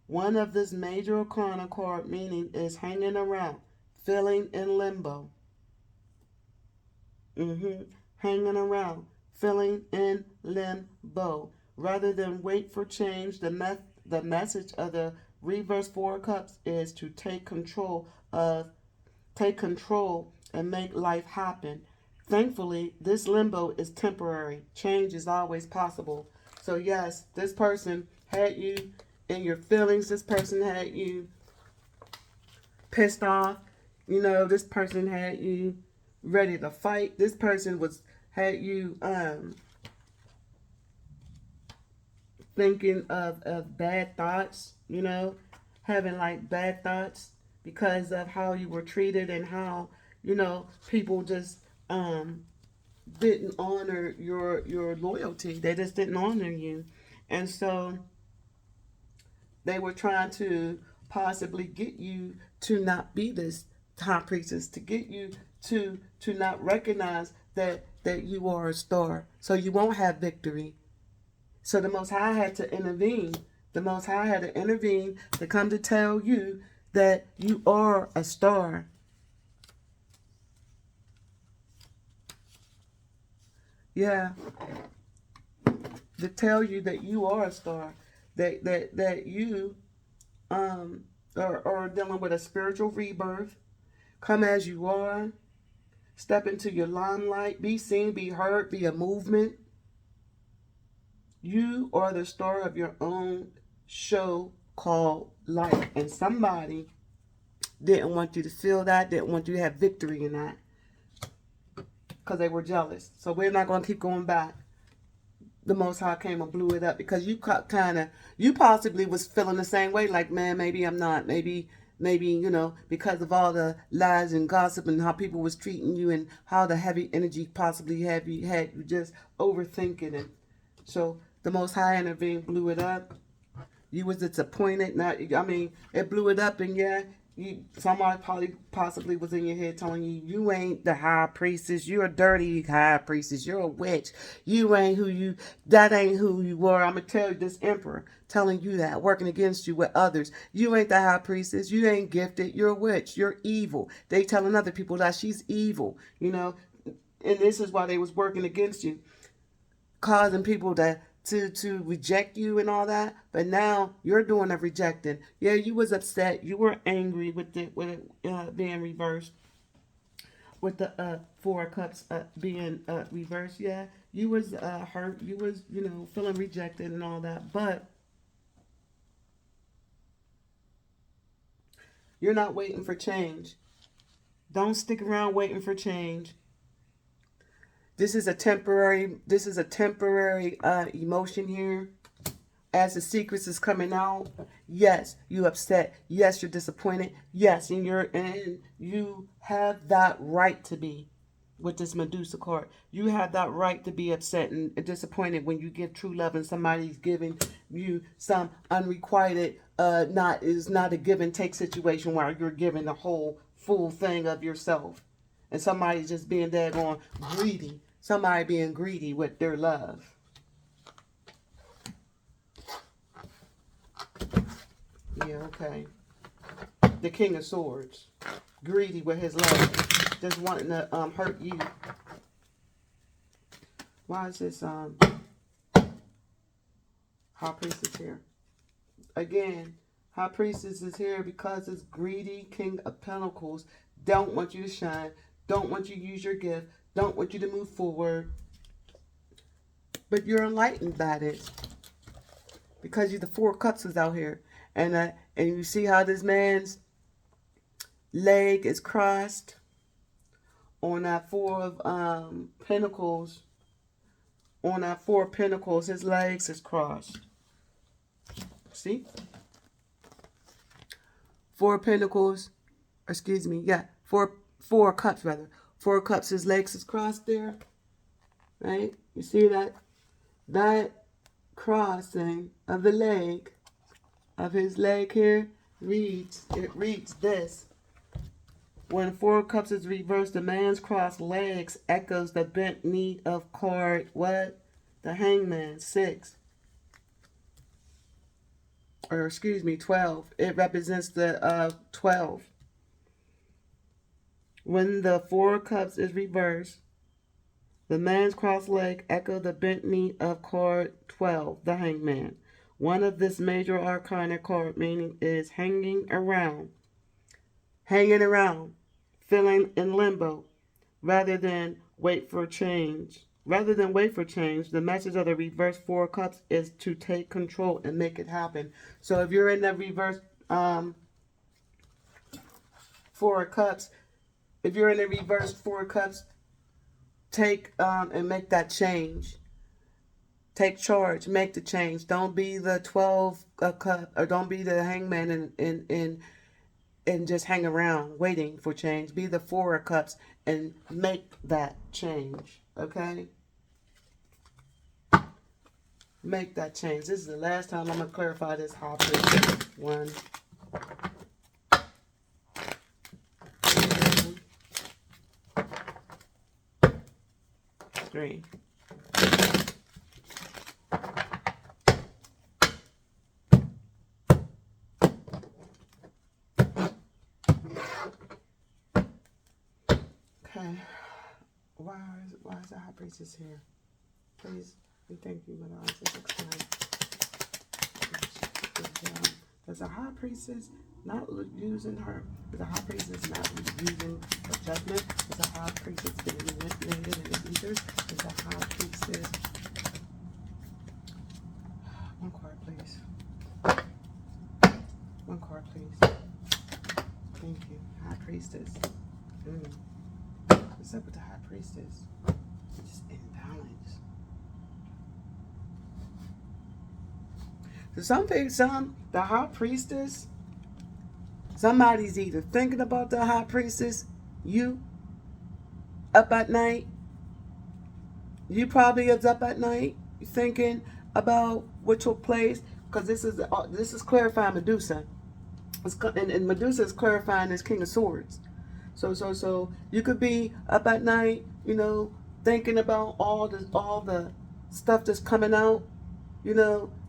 One of this major arcana card meaning is hanging around, feeling in limbo. Hanging around, feeling in limbo. Rather than wait for change, the message of the reverse Four of Cups is to take control and make life happen. Thankfully, this limbo is temporary. Change is always possible. So yes, this person had you in your feelings. This person had you pissed off. This person had you ready to fight. This person had you thinking of bad thoughts, having like bad thoughts because of how you were treated and how, people just didn't honor your loyalty. They just didn't honor you. And so they were trying to possibly get you to not be this high priestess, to get you to not recognize that you are a star. So you won't have victory. So the Most High had to intervene. The Most High had to intervene to come to tell you that you are a star. Yeah. To tell you that you are a star. That you are dealing with a spiritual rebirth. Come as you are. Step into your limelight. Be seen, be heard, be a movement. You are the star of your own show called life. And somebody didn't want you to feel that, didn't want you to have victory in that. Because they were jealous. So we're not going to keep going back. The Most High came and blew it up because you possibly was feeling the same way. Like, man, maybe I'm not. Maybe, because of all the lies and gossip and how people was treating you and how the heavy energy possibly had you just overthinking it. So the Most High intervened, blew it up. You was disappointed. It blew it up, and yeah, somebody possibly was in your head telling you ain't the high priestess. You're a dirty high priestess. You're a witch. That ain't who you were. I'm gonna tell you, this emperor telling you that, working against you with others. You ain't the high priestess. You ain't gifted. You're a witch. You're evil. They telling other people that she's evil. And this is why they was working against you, causing people to reject you and all that. But now you're doing the rejecting. Yeah, you was upset. You were angry with it being reversed. With the Four of Cups being reversed. Yeah, you was hurt. You was, feeling rejected and all that. But you're not waiting for change. Don't stick around waiting for change. This is a temporary emotion here. As the secrets is coming out, yes, you upset. Yes, you're disappointed. Yes, and you have that right to be with this Medusa card. You have that right to be upset and disappointed when you give true love and somebody's giving you some unrequited, not a give and take situation where you're giving the whole full thing of yourself. And somebody's just being daggone greedy. Somebody being greedy with their love. Yeah, okay. The King of Swords. Greedy with his love. Just wanting to hurt you. Why is this High Priestess here? Again, High Priestess is here because this greedy King of Pentacles don't want you to shine. Don't want you to use your gift. Don't want you to move forward. But you're enlightened by it. Because the Four of Cups is out here. And you see how this man's leg is crossed on that Four of Pentacles. On that Four of Pentacles, his legs is crossed. See? Four of Pentacles. Four four cups rather. Four cups, his legs is crossed there. Right? You see that crossing of the leg, of his leg here, reads this. When four cups is reversed, the man's crossed legs echoes the bent knee of card, what? The hangman, 6. Or excuse me, 12. It represents the 12. When the four cups is reversed, the man's crossed leg echo the bent knee of card 12, the hangman. One of this major arcana card meaning is hanging around, feeling in limbo, rather than wait for change. The message of the reverse four cups is to take control and make it happen. So if you're in the reverse four cups, take and make that change. Take charge, make the change. Don't be the 12 cup, or don't be the hangman and just hang around waiting for change. Be the 4 cups and make that change. Okay? Make that change. This is the last time I'm going to clarify this high priestess. 1, 2, 3. Okay. Why is the high priestess here? Please and thank you, Mother. Just explain. Does the high priestess not using her? Is the high priestess not using adjustment? Is the high priestess being manipulated in the ethers? Is the high priestess? One card, please. One card, please. Thank you. High priestess. What's up with the high priestess? Just imbalance. So the high priestess, somebody's either thinking about the high priestess, you up at night. You probably is up at night thinking about what took place, because this is clarifying Medusa. And Medusa is clarifying this King of Swords. So you could be up at night, thinking about all the stuff that's coming out,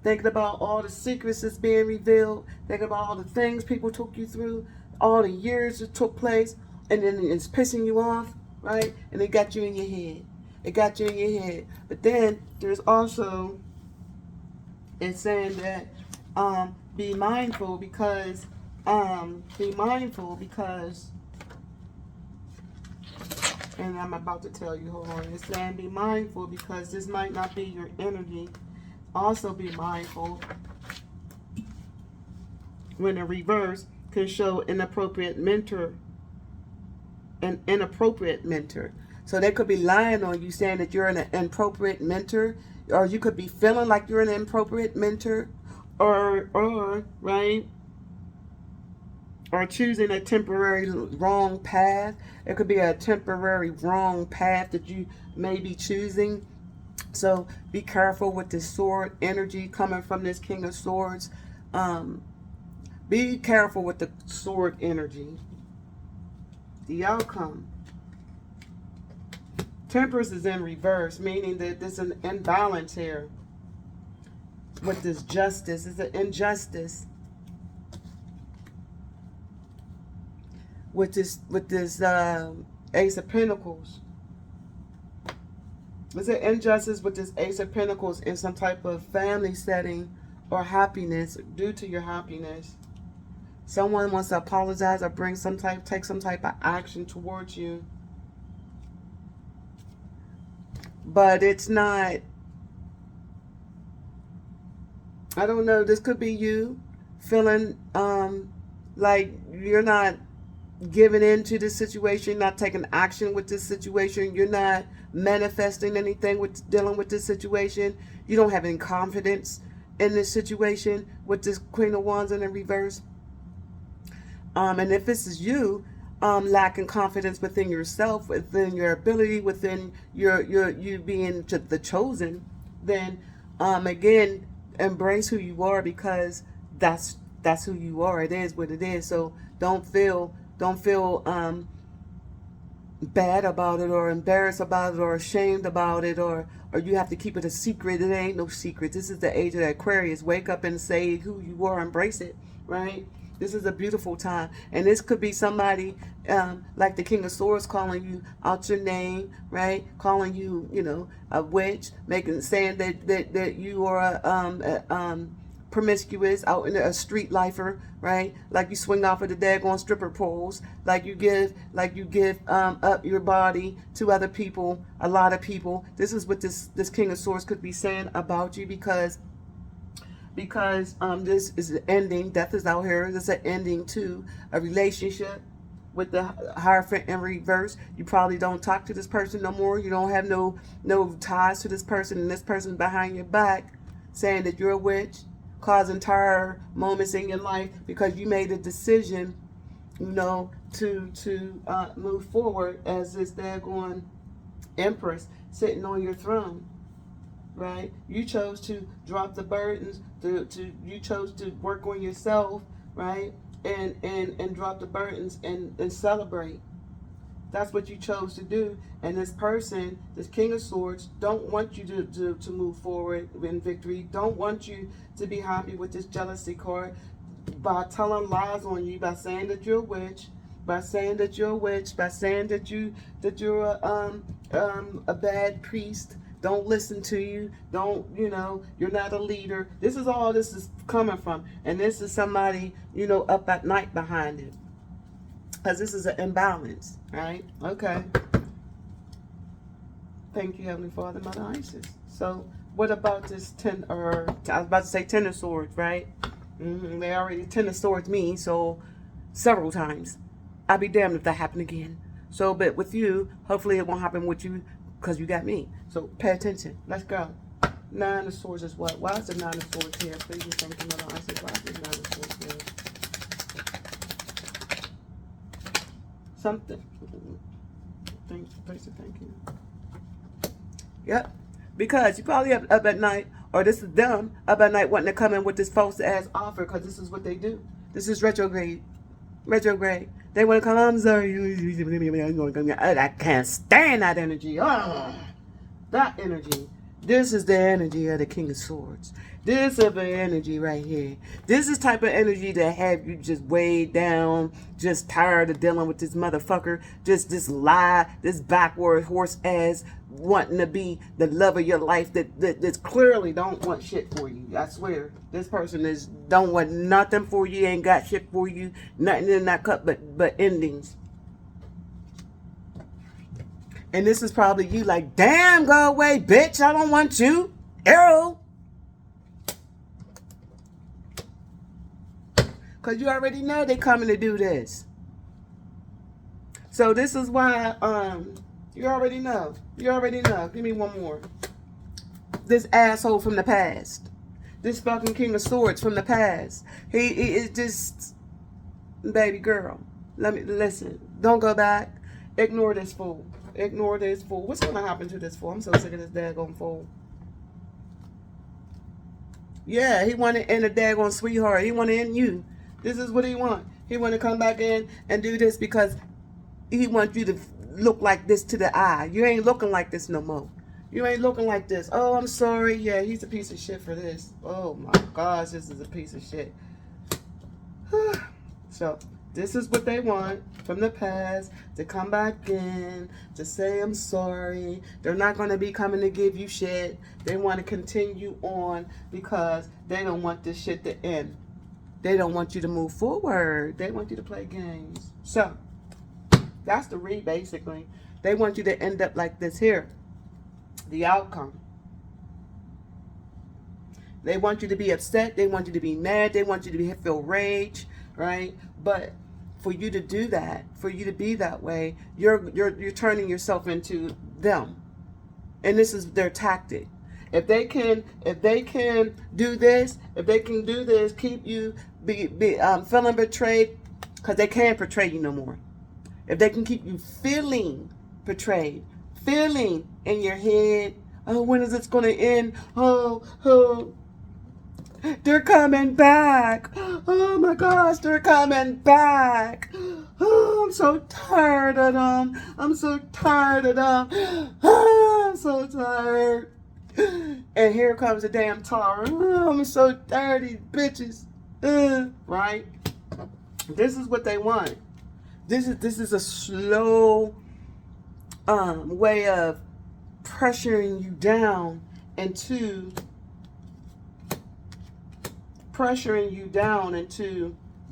thinking about all the secrets that's being revealed, thinking about all the things people took you through, all the years that took place, and then it's pissing you off, right? And it got you in your head. But then there's also, it's saying that be mindful because and I'm about to tell you, hold on. It's saying be mindful because this might not be your energy. Also be mindful when a reverse can show an inappropriate mentor. So they could be lying on you, saying that you're an inappropriate mentor, or you could be feeling like you're an inappropriate mentor, or right? Or choosing a temporary wrong path. It could be a temporary wrong path that you may be choosing. So be careful with this sword energy coming from this King of Swords. Be careful with the sword energy. The outcome. Temperance is in reverse, meaning that there's an imbalance here. With this justice, it's an injustice. With this Ace of Pentacles. There's an injustice with this Ace of Pentacles in some type of family setting or happiness, due to your happiness. Someone wants to apologize or take some type of action towards you. But it's not, I don't know, this could be you feeling like you're not giving in to this situation, not taking action with this situation. You're not manifesting anything with dealing with this situation. You don't have any confidence in this situation with this Queen of Wands in the reverse. And if this is you, lacking confidence within yourself, within your ability, within you being the chosen, then again, embrace who you are, because that's who you are. It is what it is. So don't feel bad about it, or embarrassed about it, or ashamed about it, or you have to keep it a secret. It ain't no secret. This is the age of the Aquarius. Wake up and say who you are. Embrace it, right? This is a beautiful time. And this could be somebody like the King of Swords calling you out your name, right? Calling you, a witch, saying that you are promiscuous, out in a street lifer, right? Like you swing off of the daggone stripper poles, like you give up your body to other people, a lot of people. This is what this King of Swords could be saying about you, because this is an ending. Death is out here. This is an ending to a relationship with the Hierophant in reverse. You probably don't talk to this person no more. You don't have no ties to this person, and this person behind your back saying that you're a witch, causing entire moments in your life because you made a decision, to move forward as this daggone empress sitting on your throne. Right? You chose to drop the burdens, you chose to work on yourself, right? And drop the burdens and celebrate. That's what you chose to do. And this person, this King of Swords, don't want you to move forward in victory. Don't want you to be happy with this jealousy card, by telling lies on you, by saying that you're a witch, by saying that you're a bad priest. Don't listen to you. You're not a leader. This is all this is coming from. And this is somebody, up at night behind it. Because this is an imbalance, right? Okay. Thank you, Heavenly Father, Mother Isis. So what about this I was about to say Ten of Swords, right? They already Ten of Swords me, so several times. I'll be damned if that happened again. So, but with you, hopefully it won't happen with you, because you got me. So pay attention. Let's go. Nine of Swords is what? Why is the Nine of Swords here? Please and thank you, Mother Isis. Why is the Nine of Swords here? Something. Thank you. Yep. Because you probably up at night, or this is them up at night wanting to come in with this false ass offer, because this is what they do. This is retrograde. They want to come, I'm sorry. I can't stand that energy. Oh, that energy. This is the energy of the King of Swords. This is the energy right here. This is type of energy that have you just weighed down, just tired of dealing with this motherfucker, just this lie, this backward horse ass, wanting to be the love of your life that clearly don't want shit for you. I swear. This person don't want nothing for you, ain't got shit for you, nothing in that cup but endings. And this is probably you like, damn, go away, bitch, I don't want you. Arrow. Because you already know they coming to do this. So this is why, you already know. Give me one more. This asshole from the past. This fucking King of Swords from the past. He is just, baby girl. Listen. Don't go back. Ignore this fool. What's going to happen to this fool? I'm so sick of this daggone fool. Yeah, he want to end a daggone sweetheart. He want to end you. This is what he want. He want to come back in and do this because he wants you to look like this to the eye. You ain't looking like this no more. You ain't looking like this. Oh, I'm sorry. Yeah, he's a piece of shit for this. Oh my gosh, this is a piece of shit. So, this is what they want from the past, to come back in, to say I'm sorry. They're not going to be coming to give you shit. They want to continue on because they don't want this shit to end. They don't want you to move forward. They want you to play games. So, that's the read, basically. They want you to end up like this here. The outcome. They want you to be upset. They want you to be mad. They want you to feel rage, right? But for you to do that, for you to be that way, you're turning yourself into them. And this is their tactic. If they can do this, keep you feeling betrayed, because they can't portray you no more. if they can keep you feeling betrayed, feeling in your head, oh, when is this going to end? Oh, they're coming back. Oh my gosh, they're coming back. Oh, I'm so tired of them. I'm so tired of them. Oh, I'm so tired. And here comes the damn tar. Oh, I'm so tired of these bitches. Right? This is what they want. This is a slow way of pressuring you down into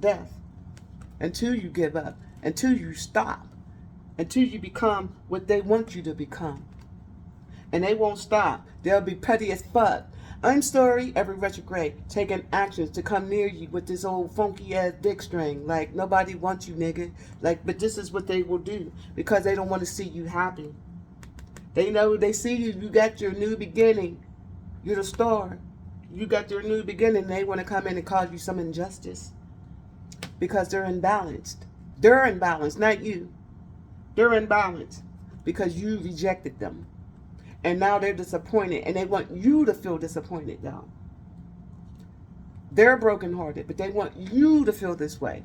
death, until you give up, until you stop, until you become what they want you to become. And they won't stop. They'll be petty as fuck. I'm sorry, every retrograde taking actions to come near you with this old funky ass dick string. Like, nobody wants you, nigga. Like, but this is what they will do because they don't want to see you happy. They know they see you. You got your new beginning. You're the star. You got your new beginning. They want to come in and cause you some injustice because they're imbalanced. They're imbalanced, not you. They're imbalanced because you rejected them. And now they're disappointed, and they want you to feel disappointed now. They're brokenhearted, but they want you to feel this way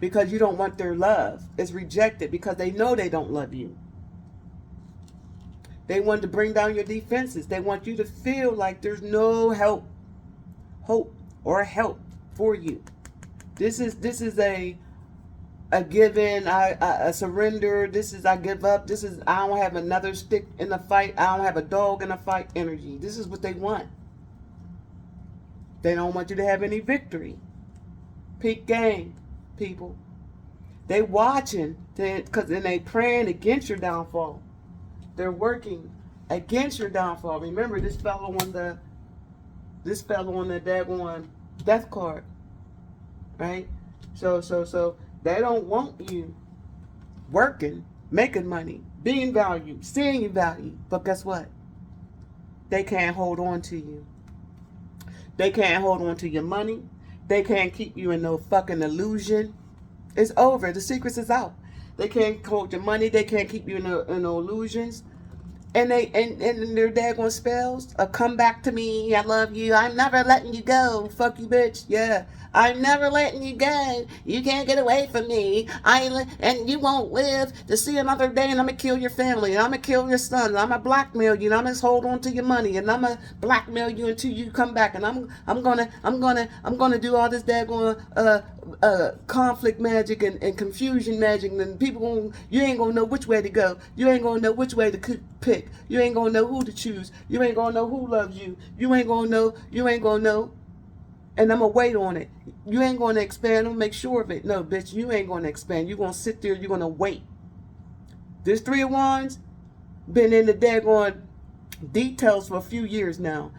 because you don't want their love. It's rejected because they know they don't love you. They want to bring down your defenses. They want you to feel like there's no hope or help for you. This is a give in, I surrender. This is I give up. This is I don't have another stick in the fight. I don't have a dog in the fight energy. This is what they want. They don't want you to have any victory. Peak game, people. They watching because then they praying against your downfall. They're working against your downfall. Remember, this fellow on the daggone death card, right? So they don't want you working, making money, being valued, seeing you valued. But guess what? They can't hold on to you. They can't hold on to your money. They can't keep you in no fucking illusion. It's over. The secrets is out. They can't hold your money. They can't keep you in no illusions. And their daggone spells, come back to me, I love you, I'm never letting you go, fuck you bitch, yeah, I'm never letting you go, you can't get away from me, and you won't live to see another day, and I'm gonna kill your family, and I'm gonna kill your son, and I'm gonna blackmail you, and I'm gonna hold on to your money, and I'm gonna blackmail you until you come back, and I'm gonna do all this daggone conflict magic and confusion magic, and people you ain't gonna know which way to go. You ain't gonna know which way to pick. You ain't gonna know who to choose. You ain't gonna know who loves you. You ain't gonna know. And I'm gonna wait on it. You ain't gonna expand. I'm gonna make sure of it. No, bitch, you ain't gonna expand. You're gonna sit there. You're gonna wait. This Three of Wands been in the daggone details for a few years now.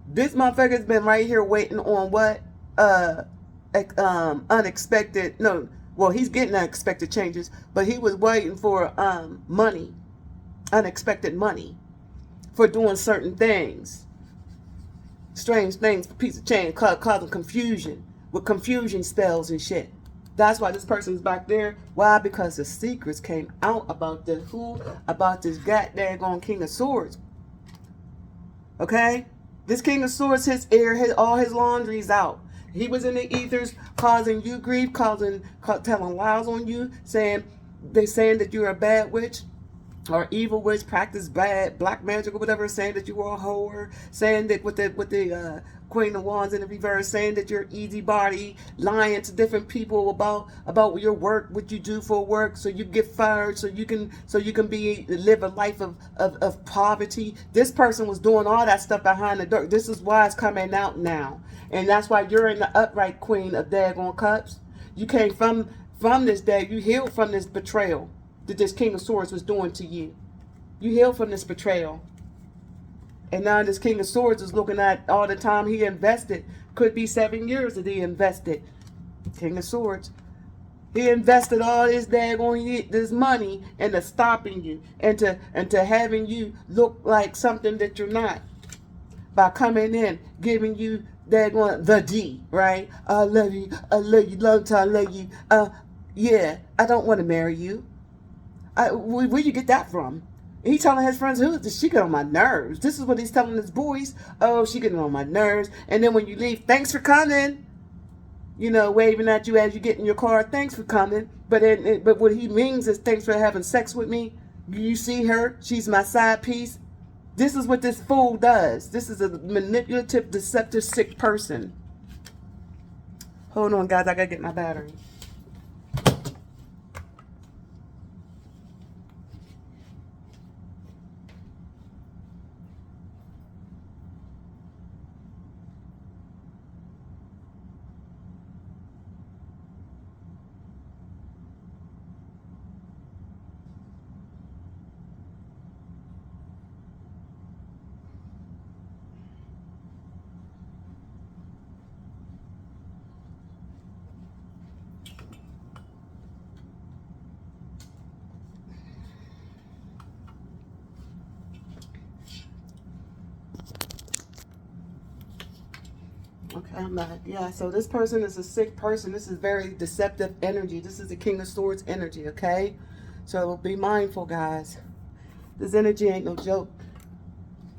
This motherfucker's been right here waiting on what? Unexpected, no, well, he's getting unexpected changes, but he was waiting for money, unexpected money for doing certain things, strange things, piece of change, causing confusion with confusion spells and shit. That's why this person's back there. Why? Because the secrets came out about this goddamn King of Swords. Okay? This King of Swords, all his laundry's out. He was in the ethers causing you grief, telling lies on you, saying that you're a bad witch or evil witch, practice bad black magic or whatever, saying that you were a whore, saying that with the Queen of Wands in the reverse, saying that you're easy body, lying to different people about your work, what you do for work, so you get fired, so you can live a life of poverty. This person was doing all that stuff behind the door. This is why it's coming out now. And that's why you're in the upright Queen of daggone cups. You came from this day. You healed from this betrayal that this King of Swords was doing to you. You healed from this betrayal. And now this King of Swords is looking at all the time he invested. Could be 7 years that he invested. King of Swords. He invested all his daggone this money into stopping you and to having you look like something that you're not. By coming in, giving you daggone the D, right? I love you, long time, I love you. Yeah, I don't want to marry you. Where you get that from? And he telling his friends, who she get on my nerves. This is what he's telling his boys. Oh, she getting on my nerves. And then when you leave, thanks for coming. You know, waving at you as you get in your car. Thanks for coming. But what he means is thanks for having sex with me. You see her? She's my side piece. This is what this fool does. This is a manipulative, deceptive, sick person. Hold on, guys. I gotta get my battery. Okay, I'm not. Yeah, so this person is a sick person. This is very deceptive energy. This is the King of Swords energy, okay? So be mindful, guys. This energy ain't no joke.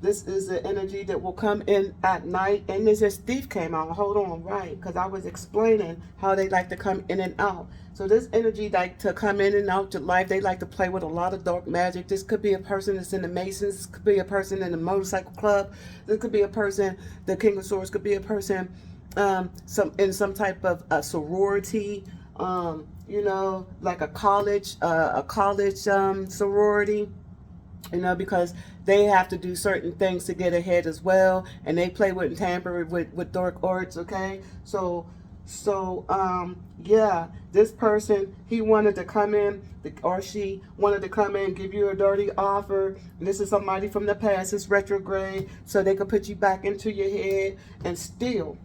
This is the energy that will come in at night. And this thief came out. Hold on, right? Because I was explaining how they like to come in and out. So this energy like to come in and out to life. They like to play with a lot of dark magic. This could be a person that's in the Masons. This could be a person in the motorcycle club. This could be a person, the King of Swords could be a person in some type of sorority. You know, like a college sorority. You know, because they have to do certain things to get ahead as well, and they play with and tamper with dark arts. Okay, so yeah, this person, he wanted to come in, or she wanted to come in, give you a dirty offer. And this is somebody from the past, it's retrograde, so they could put you back into your head and steal.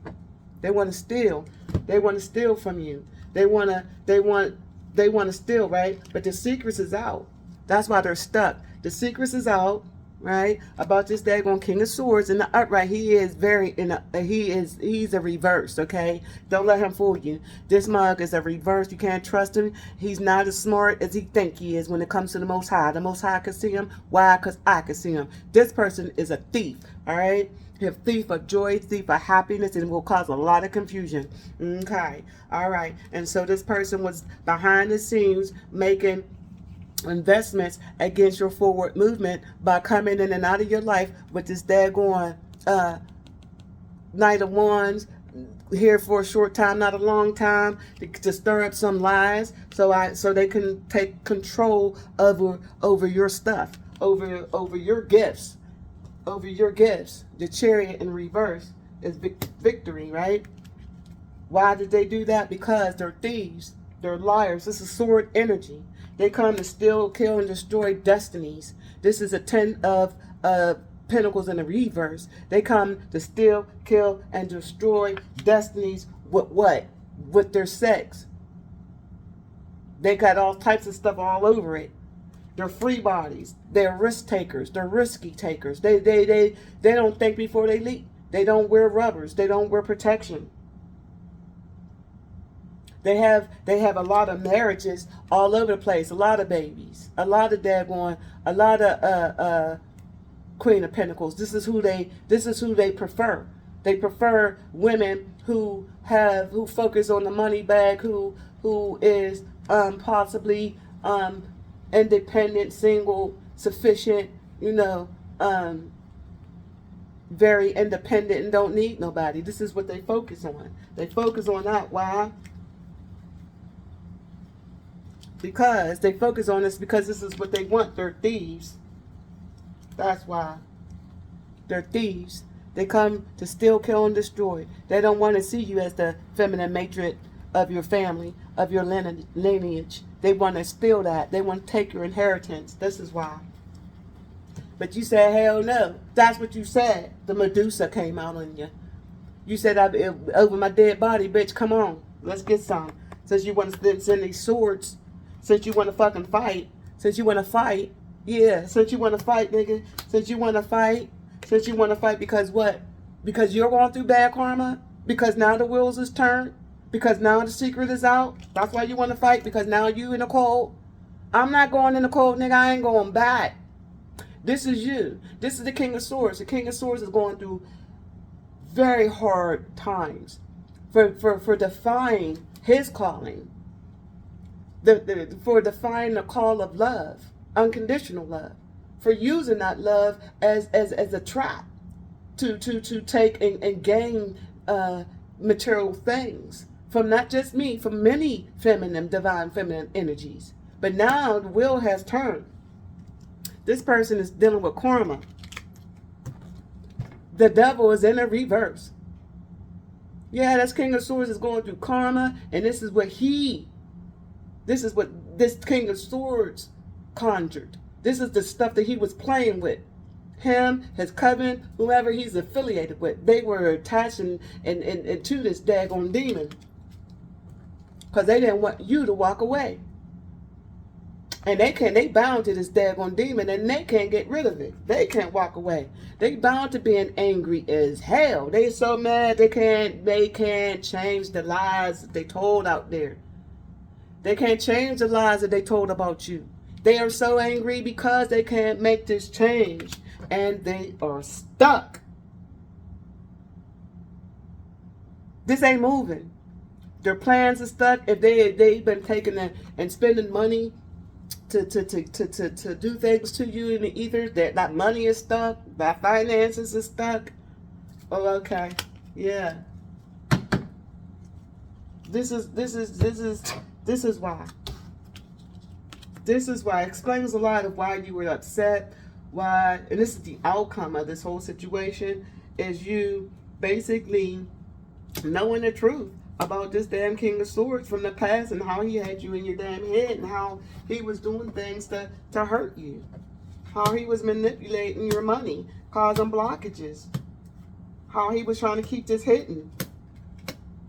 They want to steal. They want to steal from you. They want to steal, right? But the secrets is out. That's why they're stuck. The secrets is out, right? About this daggone King of Swords in the upright. He is he's a reverse, okay? Don't let him fool you. This mug is a reverse. You can't trust him. He's not as smart as he think he is when it comes to the Most High. The Most High can see him. Why? Because I can see him. This person is a thief, all right? A thief of joy, thief of happiness, and will cause a lot of confusion. Okay, all right. And so this person was behind the scenes making investments against your forward movement by coming in and out of your life with this daggone Knight of Wands, here for a short time, not a long time, to stir up some lies, so they can take control over your stuff, over your gifts, over your gifts. The Chariot in reverse is victory, right? Why did they do that? Because they're thieves, they're liars. This is sword energy. They come to steal, kill, and destroy destinies. This is a 10 of Pentacles in the reverse. They come to steal, kill, and destroy destinies with what? With their sex. They got all types of stuff all over it. They're free bodies. They're risk takers. They're risky takers. They don't think before they leap. They don't wear rubbers. They don't wear protection. They have a lot of marriages all over the place, a lot of babies, a lot of Queen of Pentacles. This is who they prefer. They prefer women who focus on the money bag, who is possibly independent, single, sufficient, you know, very independent and don't need nobody. This is what they focus on. They focus on that. Why? Because they focus on this because this is what they want. They're thieves. That's why. They're thieves. They come to steal, kill, and destroy. They don't want to see you as the feminine matrix of your family, of your lineage. They want to steal that. They want to take your inheritance. This is why. But you said, hell no. That's what you said. The Medusa came out on you. You said, over my dead body, bitch, come on. Let's get some. Since you want to send these swords, since you want to fucking fight, yeah, since you want to fight, nigga, since you want to fight because what? Because you're going through bad karma? Because now the wheels is turned? Because now the secret is out. That's why you want to fight, because now you in the cold. I'm not going in the cold, nigga. I ain't going back. This is you. This is the King of Swords. The King of Swords is going through very hard times for defying his calling. For defying the call of love, unconditional love. For using that love as a trap to take and gain material things from not just me, from many divine feminine energies. But now the wheel has turned. This person is dealing with karma. The devil is in a reverse. Yeah, this King of Swords is going through karma, and this is what this King of Swords conjured. This is the stuff that he was playing with. Him, his coven, whoever he's affiliated with, they were attached and to this daggone demon. Because they didn't want you to walk away. And they bound to this daggone demon, and they can't get rid of it. They can't walk away. They bound to being angry as hell. They so mad they can't change the lies that they told out there. They can't change the lies that they told about you. They are so angry because they can't make this change, and they are stuck. This ain't moving. Their plans are stuck. If they've been taking and spending money to do things to you in the ether, that money is stuck, that finances is stuck. Oh, okay, yeah. This is why. This is why. It explains a lot of why you were upset. Why, and this is the outcome of this whole situation, is you basically knowing the truth about this damn King of Swords from the past, and how he had you in your damn head, and how he was doing things to hurt you. How he was manipulating your money, causing blockages. How he was trying to keep this hidden.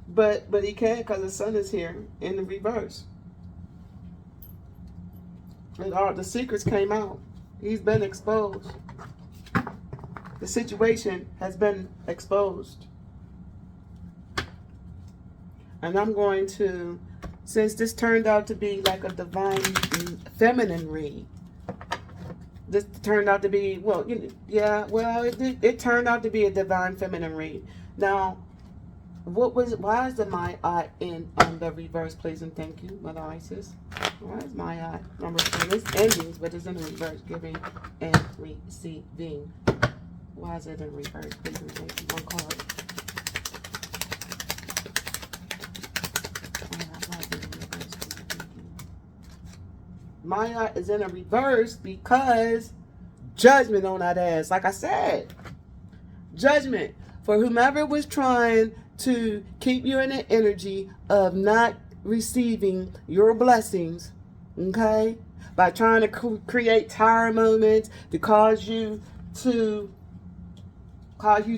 But he can't, because the sun is here in the reverse. And all the secrets came out. He's been exposed. The situation has been exposed. And I'm going to, since this turned out to be like a divine feminine read, this turned out to be, well, it turned out to be a divine feminine read. Now, why is the my eye in the reverse, please and thank you, Mother Isis? Why is my eye number 10? It's endings, but it's in the reverse, giving and receiving. Why is it in reverse? Please and thank you. One card. My eye is in a reverse because judgment on that ass. Like I said, judgment for whomever was trying to keep you in the energy of not receiving your blessings, okay? By trying to create tire moments to cause you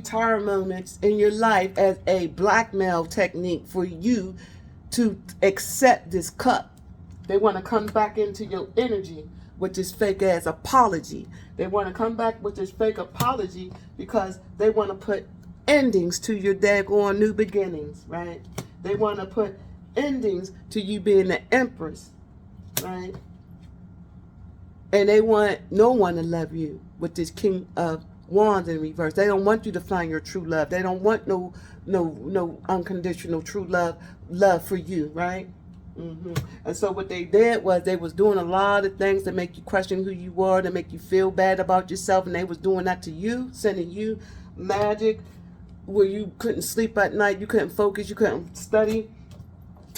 tire moments in your life as a blackmail technique for you to accept this cup. They want to come back into your energy with this fake ass apology. They want to come back with this fake apology because they want to put endings to your daggone new beginnings, right? They want to put endings to you being the empress, right? And they want no one to love you with this King of Wands in reverse. They don't want you to find your true love. They don't want no unconditional true love for you, right? And so what they did was they was doing a lot of things to make you question who you were, to make you feel bad about yourself, and they was doing that to you, sending you magic where you couldn't sleep at night, you couldn't focus, you couldn't study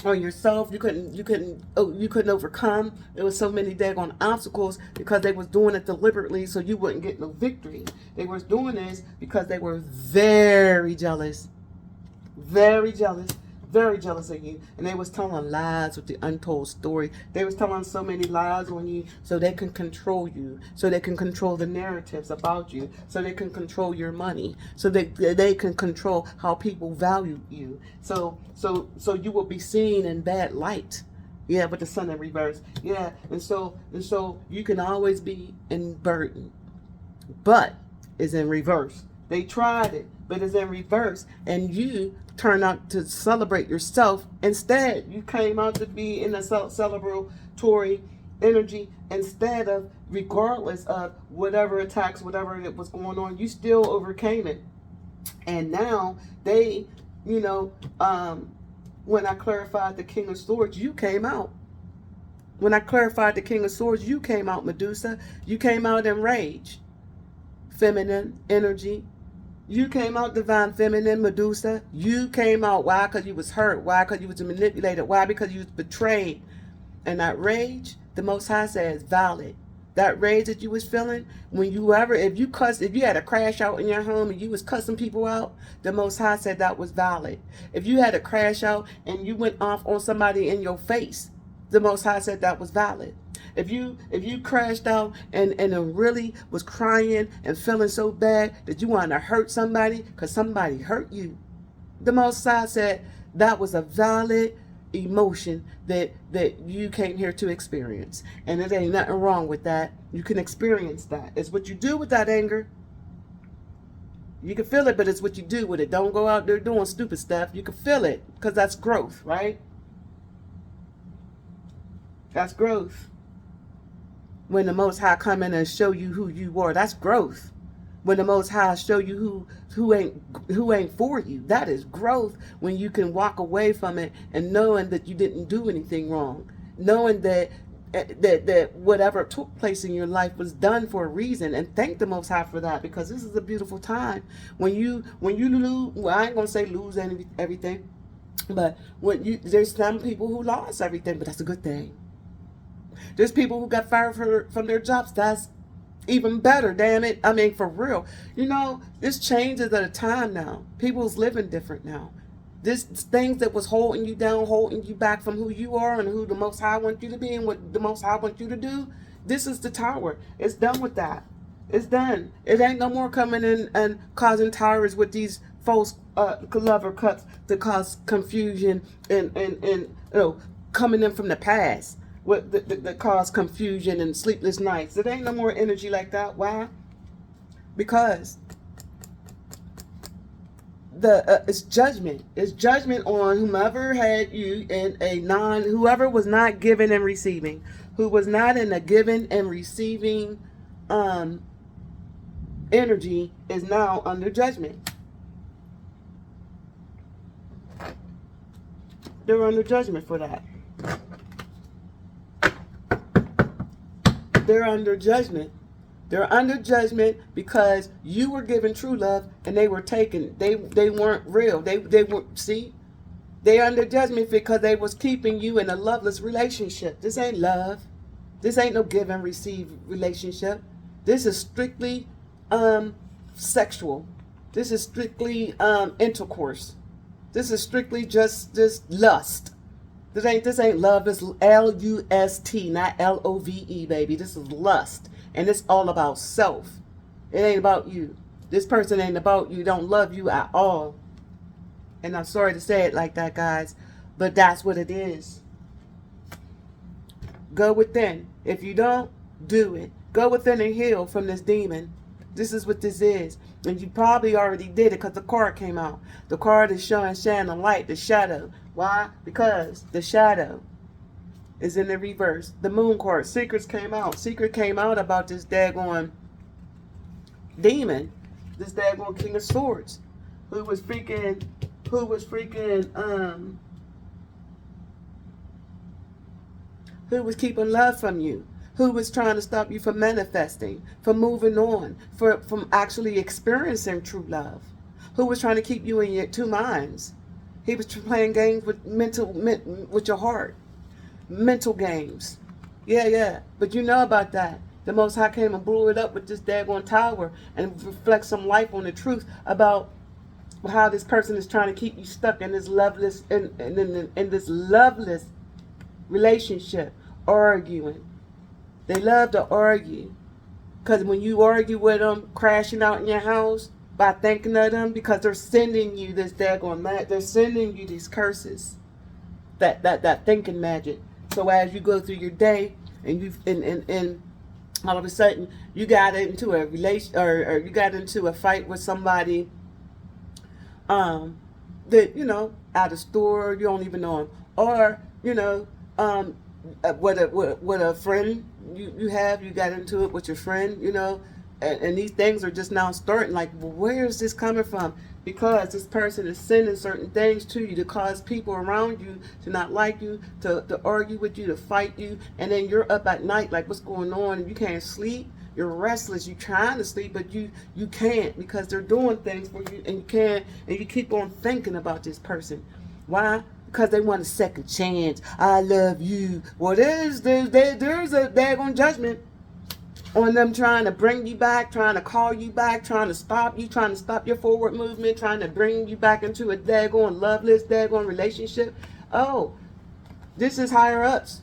on yourself, you couldn't overcome. There was so many daggone obstacles because they was doing it deliberately so you wouldn't get no victory. They was doing this because they were very jealous, very jealous of you, and they was telling lies with the untold story. They was telling so many lies on you so they can control you, so they can control the narratives about you, so they can control your money, so they can control how people value you, so you will be seen in bad light. Yeah, with the sun in reverse. Yeah, and so you can always be in burden, but it's in reverse. They tried it, but it's in reverse, and you turn out to celebrate yourself. Instead, you came out to be in a celebratory energy instead of, regardless of whatever attacks, whatever it was going on, you still overcame it. And now they, you know, when I clarified the King of Swords, you came out. When I clarified the King of Swords, you came out, Medusa. You came out in rage. Feminine energy. You came out divine feminine, Medusa. You came out. Why? Because you was hurt. Why? Because you was manipulated. Why? Because you was betrayed. And that rage, the Most High says, valid. That rage that you was feeling, when you ever, if you had a crash out in your home and you was cussing people out, the Most High said that was valid. If you had a crash out and you went off on somebody in your face, the Most High said that was valid. If you crashed out and really was crying and feeling so bad that you wanted to hurt somebody because somebody hurt you, the Most High said that was a valid emotion that you came here to experience. And it ain't nothing wrong with that. You can experience that. It's what you do with that anger. You can feel it, but it's what you do with it. Don't go out there doing stupid stuff. You can feel it because that's growth, right? That's growth. When the Most High come in and show you who you are, that's growth. When the Most High show you who ain't for you, that is growth. When you can walk away from it and knowing that you didn't do anything wrong, knowing that whatever took place in your life was done for a reason, and thank the Most High for that, because this is a beautiful time. When you lose, well, I ain't gonna say lose everything, but there's some people who lost everything, but that's a good thing. There's people who got fired from their jobs. That's even better, damn it. I mean, for real. You know, this changes at a time now. People's living different now. This things that was holding you down, holding you back from who you are and who the Most High wants you to be and what the Most High wants you to do. This is the tower. It's done with that. It's done. It ain't no more coming in and causing towers with these false clever cuts to cause confusion and coming in from the past. That cause confusion and sleepless nights. It ain't no more energy like that. Why? Because it's judgment. It's judgment on whomever had you in whoever was not giving and receiving, who was not in a giving and receiving energy is now under judgment. They're under judgment for that. They're under judgment. They're under judgment because you were given true love and they were taken. They weren't real. They weren't. See, they under judgment because they was keeping you in a loveless relationship. This ain't love. This ain't no give and receive relationship. This is strictly sexual. This is strictly intercourse. This is strictly just lust. This ain't love. It's L-U-S-T, not L-O-V-E, baby. This is lust. And it's all about self. It ain't about you. This person ain't about you. Don't love you at all. And I'm sorry to say it like that, guys, but that's what it is. Go within. If you don't, do it. Go within and heal from this demon. This is what this is. And you probably already did it because the card came out. The card is shining a light, the shadow. Why? Because the shadow is in the reverse. The moon card, secrets came out. Secret came out about this daggone demon, this daggone King of Swords, who was freaking, who was keeping love from you, who was trying to stop you from manifesting, from moving on, from actually experiencing true love, who was trying to keep you in your two minds. He was playing games with with your heart. Mental games. Yeah. But you know about that. The Most High came and blew it up with this daggone tower and reflects some light on the truth about how this person is trying to keep you stuck in this loveless in this loveless relationship, arguing. They love to argue. Because when you argue with them, crashing out in your house, by thinking of them, because they're sending you this daggone magic. They're sending you these curses. That thinking magic. So as you go through your day and all of a sudden you got into a relation or you got into a fight with somebody that, at a store, you don't even know them, or with a friend you got into it with your friend, and these things are just now starting. Like, well, where is this coming from? Because this person is sending certain things to you to cause people around you to not like you, to argue with you, to fight you, and then you're up at night like, what's going on? And you can't sleep. You're restless. You're trying to sleep, but you can't, because they're doing things for you, and you can't, and you keep on thinking about this person. Why? Because they want a second chance. I love you. Well, there's a daggone judgment on them trying to bring you back, trying to call you back, trying to stop you, trying to stop your forward movement, trying to bring you back into a daggone loveless, daggone relationship. Oh, this is higher ups.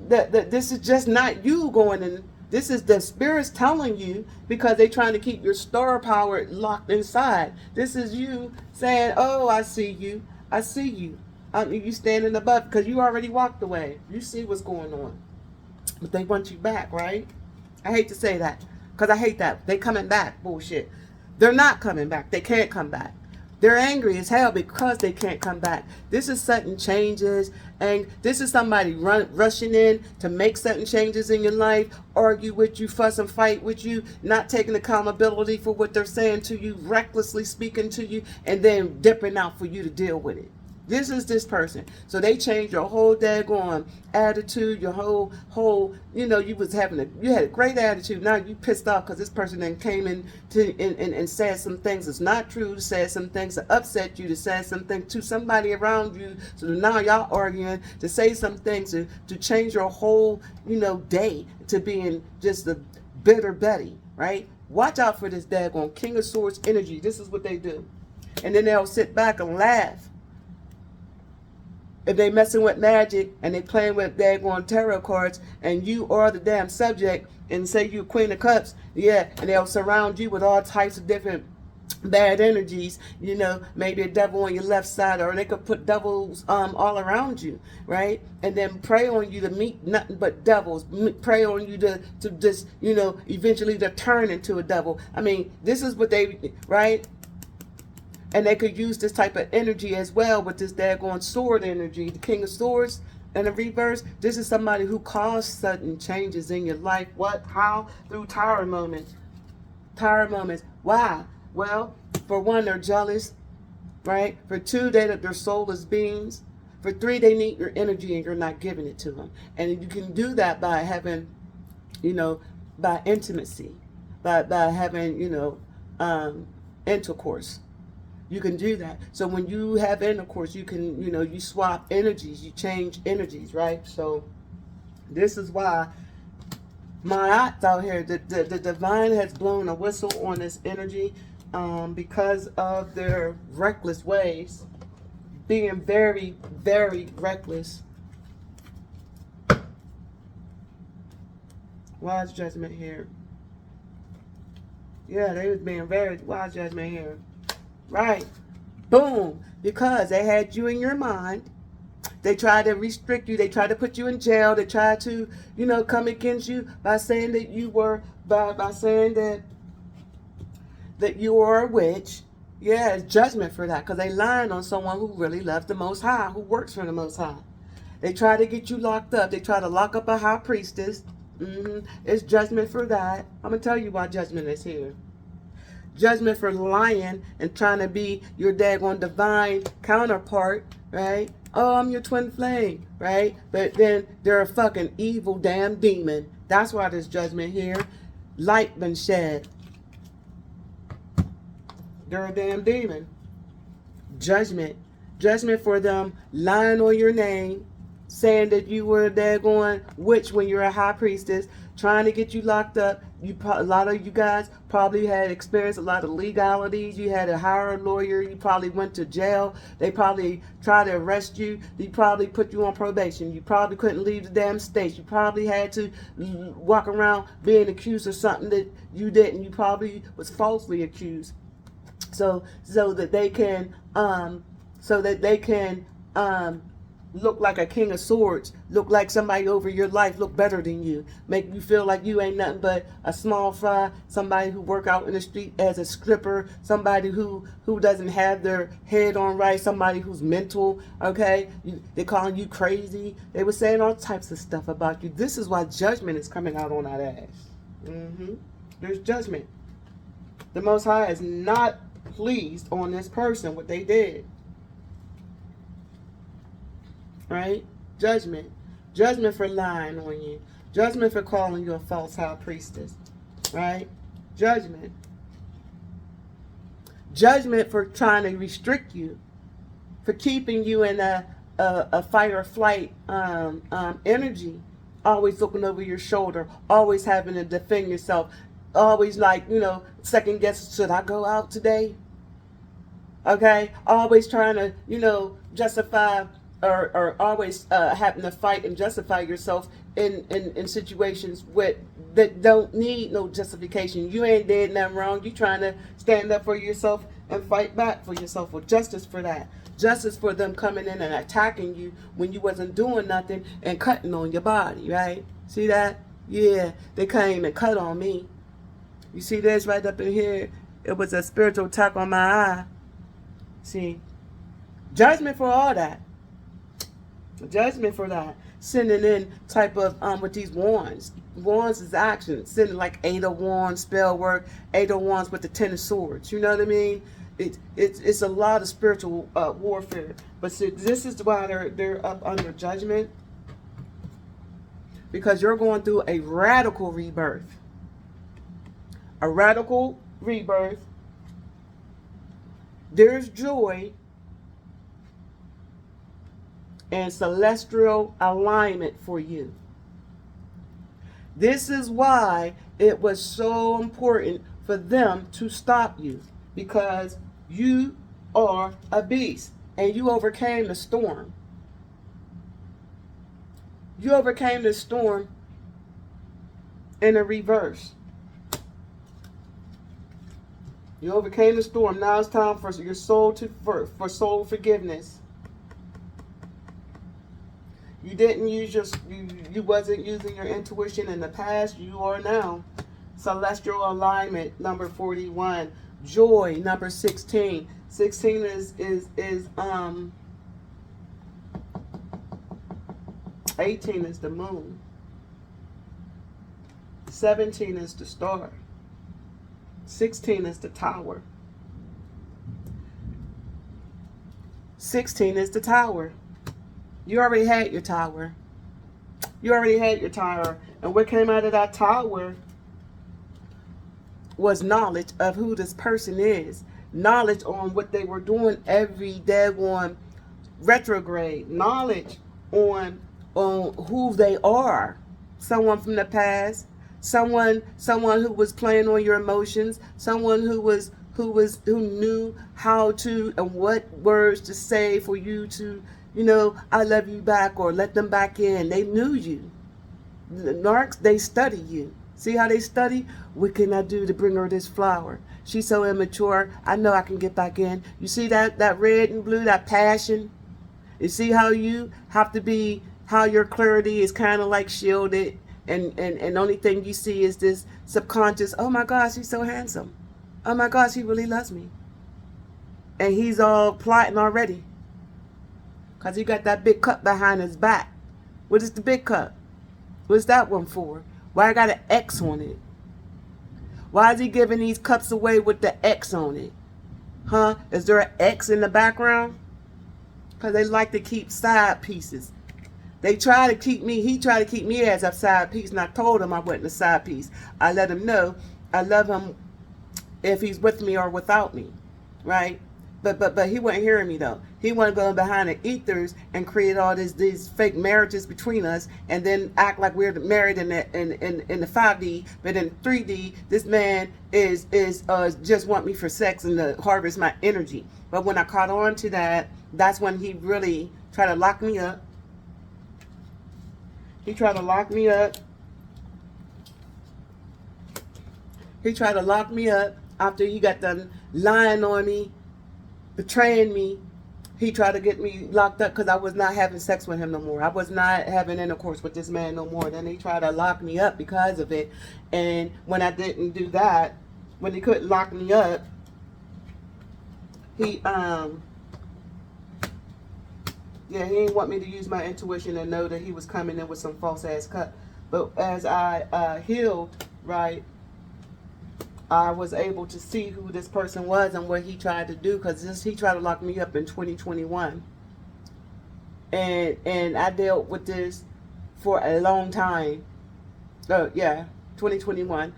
That this is just not you going in. This is the spirits telling you, because they're trying to keep your star power locked inside. This is you saying, oh, I see you. I see you. You standing above, because you already walked away. You see what's going on. But they want you back, right? I hate to say that, because I hate that. They coming back. Bullshit. They're not coming back. They can't come back. They're angry as hell because they can't come back. This is sudden changes, and this is somebody rushing in to make sudden changes in your life, argue with you, fuss and fight with you, not taking accountability for what they're saying to you, recklessly speaking to you, and then dipping out for you to deal with it. This is this person. So they changed your whole daggone attitude, your whole, you had a great attitude. Now you pissed off because this person then came in and said some things that's not true, said some things that upset you, to say something to somebody around you. So now y'all arguing to say some things to change your whole, day to being just a bitter Betty, right? Watch out for this daggone King of Swords energy. This is what they do. And then they'll sit back and laugh. If they messing with magic and they playing with daggone tarot cards, and you are the damn subject, and say you Queen of Cups, yeah, and they'll surround you with all types of different bad energies, maybe a devil on your left side, or they could put devils all around you, right? And then pray on you to meet nothing but devils, pray on you to just, eventually to turn into a devil. I mean, this is what they, right? And they could use this type of energy as well with this daggone sword energy, the King of Swords in the reverse. This is somebody who caused sudden changes in your life. What? How? Through tower moments. Tower moments. Why? Well, for one, they're jealous, right? For two, they're soulless beings. For three, they need your energy and you're not giving it to them. And you can do that by having, by intimacy, by having, intercourse. You can do that. So when you have intercourse, you can, you swap energies, you change energies, right? So this is why my aunt's out here, the divine has blown a whistle on this energy, because of their reckless ways, being very, very reckless. Wise judgment here. Yeah, they was being very wise judgment here. Right. Boom. Because they had you in your mind. They tried to restrict you. They tried to put you in jail. They tried to, come against you by saying that you were, by saying that you were a witch. Yeah, it's judgment for that, because they lying on someone who really loves the Most High, who works for the Most High. They try to get you locked up. They try to lock up a high priestess. It's judgment for that. I'm going to tell you why judgment is here. Judgment for lying and trying to be your daggone divine counterpart, right? Oh, I'm your twin flame, right? But then they're a fucking evil damn demon. That's why there's judgment here. Light been shed. They're a damn demon. Judgment. Judgment for them lying on your name, saying that you were a daggone witch when you're a high priestess, trying to get you locked up. A lot of you guys probably had experienced a lot of legalities. You had to hire a lawyer. You probably went to jail. They probably tried to arrest you. They probably put you on probation. You probably couldn't leave the damn state. You probably had to walk around being accused of something that you didn't. You probably was falsely accused. So that they can look like a king of swords, look like somebody over your life, look better than you, make you feel like you ain't nothing but a small fry, somebody who work out in the street as a stripper, somebody who doesn't have their head on right, somebody who's mental, okay? They're calling you crazy. They were saying all types of stuff about you. This is why judgment is coming out on that ass. There's judgment. The Most High is not pleased on this person, what they did. Right? Judgment. Judgment for lying on you. Judgment for calling you a false high priestess. Right? Judgment. Judgment for trying to restrict you. For keeping you in a fight or flight energy. Always looking over your shoulder. Always having to defend yourself. Always like, second guess, should I go out today? Okay? Always trying to, justify or always having to fight and justify yourself in situations that don't need no justification. You ain't did nothing wrong. You trying to stand up for yourself and fight back for yourself for justice for that. Justice for them coming in and attacking you when you wasn't doing nothing and cutting on your body, right? See that? Yeah, they came and cut on me. You see this right up in here? It was a spiritual attack on my eye. See? Judgment for all that. Judgment for that. Sending in type of with these wands. Wands is action. Sending like 8 of wands, spell work, 8 of wands with the 10 of swords. You know what I mean? It's a lot of spiritual warfare. But see, this is why they're up under judgment. Because you're going through a radical rebirth. A radical rebirth. There's joy and celestial alignment for you. This is why it was so important for them to stop you, because you are a beast and you overcame the storm. You overcame the storm in a reverse. You overcame the storm. Now it's time for your soul for soul forgiveness. You didn't use you wasn't using your intuition in the past. You are now. Celestial alignment, number 41. Joy, number 16. 16 is 18 is the moon. 17 is the star. 16 is the tower. 16 is the tower. You already had your tower. You already had your tower. And what came out of that tower was knowledge of who this person is. Knowledge on what they were doing every day on retrograde. Knowledge on who they are. Someone from the past. Someone who was playing on your emotions. Someone who knew how to and what words to say for you to, I love you back or let them back in. They knew you. The narcs, they study you. See how they study? What can I do to bring her this flower? She's so immature. I know I can get back in. You see that red and blue, that passion? You see how you have to be, how your clarity is kind of like shielded, and the only thing you see is this subconscious, oh my gosh, he's so handsome. Oh my gosh, he really loves me. And he's all plotting already. Because he got that big cup behind his back. What is the big cup? What's that one for? Why I got an X on it? Why is he giving these cups away with the X on it? Huh? Is there an X in the background? Because they like to keep side pieces. They try to keep me, he tried to keep me as a side piece, and I told him I wasn't a side piece. I let him know I love him if he's with me or without me, right? But he wasn't hearing me though. He wasn't going behind the ethers and create all these fake marriages between us, and then act like we're married in the 5D, but in 3D, this man is just want me for sex and to harvest my energy. But when I caught on to that, that's when he really tried to lock me up. He tried to lock me up. He tried to lock me up after he got done lying on me, betraying me. he tried to get me locked up because I was not having sex with him no more. I was not having intercourse with this man no more. Then he tried to lock me up because of it. And when I didn't do that, when he couldn't lock me up, he yeah, he didn't want me to use my intuition and know that he was coming in with some false ass cut. But as I healed, right, I was able to see who this person was and what he tried to do, because he tried to lock me up in 2021. And I dealt with this for a long time. Oh yeah, 2021.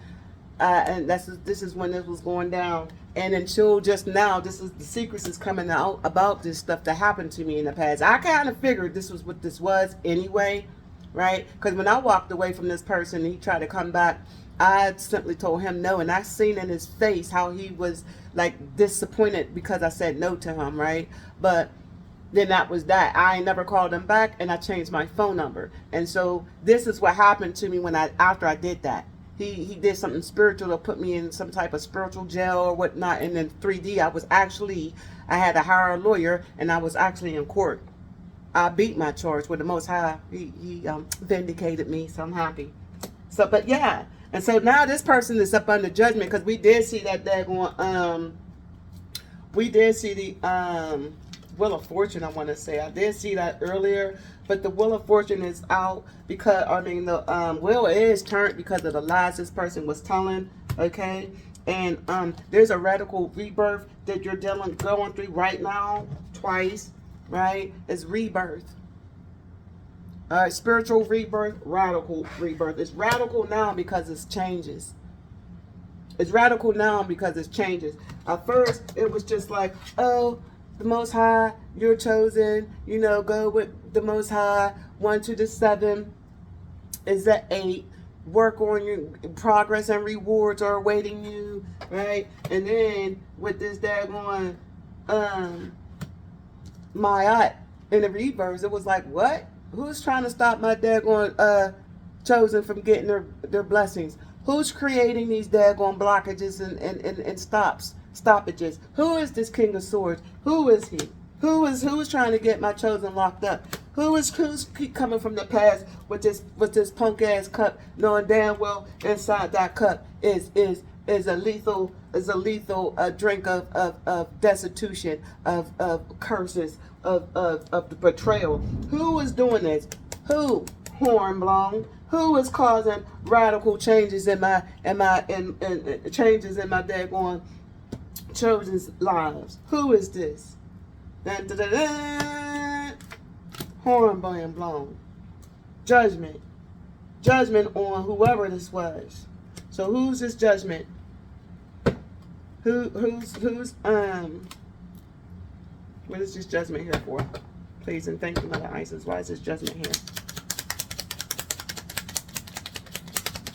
And this is when this was going down. And until just now, this is the secrets is coming out about this stuff that happened to me in the past. I kind of figured this was what this was anyway, right? Because when I walked away from this person, he tried to come back. I simply told him no, and I seen in his face how he was like disappointed because I said no to him, right? But then that was that. I ain't never called him back, and I changed my phone number. And so this is what happened to me when after I did that. He did something spiritual to put me in some type of spiritual jail or whatnot. And then 3D, I had to hire a lawyer, and I was actually in court. I beat my charge with the Most High. He vindicated me, so I'm happy. So, but yeah. And so now this person is up under judgment, because we did see that we did see the Wheel of Fortune, I want to say. I did see that earlier, but the Wheel of Fortune is out because, I mean, the wheel is turned because of the lies this person was telling, okay? And there's a radical rebirth that you're going through right now, twice, right? It's rebirth. Spiritual rebirth, radical rebirth. It's radical now because it changes. It's radical now because it changes. At first, it was just like, oh, the Most High, you're chosen, you know, go with the Most High. 1 to the 7 is the 8. Work on your progress, and rewards are awaiting you, right? And then with this daggone Mayat in the rebirth, it was like, what? Who's trying to stop my daggone chosen from getting their blessings? Who's creating these daggone blockages and stoppages? Who is this King of Swords? Who is he? Who is trying to get my chosen locked up? Who's keep coming from the past with this punk ass cup, knowing damn well inside that cup is a lethal drink of destitution, of curses, of the betrayal. Who is doing this? Who? Hornblown. Who is causing radical changes in my changes in my daggone children's lives? Who is this? Dun, dun, dun, dun. Hornblown. Judgment. Judgment on whoever this was. So who's this judgment? Who's what is this judgment here for? Please and thank you, Mother Isis. Why is this judgment here?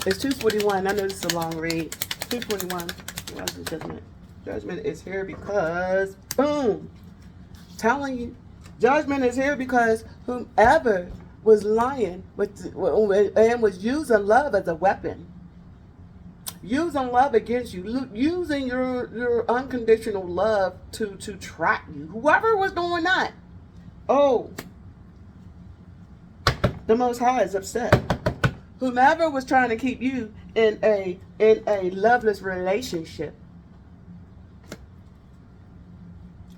It's 241. I know this is a long read. 241. Why is this judgment? Judgment is here because, boom, telling you, judgment is here because whomever was lying and was using love as a weapon, using love against you, using your unconditional love to trap you, whoever was doing that, oh, the Most High is upset. Whomever was trying to keep you in a loveless relationship,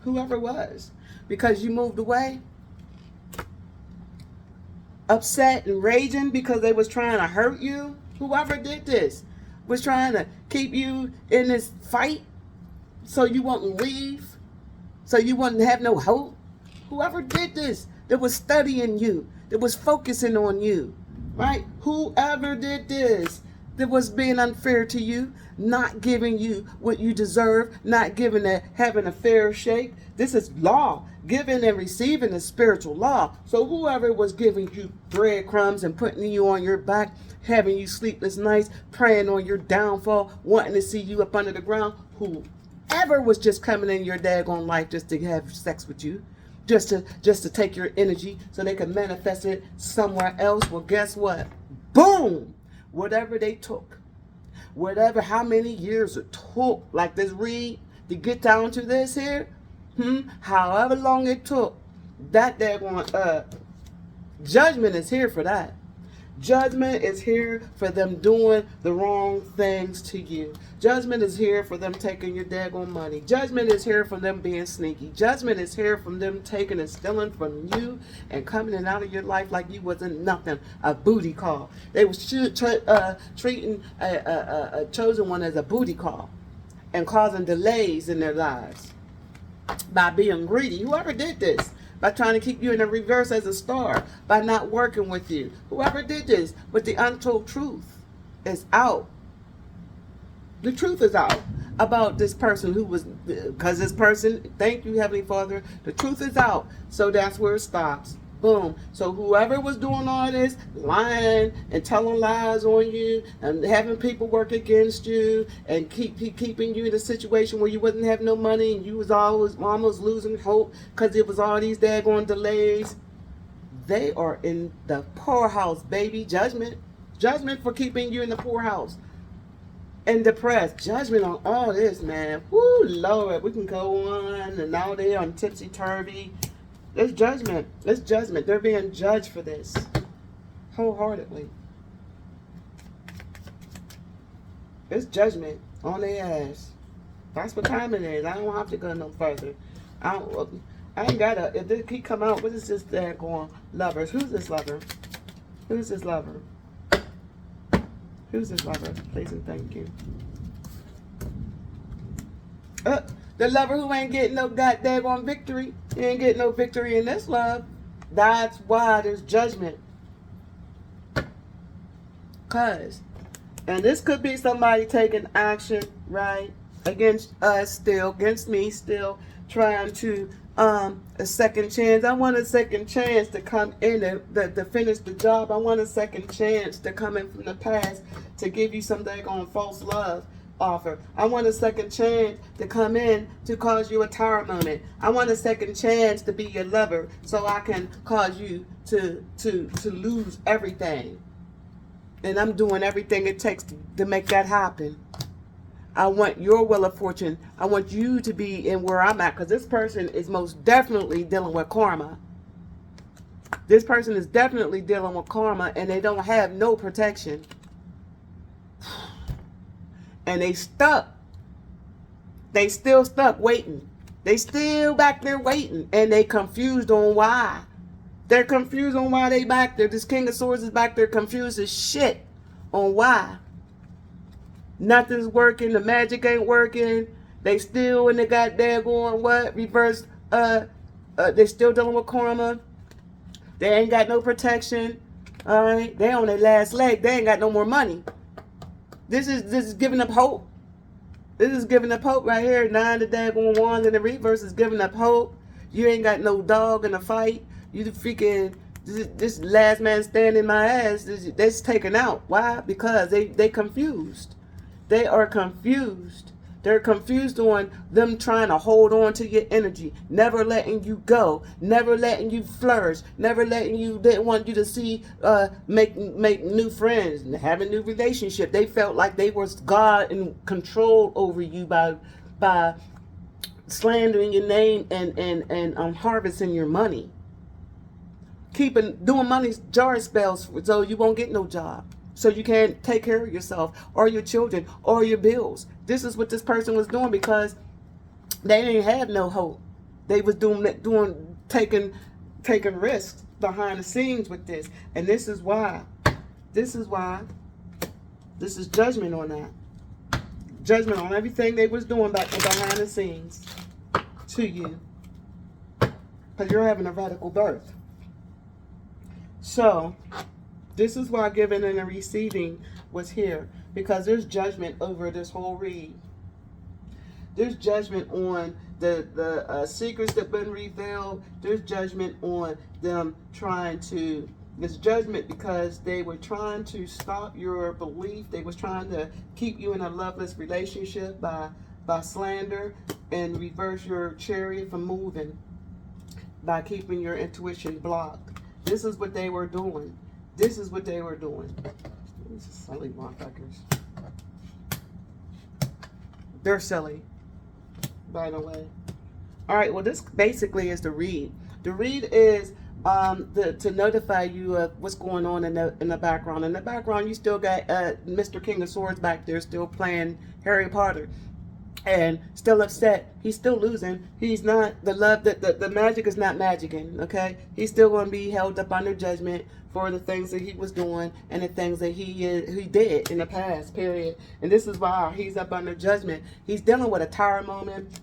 whoever was, because you moved away, upset and raging because they was trying to hurt you. Whoever did this was trying to keep you in this fight so you wouldn't leave, so you wouldn't have no hope. Whoever did this, that was studying you, that was focusing on you, right? Whoever did this, that was being unfair to you, not giving you what you deserve, not having a fair shake. This is law. Giving and receiving is spiritual law. So whoever was giving you breadcrumbs and putting you on your back, having you sleepless nights, praying on your downfall, wanting to see you up under the ground, whoever was just coming in your daggone life just to have sex with you, just to take your energy so they can manifest it somewhere else, well, guess what? Boom! Whatever they took, how many years it took, like this read, to get down to this here, However long it took, that daggone judgment is here for that. Judgment is here for them doing the wrong things to you. Judgment is here for them taking your daggone money. Judgment is here for them being sneaky. Judgment is here from them taking and stealing from you and coming in out of your life like you wasn't nothing. A booty call. They was treating a chosen one as a booty call and causing delays in their lives by being greedy. Whoever did this, by trying to keep you in the reverse as a star, by not working with you. Whoever did this, but the untold truth is out. The truth is out about this person who was, because this person, thank you, Heavenly Father, the truth is out. So that's where it stops. Boom. So whoever was doing all this, lying and telling lies on you and having people work against you and keeping you in a situation where you wouldn't have no money and you was almost losing hope because it was all these daggone delays, they are in the poorhouse, baby. Judgment. Judgment for keeping you in the poorhouse. And depressed. Judgment on all this, man. Woo, Lord. We can go on and now they're on tipsy-turvy. It's judgment. It's judgment. They're being judged for this. Wholeheartedly. It's judgment on their ass. That's what time it is. I don't have to go no further. I ain't gotta. If they keep come out, what is this there going? Lovers. Who's this lover? Who's this lover? Who's this lover? Please and thank you. The lover who ain't getting no goddamn victory. You ain't getting no victory in this love. That's why there's judgment. And this could be somebody taking action, right? Against us still, against me still, trying to a second chance. I want a second chance to come in to finish the job. I want a second chance to come in from the past to give you some daggone false love offer. I want a second chance to come in to cause you a tower moment. I want a second chance to be your lover so I can cause you to lose everything. And I'm doing everything it takes to make that happen. I want your wheel of fortune. I want you to be in where I'm at, because this person is most definitely dealing with karma. This person is definitely dealing with karma, and they don't have no protection. And they stuck. They still stuck waiting. They still back there waiting, and they confused on why. They're confused on why they back there. This King of Swords is back there confused as shit on why. Nothing's working. The magic ain't working. They still in the goddamn going what? Reverse. They still dealing with karma. They ain't got no protection. All right. They on their last leg. They ain't got no more money. This is giving up hope. This is giving up hope right here. 9 the daggone wands in the reverse is giving up hope. You ain't got no dog in the fight. You the freaking this last man standing my ass. That's taken out. Why? Because they confused. They are confused. They're confused on them trying to hold on to your energy, never letting you go, never letting you flourish, never letting you. They want you to see, make new friends, and have a new relationship. They felt like they was God in control over you by slandering your name and harvesting your money, doing money jar spells so you won't get no job. So you can't take care of yourself or your children or your bills. This is what this person was doing because they didn't have no hope. They was taking risks behind the scenes with this. And this is why. This is judgment on that. Judgment on everything they was doing behind the scenes to you. Because you're having a radical birth. So this is why giving and receiving was here, because there's judgment over this whole read. There's judgment on the secrets that have been revealed. There's judgment on them there's judgment because they were trying to stop your belief. They was trying to keep you in a loveless relationship by slander and reverse your chariot from moving by keeping your intuition blocked. This is what they were doing. This is what they were doing. These are silly motherfuckers. They're silly, by the way. All right, well, this basically is the read. The read is to notify you of what's going on in the background. In the background, you still got Mr. King of Swords back there still playing Harry Potter. And still upset. He's still losing. He's not the love that the magic is not magicking. Okay, he's still going to be held up under judgment for the things that he was doing and the things that he did in the past. Period. And this is why he's up under judgment. He's dealing with a tower moment.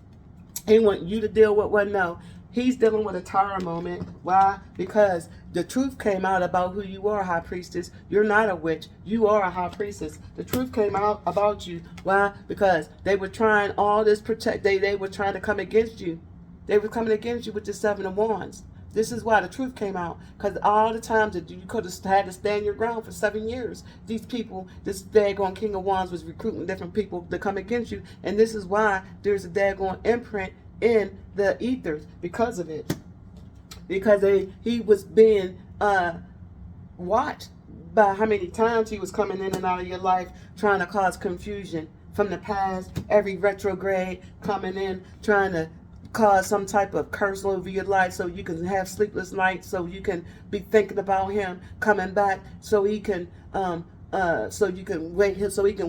He want you to deal with what? No. He's dealing with a tower moment. Why? Because the truth came out about who you are, high priestess. You're not a witch. You are a high priestess. The truth came out about you. Why? Because they were trying all this protect. They were trying to come against you. They were coming against you with the 7 of Wands. This is why the truth came out. Because all the times that you could have had to stand your ground for 7 years, these people, this daggone King of Wands was recruiting different people to come against you. And this is why there's a daggone imprint in the ethers because of it. Because he was being watched by how many times he was coming in and out of your life trying to cause confusion from the past, every retrograde coming in trying to cause some type of curse over your life so you can have sleepless nights, so you can be thinking about him coming back, so he can so he can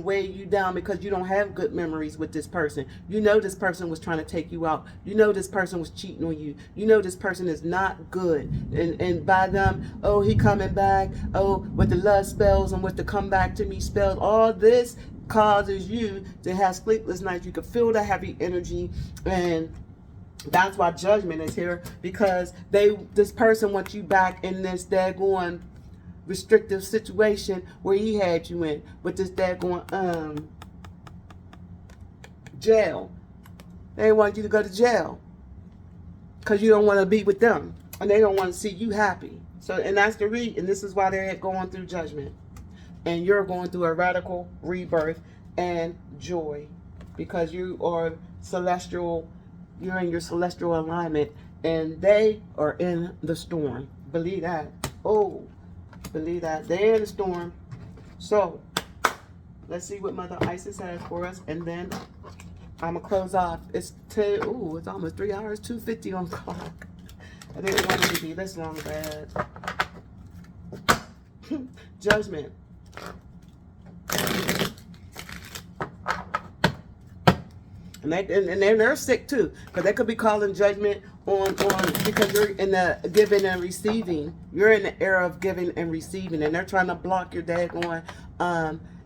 weigh you down because you don't have good memories with this person. You know this person was trying to take you out. You know this person was cheating on you. You know this person is not good. And by them, oh, he coming back. Oh, with the love spells and with the come back to me spells. All this causes you to have sleepless nights. You can feel the heavy energy, and that's why judgment is here, because this person wants you back in this daggone restrictive situation where he had you in with this daggone jail. They want you to go to jail because you don't want to be with them and they don't want to see you happy. So, and that's the reason. And this is why they're going through judgment, and you're going through a radical rebirth and joy because you are celestial. You're in your celestial alignment, and they are in the storm. Believe that. Oh, believe that. They're in the storm. So, let's see what Mother Isis has for us, and then I'm going to close off. It's it's almost 3 hours, 2:50 on the clock. I didn't want it to be this long, bad. Judgment. And they're sick too, because they could be calling judgment on because you're in the giving and receiving. You're in the era of giving and receiving, and they're trying to block your daggone.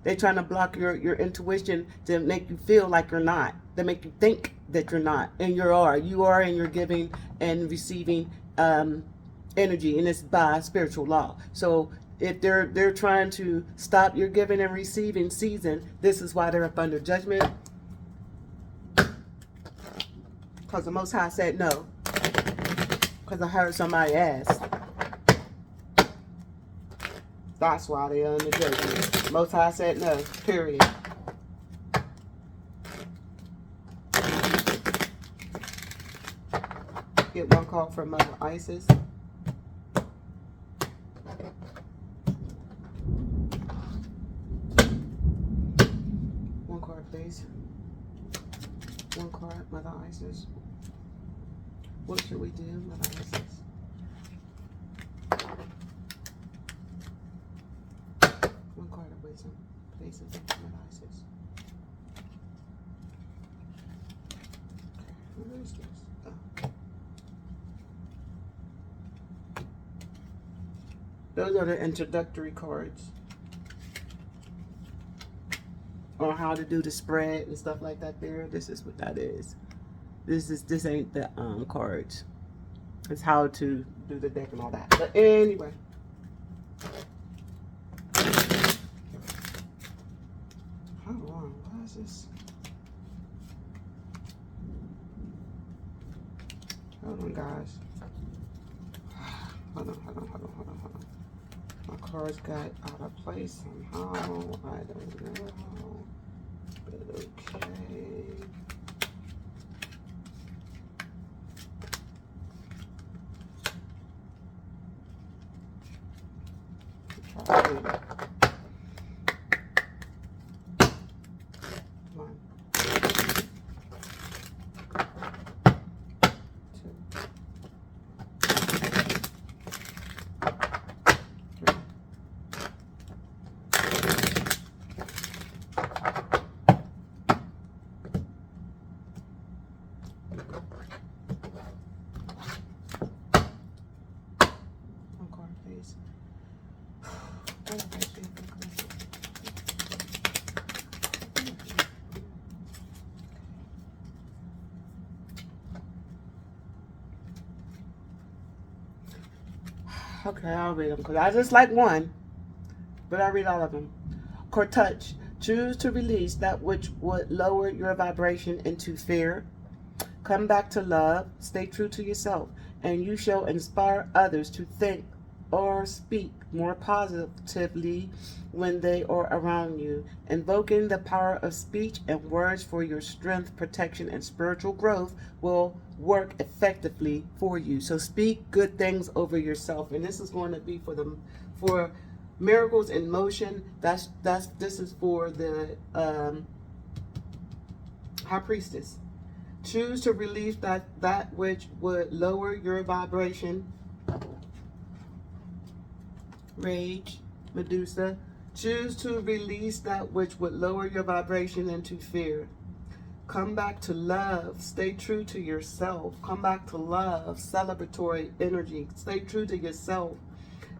They're trying to block your intuition to make you feel like you're not, to make you think that you're not, and you are, and you're giving and receiving energy, and it's by spiritual law. So if they're trying to stop your giving and receiving season, this is why they're up under judgment. Because the Most High said no. Because I heard somebody ask. That's why they're under judgment. Most High said no. Period. Get one call from Mother Isis. One card, please. One card, Mother Isis. What should we do, Mother Isis? One card of wisdom, please, Mother Isis. Okay, where is this? Oh. Those are the introductory cards on how to do the spread and stuff like that there. This is what that is. This ain't the cards. It's how to do the deck and all that. But anyway. Hold on, why is this? Hold on, guys. Hold on. My cards got out of place somehow. I don't know. But okay. Okay, I'll read them because I just like one, but I read all of them. Touch. Choose to release that which would lower your vibration into fear. Come back to love. Stay true to yourself, and you shall inspire others to think or speak more positively when they are around you. Invoking the power of speech and words for your strength, protection, and spiritual growth will work effectively for you. So speak good things over yourself, and this is going to be for miracles in motion. This is for the high priestess. Choose to release that which would lower your vibration. Rage, Medusa. Choose to release that which would lower your vibration into fear. Come back to love. Stay true to yourself. Come back to love. Celebratory energy. Stay true to yourself.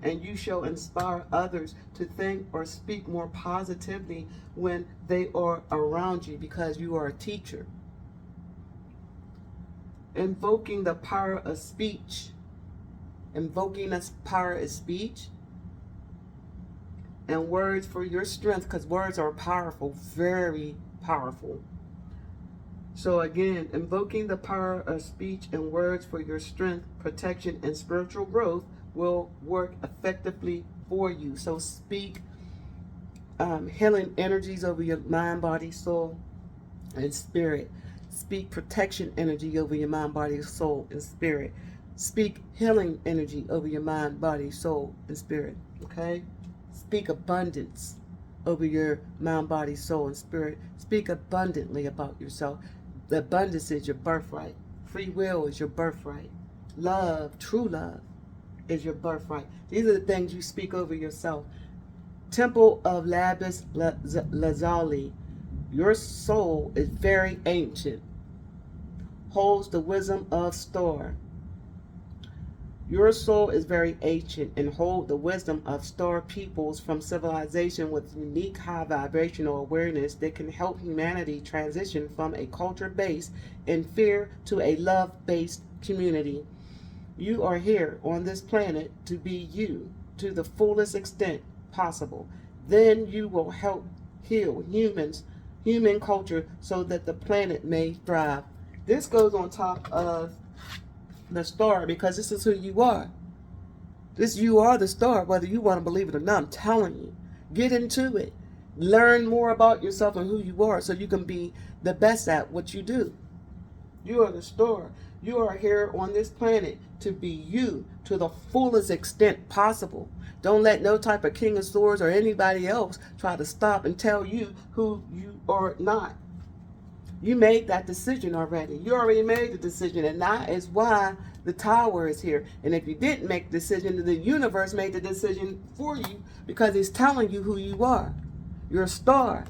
And you shall inspire others to think or speak more positively when they are around you, because you are a teacher. Invoking the power of speech. Invoking the power of speech and words for your strength, because words are powerful, very powerful. So again, invoking the power of speech and words for your strength, protection, and spiritual growth will work effectively for you. So speak healing energies over your mind, body, soul, and spirit. Speak protection energy over your mind, body, soul, and spirit. Speak healing energy over your mind, body, soul, and spirit. Okay? Speak abundance over your mind, body, soul, and spirit. Speak abundantly about yourself. The abundance is your birthright. Free will is your birthright. Love, true love, is your birthright. These are the things you speak over yourself. Temple of Labis Lazuli. Your soul is very ancient. Holds the wisdom of Star. Your soul is very ancient and hold the wisdom of star peoples from civilization with unique high vibrational awareness that can help humanity transition from a culture based in fear to a love based community. You are here on this planet to be you to the fullest extent possible. Then you will help heal human culture so that the planet may thrive. This goes on top of the star, because this is who you are. You are the star, whether you want to believe it or not. I'm telling you, get into it. Learn more about yourself and who you are so you can be the best at what you do. You are the star. You are here on this planet to be you to the fullest extent possible. Don't let no type of King of Swords or anybody else try to stop and tell you who you are not. You made that decision already. You already made the decision, and that is why the tower is here. And if you didn't make the decision, the universe made the decision for you, because it's telling you who you are. You're a star.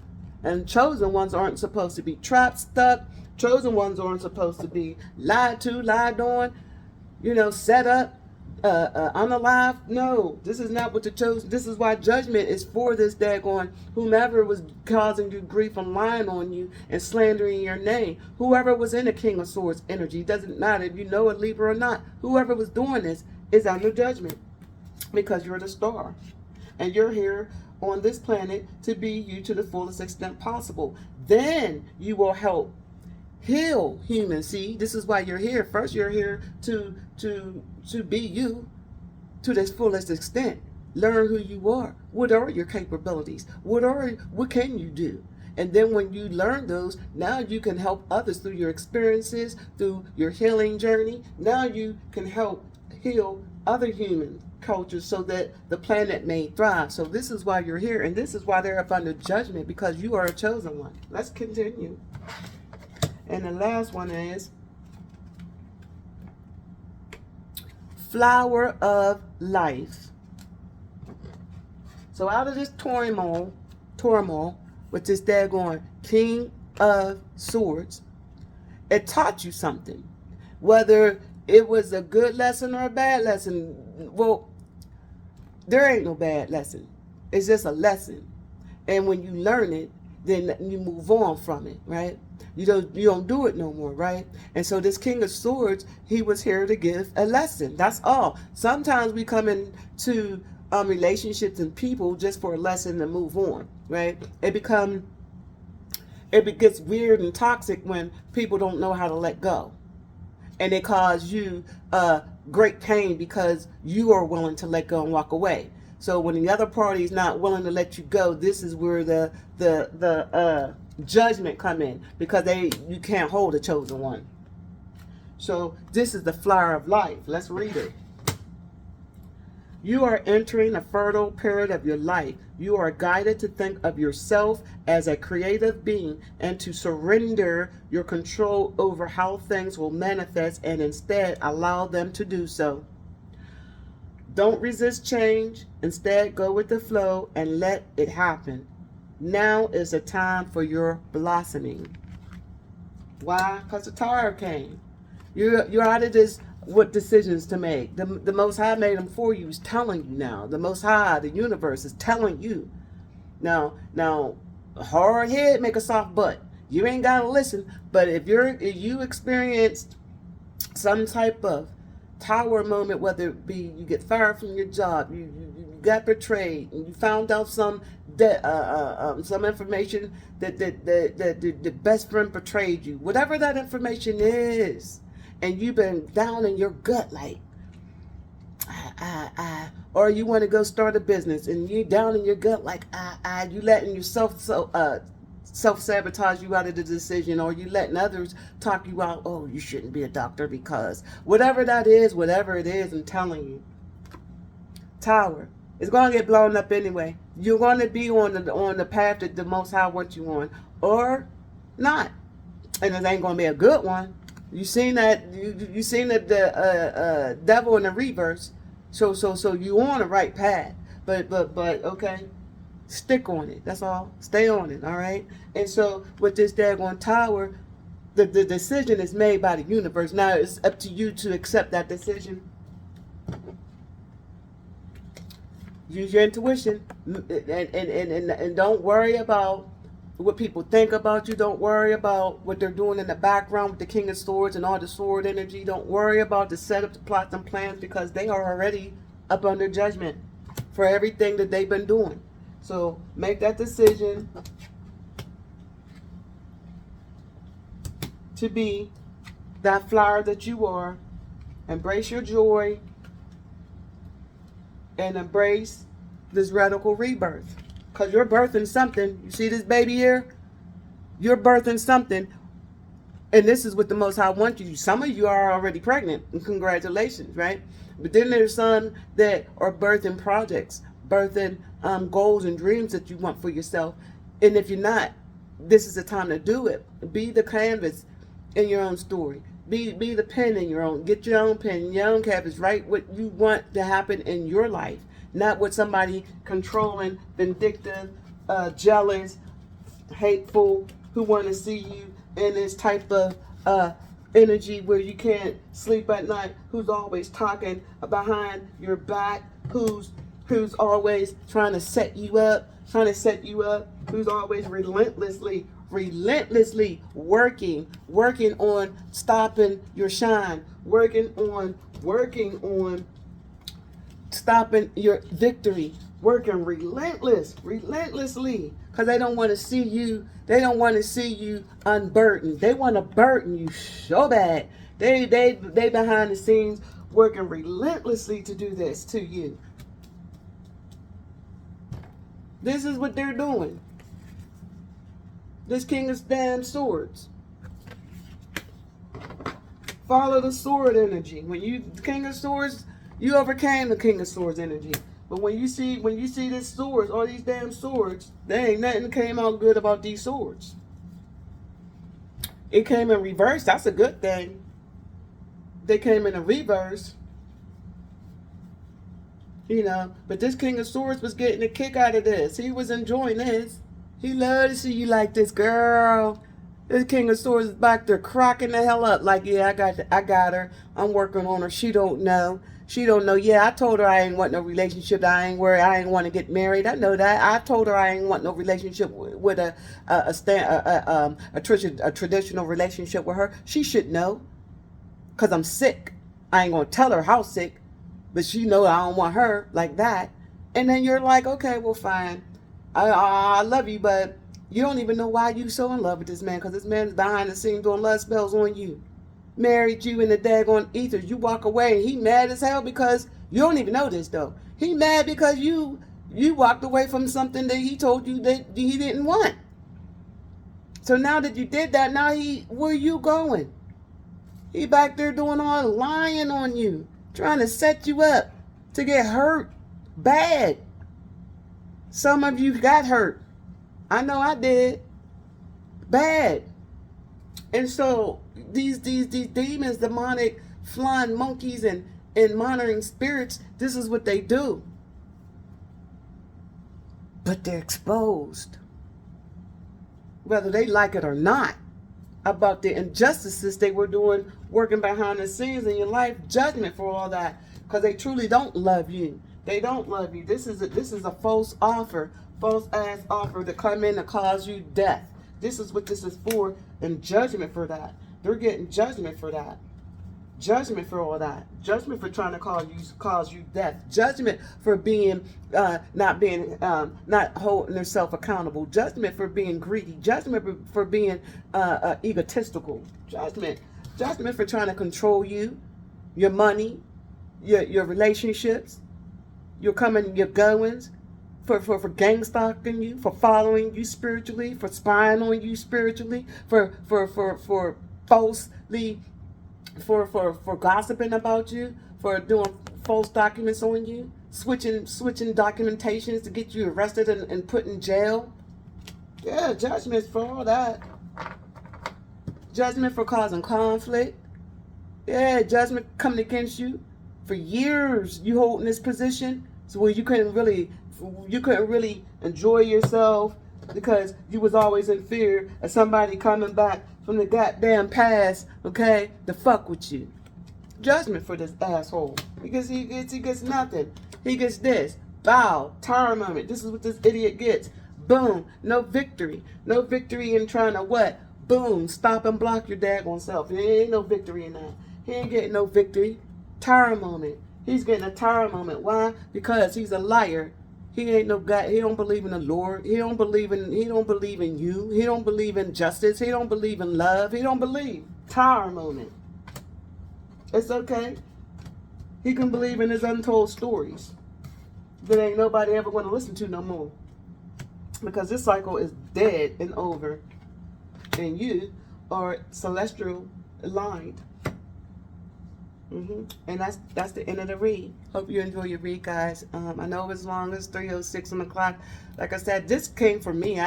And chosen ones aren't supposed to be trapped, stuck. Chosen ones aren't supposed to be lied to, lied on, set up, unalive. No, this is not what the chosen. This is why judgment is for this daggone whomever was causing you grief and lying on you and slandering your name. Whoever was in the King of Swords energy, doesn't matter if you know a Libra or not. Whoever was doing this is under judgment, because you're the star, and you're here on this planet to be you to the fullest extent possible. Then you will help heal humans. See, this is why you're here. First, you're here to be you to the fullest extent. Learn who you are. What are your capabilities? What can you do? And then when you learn those, now you can help others through your experiences, through your healing journey. Now you can help heal other human cultures so that the planet may thrive. So this is why you're here, and this is why they're up under judgment, because you are a chosen one. Let's continue. And the last one is Flower of Life. So out of this turmoil with this daggone King of Swords, it taught you something. Whether it was a good lesson or a bad lesson, well, there ain't no bad lesson. It's just a lesson. And when you learn it, then you move on from it, right? You don't do it no more, right? And so this King of Swords, he was here to give a lesson. That's all. Sometimes we come into relationships and people just for a lesson to move on, right? It gets weird and toxic when people don't know how to let go, and it cause you great pain because you are willing to let go and walk away. So when the other party is not willing to let you go, this is where the judgment come in, because you can't hold a chosen one. So this is the flower of life. Let's read it. You are entering a fertile period of your life. You are guided to think of yourself as a creative being and to surrender your control over how things will manifest and instead allow them to do so. Don't resist change. Instead, go with the flow and let it happen. Now is the time for your blossoming. Why? Because the Tower came. You're out of this, what decisions to make. The Most High made them for you. He's telling you now. The Most High, the universe, is telling you. Now, hard head make a soft butt. You ain't gotta listen. But if you experienced some type of Tower moment, whether it be you get fired from your job, you got betrayed, and you found out some information that the best friend betrayed you, whatever that information is, and you've been down in your gut like, or you want to go start a business and you down in your gut like, you letting yourself self-sabotage you out of the decision, or you letting others talk you out, oh, you shouldn't be a doctor because whatever it is, I'm telling you, Tower, it's going to get blown up anyway. You're going to be on the path that the Most High wants you on, or not, and it ain't going to be a good one. You seen that? You seen that the devil in the reverse. So you on the right path, but okay. Stick on it. That's all. Stay on it. All right. And so with this daggone Tower, the decision is made by the universe. Now it's up to you to accept that decision. Use your intuition, and don't worry about what people think about you. Don't worry about what they're doing in the background with the King of Swords and all the sword energy. Don't worry about the setup, the plots, and plans, because they are already up under judgment for everything that they've been doing. So make that decision to be that flower that you are. Embrace your joy and embrace this radical rebirth. Because you're birthing something. You see this baby here? You're birthing something. And this is what the Most High wants you. Some of you are already pregnant. And congratulations, right? But then there's some that are birthing projects, birthing goals and dreams that you want for yourself. And if you're not, this is the time to do it. Be the canvas in your own story. Be the pen in your own. Get your own pen, your own canvas. Write what you want to happen in your life, not what somebody controlling, vindictive, jealous, hateful, who want to see you in this type of energy where you can't sleep at night, who's always talking behind your back, who's always trying to set you up, who's always relentlessly working on stopping your shine, working on stopping your victory, working relentlessly, because they don't want to see you. They don't want to see you unburdened. They want to burden you so bad. They behind the scenes working relentlessly to do this to you. This is what they're doing. This King of damn Swords. Follow the sword energy. When you King of Swords, you overcame the King of Swords energy. But when you see this swords, all these damn swords, there ain't nothing came out good about these swords. It came in reverse. That's a good thing. They came in a reverse. You know, but this King of Swords was getting a kick out of this. He was enjoying this. He loved to see you like this, girl. This King of Swords is back there cracking the hell up. Like, yeah, I got her. I'm working on her. She don't know. She don't know. Yeah, I told her I ain't want no relationship. I ain't worried. I ain't want to get married. I know that. I told her I ain't want no relationship with a traditional relationship with her. She should know, cause I'm sick. I ain't gonna tell her how sick, but she know I don't want her like that. And then you're like, okay, well, fine. I love you, but you don't even know why you so in love with this man, because this man's behind the scenes doing love spells on you. Married you in the daggone ethers. You walk away and he mad as hell because you don't even know this though. He mad because you walked away from something that he told you that he didn't want. So now that you did that, now where you going? He back there doing all lying on you, trying to set you up to get hurt bad. Some of you got hurt. I know I did. Bad. And so these demons, demonic, flying monkeys, and monitoring spirits, this is what they do. But they're exposed, whether they like it or not, about the injustices they were doing, working behind the scenes in your life, judgment for all that, because they truly don't love you. They don't love you. This is a false offer, false ass offer to come in to cause you death. This is what this is for, and judgment for that. They're getting judgment for that. Judgment for all that. Judgment for trying to cause you death. Judgment for being not holding themselves accountable. Judgment for being greedy. Judgment for being egotistical. Judgment for trying to control you, your money, your relationships, your coming, your goings. For gang stalking you, for following you spiritually, for spying on you spiritually, for falsely, for gossiping about you, for doing false documents on you, switching documentations to get you arrested and put in jail. Yeah, judgments for all that. Judgment for causing conflict. Yeah, judgment coming against you. For years you holding this position, so where you couldn't really enjoy yourself because you was always in fear of somebody coming back from the goddamn past, okay, to fuck with you. Judgment for this asshole. He gets nothing. He gets this. Bow. Tower moment. This is what this idiot gets. Boom. No victory. No victory in trying to what? Boom. Stop and block your daggone self. There ain't no victory in that. He ain't getting no victory. Tower moment. He's getting a tower moment. Why? Because he's a liar. He ain't no guy. He don't believe in the Lord. He don't believe in you. He don't believe in justice. He don't believe in love. He don't believe. Tower moment. It's okay. He can believe in his untold stories that ain't nobody ever going to listen to no more. Because this cycle is dead and over. And you are celestial aligned. And that's the end of the read. Hope you enjoy your read, guys. I know it's long as 3:06 on the clock. Like I said, this came from me.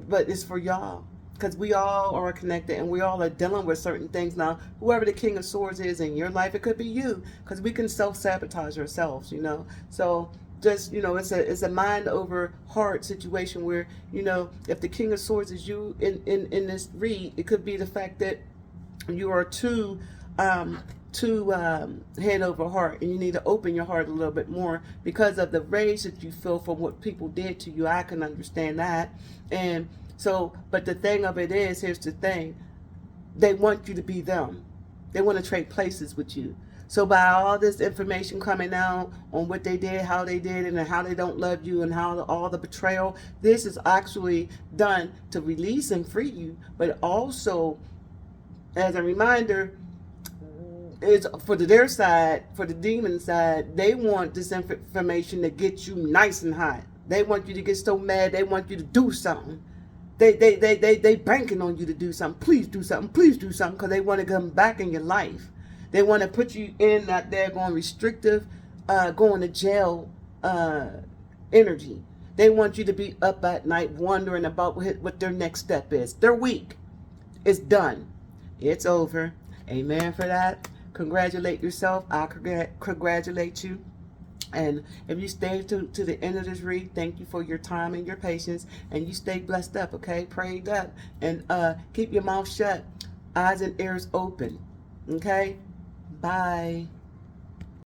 But it's for y'all. Because we all are connected and we all are dealing with certain things. Now, whoever the King of Swords is in your life, it could be you. Because we can self-sabotage ourselves, you know. So just, you know, it's a mind over heart situation where, you know, if the King of Swords is you in this read, it could be the fact that you are too head over heart, and you need to open your heart a little bit more because of the rage that you feel from what people did to you. I can understand that. And so, but the thing of it is, here's the thing, they want you to be them. They want to trade places with you. So by all this information coming out on what they did, how they did it, and how they don't love you, and how all the betrayal, this is actually done to release and free you, but also as a reminder, is for their side, for the demon side, they want this information to get you nice and hot. They want you to get so mad, they want you to do something. They banking on you to do something. Please do something, because they want to come back in your life. They want to put you in that daggone restrictive, going to jail energy. They want you to be up at night wondering about what their next step is. They're weak. It's done. It's over. Amen for that. Congratulate yourself. I congratulate you. And if you stay to the end of this read, thank you for your time and your patience. And you stay blessed up, okay? Prayed up. And keep your mouth shut, eyes and ears open. Okay? Bye.